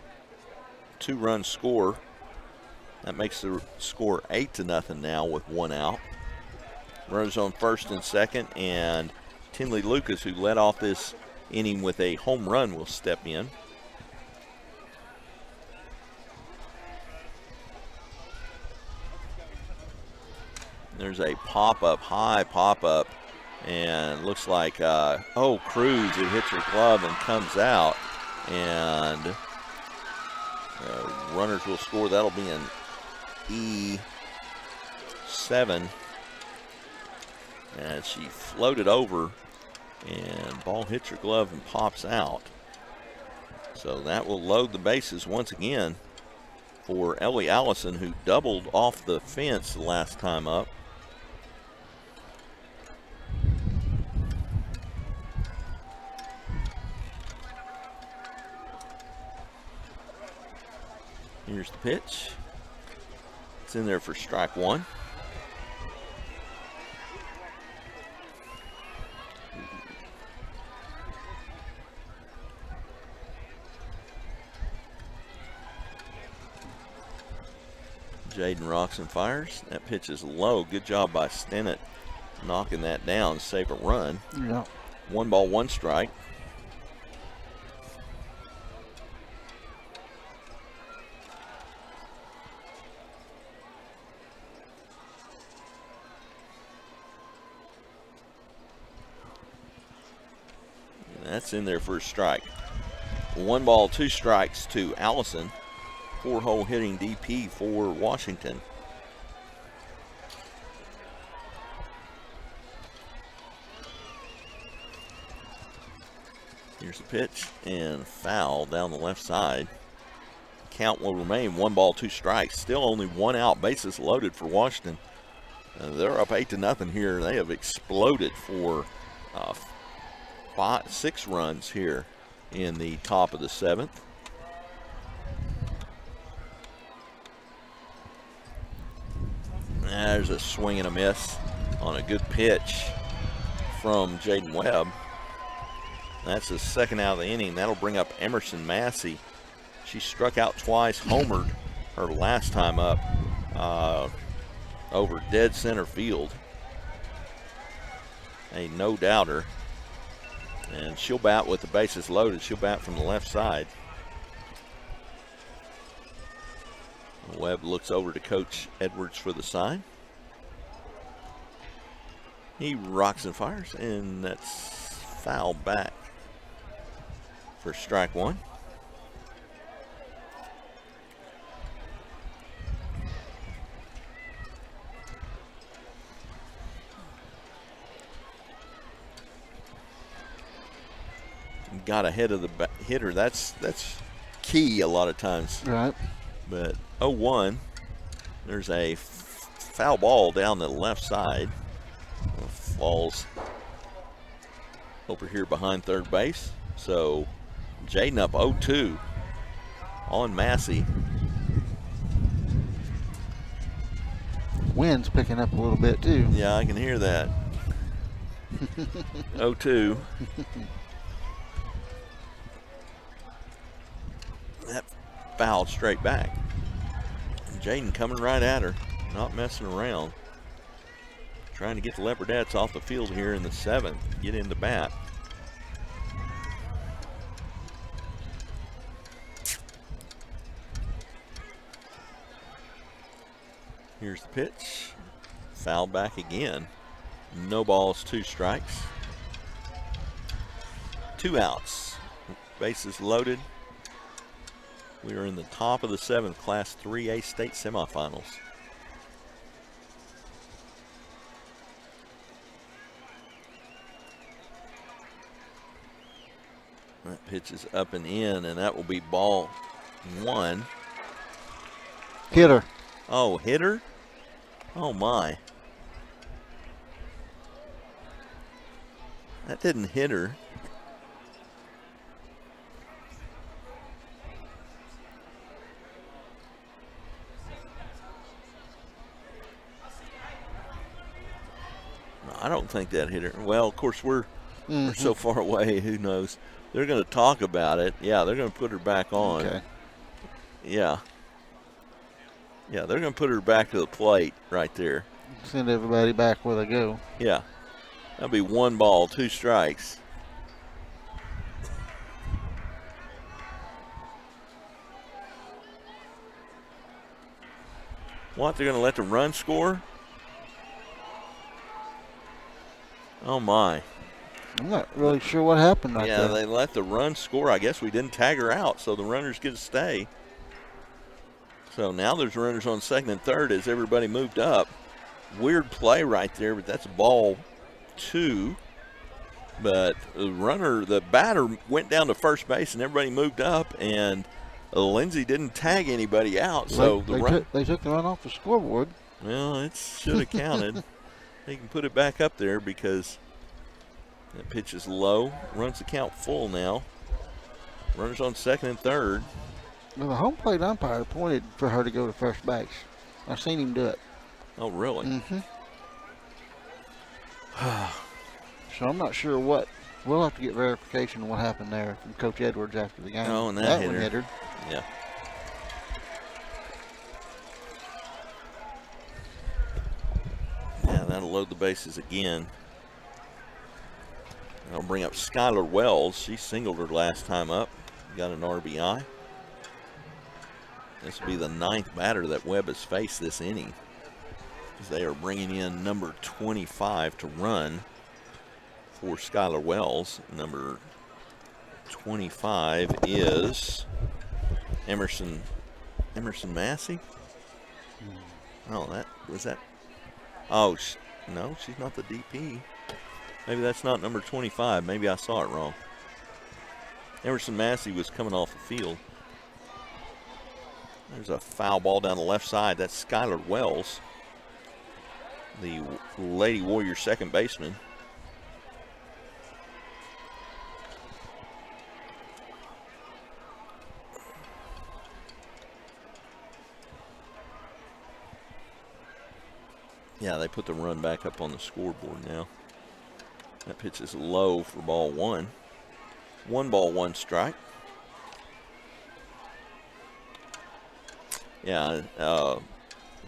2-run score. That makes the score 8-0 now with 1 out. Runners on first and second, and Tinley Lucas, who led off this inning with a home run, will step in. There's a pop-up, high pop-up, and looks like, Cruz, it hits her glove and comes out. And runners will score. That'll be an E7. And she floated over, and ball hits her glove and pops out. So that will load the bases once again for Ellie Allison, who doubled off the fence the last time up. Here's the pitch. It's in there for strike 1. Jaden Roxon fires. That pitch is low. Good job by Stennett knocking that down, save a run. Yeah. 1 ball, 1 strike. That's in there for a strike. 1 ball, 2 strikes to Allison. 4-hole hitting DP for Washington. Here's the pitch, and foul down the left side. Count will remain 1 ball, 2 strikes. Still only 1 out, bases loaded for Washington. They're up 8-0 here. They have exploded for 6 runs here in the top of the 7th. There's a swing and a miss on a good pitch from Jaden Webb. That's the 2nd out of the inning. That'll bring up Emerson Massey. She struck out twice, homered her last time up over dead center field. A no-doubter. And she'll bat with the bases loaded. She'll bat from the left side. Webb looks over to Coach Edwards for the sign. He rocks and fires, and that's foul back for strike 1. Got ahead of the hitter. That's key a lot of times. Right. But 0-1, there's a foul ball down the left side. Falls over here behind third base. So Jaden up 0-2 on Massey. Wind's picking up a little bit too. Yeah, I can hear that. 0-2. That fouled straight back. Jaden coming right at her, not messing around. Trying to get the Leopardettes off the field here in the 7th, get into bat. Here's the pitch. Foul back again. No balls, 2 strikes. 2 outs. Bases loaded. We are in the top of the 7th Class 3A state semifinals. That pitch is up and in, and that will be ball 1. Hitter. Oh, hitter? Oh, my. That didn't hit her. I don't think that hit her. Well, of course, we're so far away, who knows? They're going to talk about it. Yeah, they're going to put her back on. Okay. Yeah. Yeah, they're going to put her back to the plate right there. Send everybody back where they go. Yeah. That'll be 1 ball, 2 strikes. What, they're going to let the run score? Oh, my. I'm not really sure what happened right Yeah, there. they let the run score. I guess we didn't tag her out, so the runners get to stay. So now there's runners on second and third as everybody moved up. Weird play right there, but that's ball 2. But the batter went down to first base and everybody moved up, and Lindsay didn't tag anybody out. So they took the run off the scoreboard. Well, it should have counted. They can put it back up there because that pitch is low. Runs the count full now. Runners on second and third. Well, the home plate umpire pointed for her to go to first base. I've seen him do it. Oh, really? Mm-hmm. So I'm not sure what. We'll have to get verification on what happened there from Coach Edwards after the game. Oh, and that one hit her. Yeah. Yeah, that'll load the bases again. I'll bring up Skylar Wells. She singled her last time up. Got an RBI. This will be the 9th batter that Webb has faced this inning. They are bringing in number 25 to run for Skylar Wells. Number 25 is Emerson Massey. Oh, that was that. Oh, no, she's not the DP. Maybe that's not number 25. Maybe I saw it wrong. Emerson Massey was coming off the field. There's a foul ball down the left side. That's Skylar Wells, the Lady Warrior second baseman. Yeah, they put the run back up on the scoreboard now. That pitch is low for ball 1. 1 ball, 1 strike. Yeah,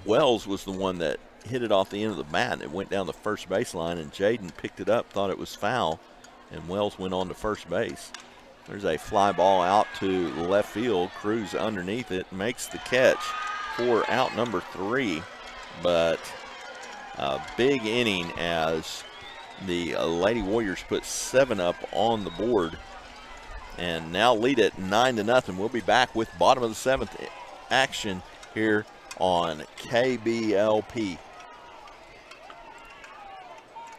Wells was the one that hit it off the end of the bat. It went down the first baseline, and Jaden picked it up, thought it was foul, and Wells went on to first base. There's a fly ball out to left field. Cruz underneath it, makes the catch for out number 3. But a big inning as the Lady Warriors put 7 up on the board and now lead it 9-0. We'll be back with bottom of the 7th action here on KBLP.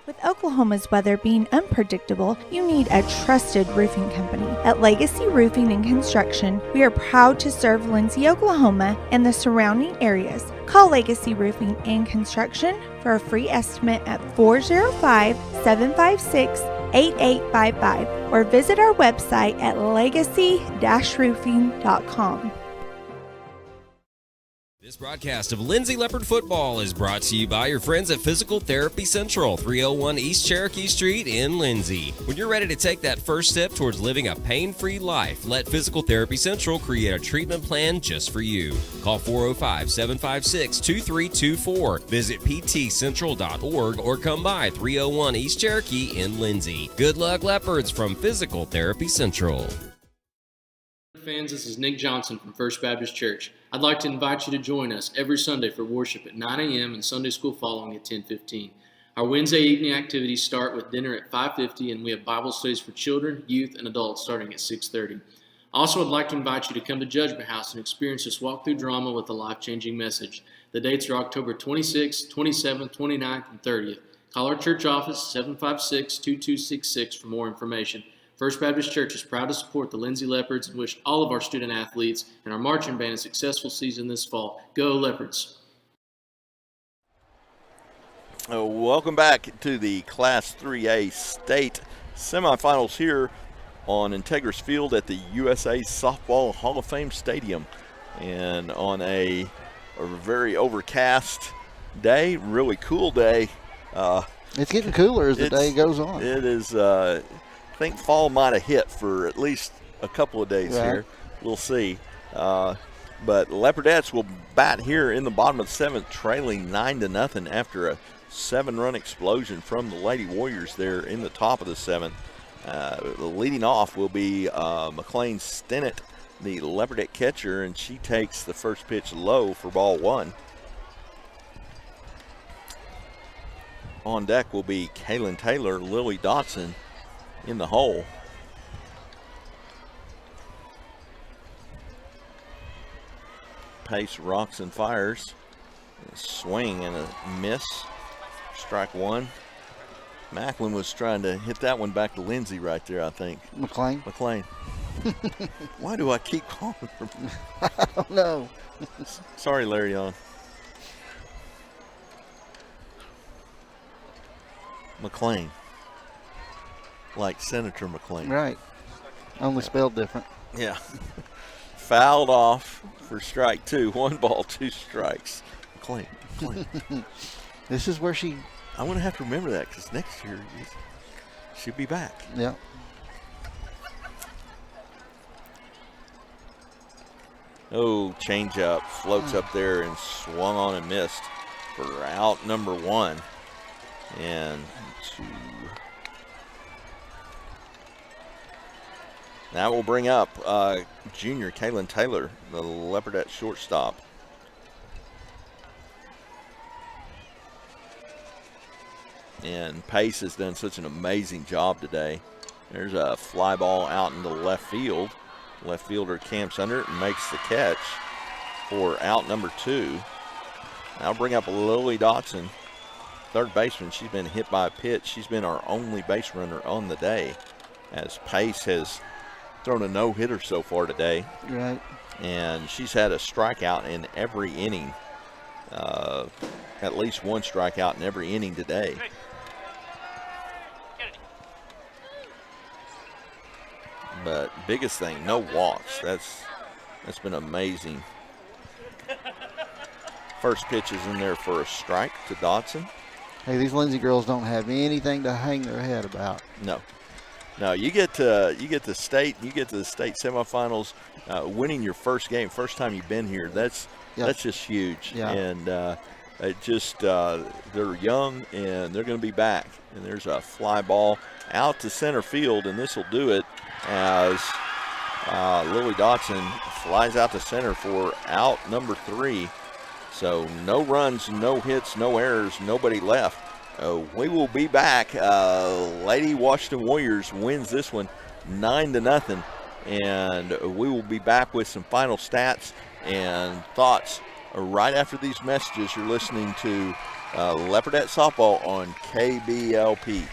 With Oklahoma's weather being unpredictable, you need a trusted roofing company. At Legacy Roofing and Construction, we are proud to serve Lindsay, Oklahoma, and the surrounding areas. Call Legacy Roofing and Construction for a free estimate at 405-756-8855 or visit our website at legacy-roofing.com. This broadcast of Lindsay Leopard Football is brought to you by your friends at Physical Therapy Central, 301 East Cherokee Street in Lindsay. When you're ready to take that first step towards living a pain-free life, let Physical Therapy Central create a treatment plan just for you. Call 405-756-2324. Visit ptcentral.org or come by 301 East Cherokee in Lindsay. Good luck, Leopards, from Physical Therapy Central. Fans, this is Nick Johnson from First Baptist Church. I'd like to invite you to join us every Sunday for worship at 9 a.m. and Sunday school following at 10:15. Our Wednesday evening activities start with dinner at 5:50, and we have Bible studies for children, youth, and adults starting at 6:30. Also, I'd like to invite you to come to Judgment House and experience this walk-through drama with a life-changing message. The dates are October 26th, 27th, 29th, and 30th. Call our church office, 756-2266, for more information. First Baptist Church is proud to support the Lindsay Leopards and wish all of our student athletes and our marching band a successful season this fall. Go Leopards! Welcome back to the Class 3A state semifinals here on Integris Field at the USA Softball Hall of Fame Stadium. And on a very overcast day, really cool day. It's getting cooler as the day goes on. It is, I think fall might have hit for at least a couple of days here. We'll see. But Leopardettes will bat here in the bottom of the 7th, trailing 9-0 after a 7-run explosion from the Lady Warriors there in the top of the 7th. Leading off will be McLean Stinnett, the Leopardette catcher, and she takes the first pitch low for ball 1. On deck will be Kaylin Taylor, Lily Dotson in the hole. Pace rocks and fires. A swing and a miss. Strike 1. Macklin was trying to hit that one back to Lindsay right there, I think. McLean. Why do I keep calling her? I don't know. Sorry, Larry on. McLean. Like Senator McLean. Right. Only spelled different. Yeah. Fouled off for strike 2. 1 ball, 2 strikes. McLean. This is where she... I'm going to have to remember that because next year she'll be back. Yeah. Oh, change up. Floats up there and swung on and missed for out number 1. And 2. That will bring up junior Kaylin Taylor, the Leopardette shortstop. And Pace has done such an amazing job today. There's a fly ball out into left field. Left fielder camps under it and makes the catch for out number 2. Now bring up Lily Dotson, third baseman. She's been hit by a pitch. She's been our only base runner on the day, as Pace has thrown a no-hitter so far today. Right. And she's had a strikeout in every inning. At least 1 strikeout in every inning today. But biggest thing, no walks. That's been amazing. First pitch is in there for a strike to Dotson. Hey, these Lindsay girls don't have anything to hang their head about. No, you get to the state semifinals, winning your first game, first time you've been here. That's just huge. Yeah. And they're young and they're going to be back. And there's a fly ball out to center field, and this will do it as Lily Dotson flies out to center for out number 3. So no runs, no hits, no errors, nobody left. We will be back. Lady Washington Warriors wins this one 9-0, and we will be back with some final stats and thoughts right after these messages. You're listening to Leopardette Softball on KBLP.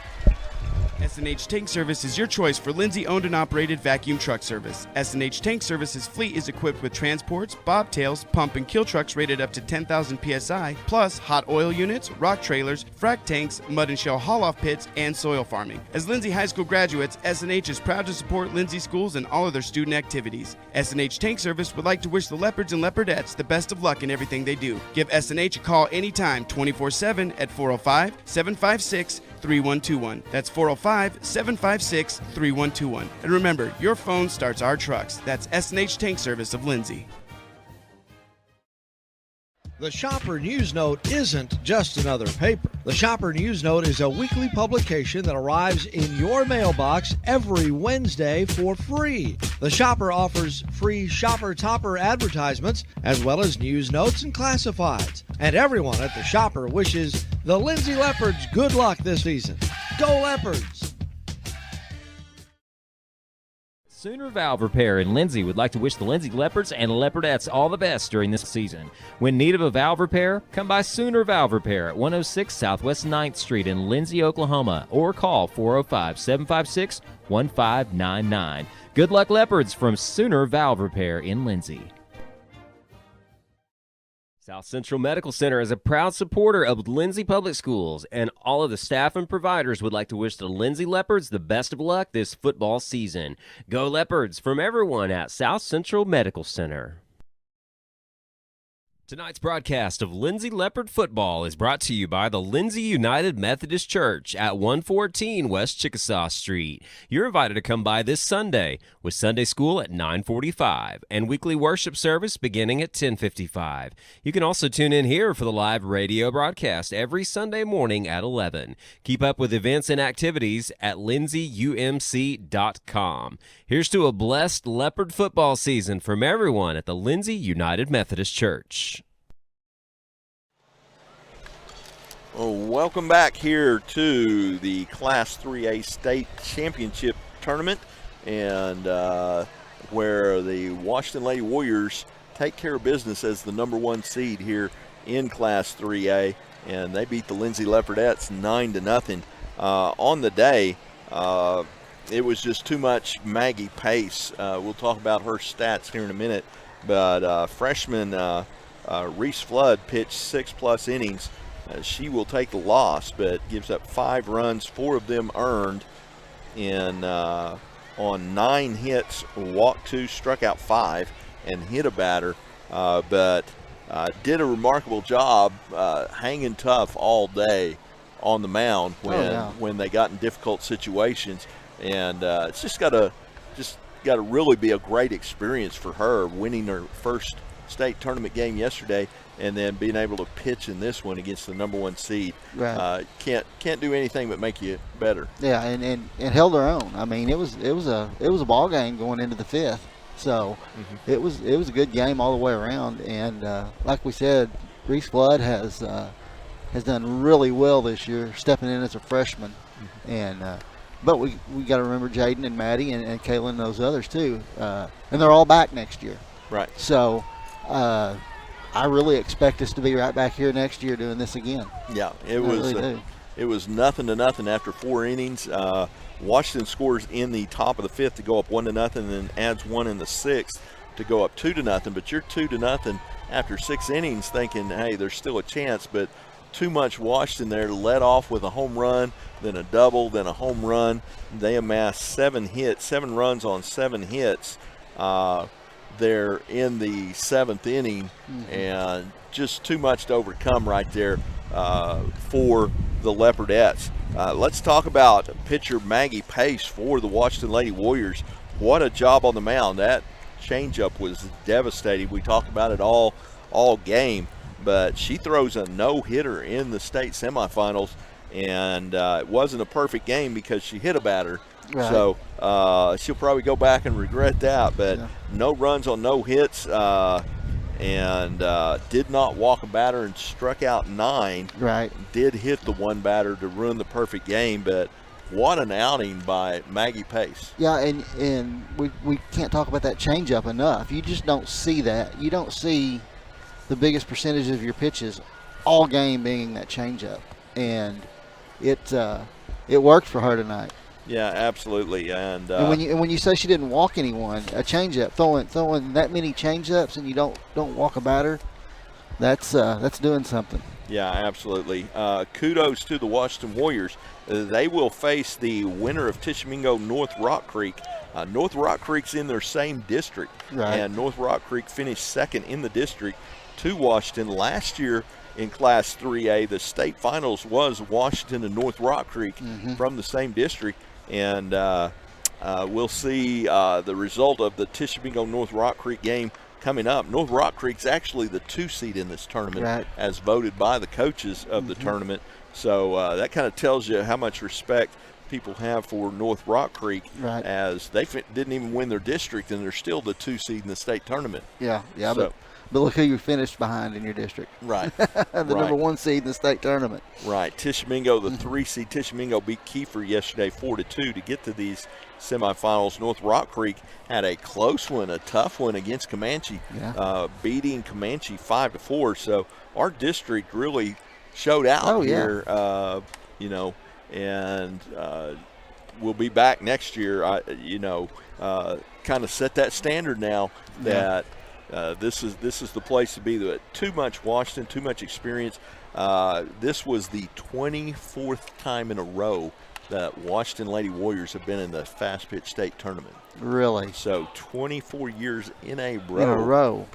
S&H Tank Service is your choice for Lindsay owned and operated vacuum truck service. S&H Tank Service's fleet is equipped with transports, bobtails, pump and kill trucks rated up to 10,000 psi, plus hot oil units, rock trailers, frac tanks, mud and shell haul-off pits, and soil farming. As Lindsay High School graduates, S&H is proud to support Lindsay schools and all of their student activities. S&H Tank Service would like to wish the Leopards and Leopardettes the best of luck in everything they do. Give S&H a call anytime, 24/7 at 405-756-3121. That's 405-756-3121. And remember, your phone starts our trucks. That's S&H Tank Service of Lindsay. The Shopper News Note isn't just another paper. The Shopper News Note is a weekly publication that arrives in your mailbox every Wednesday for free. The Shopper offers free Shopper Topper advertisements, as well as news notes and classifieds. And everyone at the Shopper wishes the Lindsay Leopards good luck this season. Go Leopards! Sooner Valve Repair in Lindsay would like to wish the Lindsay Leopards and Leopardettes all the best during this season. When in need of a valve repair, come by Sooner Valve Repair at 106 Southwest 9th Street in Lindsay, Oklahoma, or call 405-756-1599. Good luck, Leopards, from Sooner Valve Repair in Lindsay. South Central Medical Center is a proud supporter of Lindsay Public Schools, and all of the staff and providers would like to wish the Lindsay Leopards the best of luck this football season. Go Leopards from everyone at South Central Medical Center. Tonight's broadcast of Lindsay Leopard Football is brought to you by the Lindsay United Methodist Church at 114 West Chickasaw Street. You're invited to come by this Sunday with Sunday school at 9:45 and weekly worship service beginning at 10:55. You can also tune in here for the live radio broadcast every Sunday morning at 11. Keep up with events and activities at lindsayumc.com. Here's to a blessed Leopard football season from everyone at the Lindsay United Methodist Church. Well, welcome back here to the Class 3A State Championship Tournament, and where the Washington Lady Warriors take care of business as the number 1 seed here in Class 3A, and they beat the Lindsay Leopardettes 9-0. On the day, it was just too much Maggie Pace. We'll talk about her stats here in a minute, but freshman Reese Flood pitched 6+ innings. She will take the loss, but gives up 5 runs, 4 of them earned, and on 9 hits, walked 2, struck out 5, and hit a batter, but did a remarkable job hanging tough all day on the mound when they got in difficult situations, and it's just got to really be a great experience for her, winning her first state tournament game yesterday, and then being able to pitch in this one against the number 1 seed. Right. Can't do anything but make you better. Yeah, and held their own. I mean, it was a ball game going into the 5th. So it was a good game all the way around. And like we said, Reese Flood has done really well this year, stepping in as a freshman. And but we got to remember Jaden and Maddie and Kaylin and those others too. And they're all back next year. Right. So I really expect us to be right back here next year doing this again. Yeah, it was 0-0 after 4 innings. Washington scores in the top of the 5th to go up 1-0, and then adds 1 in the 6th to go up 2-0. But you're 2-0 after 6 innings, thinking, hey, there's still a chance. But too much Washington there. Led off with a home run, then a double, then a home run. They amassed 7 runs on 7 hits. There in the 7th inning, and just too much to overcome right there for the Leopardettes. Let's talk about pitcher Maggie Pace for the Washington Lady Warriors. What a job on the mound. That changeup was devastating. We talked about it all game, but she throws a no-hitter in the state semifinals, and it wasn't a perfect game because she hit a batter. Right. So she'll probably go back and regret that, but no runs on no hits, and did not walk a batter and struck out 9. Right. Did hit the 1 batter to ruin the perfect game, but what an outing by Maggie Pace. Yeah, and we can't talk about that changeup enough. You just don't see that. You don't see the biggest percentage of your pitches all game being that changeup, and it worked for her tonight. Yeah, absolutely. And when you say she didn't walk anyone, a changeup, throwing that many changeups and you don't walk a batter, that's doing something. Yeah, absolutely. Kudos to the Washington Warriors. They will face the winner of Tishomingo North Rock Creek. North Rock Creek's in their same district, right. And North Rock Creek finished 2nd in the district to Washington last year. In Class 3A, the state finals was Washington and North Rock Creek from the same district. And we'll see the result of the Tishomingo North Rock Creek game coming up. North Rock Creek's actually the 2 seed in this tournament, right, as voted by the coaches of the tournament. So that kind of tells you how much respect people have for North Rock Creek, right, as they didn't even win their district, and they're still the 2 seed in the state tournament. Yeah, so, but look who you finished behind in your district. Right. The number 1 seed in the state tournament. Right. Tishomingo, the 3 seed. Tishomingo beat Kiefer yesterday 4-2 to get to these semifinals. North Rock Creek had a close one, a tough one against Comanche, beating Comanche 5-4. So our district really showed out here, and we'll be back next year, kind of set that standard now that this is the place to be. Too much Washington, too much experience. This was the 24th time in a row that Washington Lady Warriors have been in the fast pitch state tournament. Really? So 24 years in a row.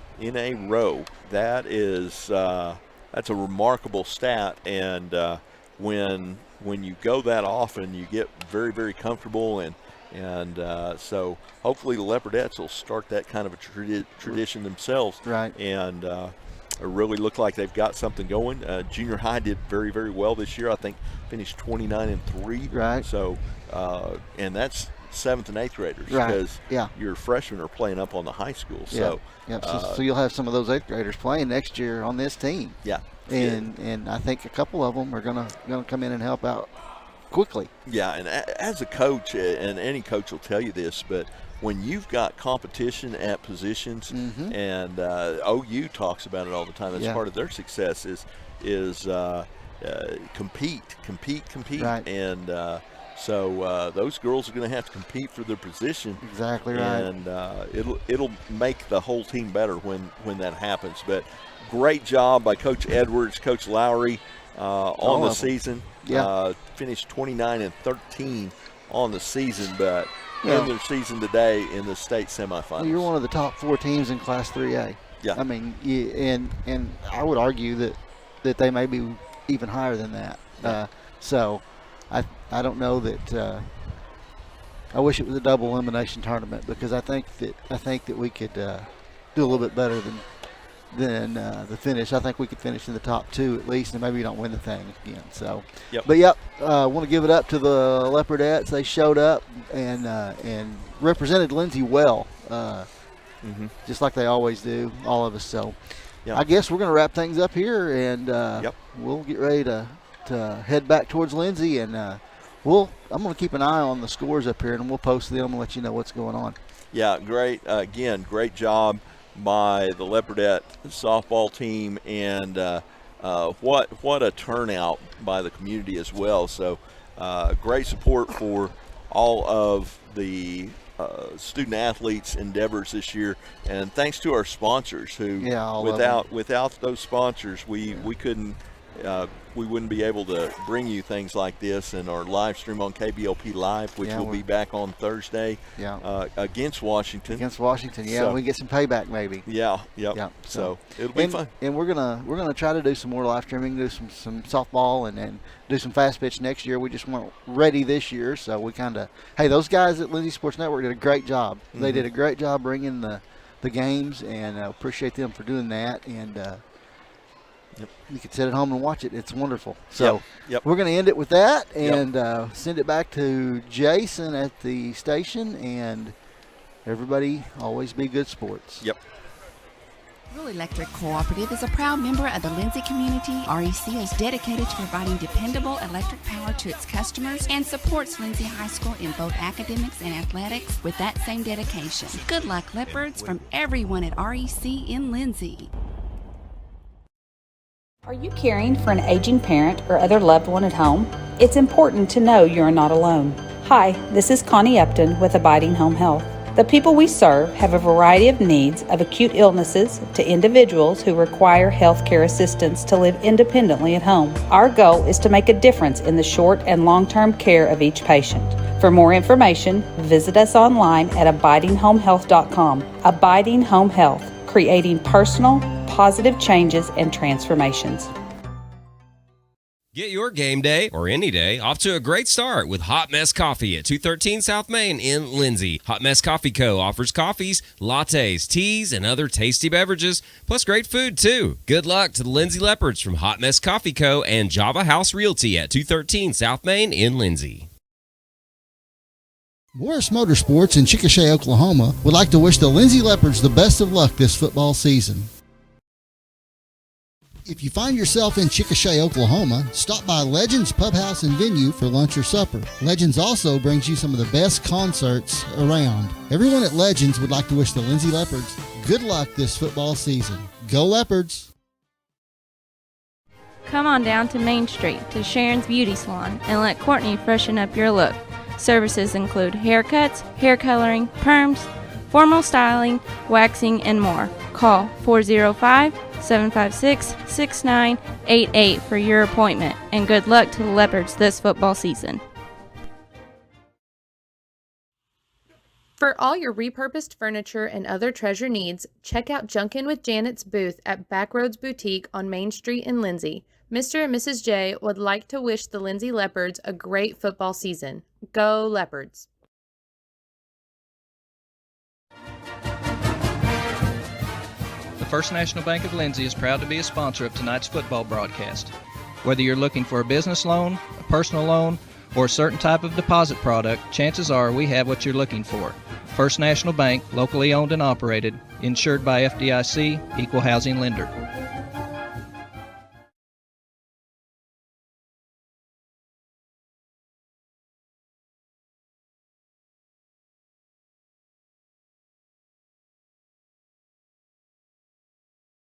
That is that's a remarkable stat, and when you go that often, you get very, very comfortable, and so hopefully the Leopardettes will start that kind of a tradition themselves. Right. And really look like they've got something going. Junior high did very, very well this year. I think finished 29-3. Right. So, and that's 7th and 8th graders, right. because yeah. your freshmen are playing up on the high school. So, so you'll have some of those 8th graders playing next year on this team. Yeah. And I think a couple of them are gonna come in and help out quickly. Yeah, and as a coach, and any coach will tell you this, but when you've got competition at positions, and OU talks about it all the time, that's part of their success is compete. Right. And so those girls are going to have to compete for their position. Exactly right. And it'll make the whole team better when that happens. But great job by Coach Edwards, Coach Lowry on the season. Yeah. Finished 29-13 on the season, but in their season today in the state semifinals. Well, you're one of the top 4 teams in Class 3A. Yeah. I mean, and I would argue that they may be even higher than that. Yeah. So I don't know that. I wish it was a double elimination tournament, because I think that we could do a little bit better than the finish. I think we could finish in the top 2 at least, and maybe we don't win the thing again. So, but I want to give it up to the Leopardettes. They showed up and represented Lindsay well, just like they always do, all of us. So, I guess we're going to wrap things up here, and we'll get ready to head back towards Lindsay, and I'm going to keep an eye on the scores up here, and we'll post them and let you know what's going on. Yeah, great. Again, great job by the Leopardette softball team, and what a turnout by the community as well. So great support for all of the student athletes endeavors this year, and thanks to our sponsors who without those sponsors we couldn't we wouldn't be able to bring you things like this, and our live stream on KBLP Live, which will be back on Thursday against Washington. So, we get some payback maybe. So it'll be fun. And we're gonna try to do some more live streaming, do some softball, and do some fast pitch next year. We just weren't ready this year, so we those guys at Lindsay Sports Network did a great job. They did a great job bringing the games, and appreciate them for doing that. And you can sit at home and watch it. It's wonderful. So we're going to end it with that, and send it back to Jason at the station. And everybody, always be good sports. Rural Electric Cooperative is a proud member of the Lindsay community. REC is dedicated to providing dependable electric power to its customers and supports Lindsay High School in both academics and athletics with that same dedication. Good luck, Leopards, from everyone at REC in Lindsay. Are you caring for an aging parent or other loved one at home? It's important to know you are not alone. Hi, this is Connie Upton with Abiding Home Health. The people we serve have a variety of needs, of acute illnesses to individuals who require health care assistance to live independently at home. Our goal is to make a difference in the short and long-term care of each patient. For more information, visit us online at abidinghomehealth.com. Abiding Home Health, creating personal, positive changes and transformations. Get your game day, or any day, off to a great start with Hot Mess Coffee at 213 South Main in Lindsay. Hot Mess Coffee Co. offers coffees, lattes, teas, and other tasty beverages, plus great food, too. Good luck to the Lindsay Leopards from Hot Mess Coffee Co. and Java House Realty at 213 South Main in Lindsay. Morris Motorsports in Chickasha, Oklahoma would like to wish the Lindsay Leopards the best of luck this football season. If you find yourself in Chickasha, Oklahoma, stop by Legends Pub House and Venue for lunch or supper. Legends also brings you some of the best concerts around. Everyone at Legends would like to wish the Lindsay Leopards good luck this football season. Go Leopards! Come on down to Main Street to Sharon's Beauty Salon and let Courtney freshen up your look. Services include haircuts, hair coloring, perms, formal styling, waxing, and more. Call 405-756-6988 for your appointment, and good luck to the Leopards this football season. For all your repurposed furniture and other treasure needs, check out Junkin' with Janet's booth at Backroads Boutique on Main Street in Lindsay. Mr. and Mrs. J would like to wish the Lindsay Leopards a great football season. Go Leopards! The First National Bank of Lindsay is proud to be a sponsor of tonight's football broadcast. Whether you're looking for a business loan, a personal loan, or a certain type of deposit product, chances are we have what you're looking for. First National Bank, locally owned and operated, insured by FDIC, equal housing lender.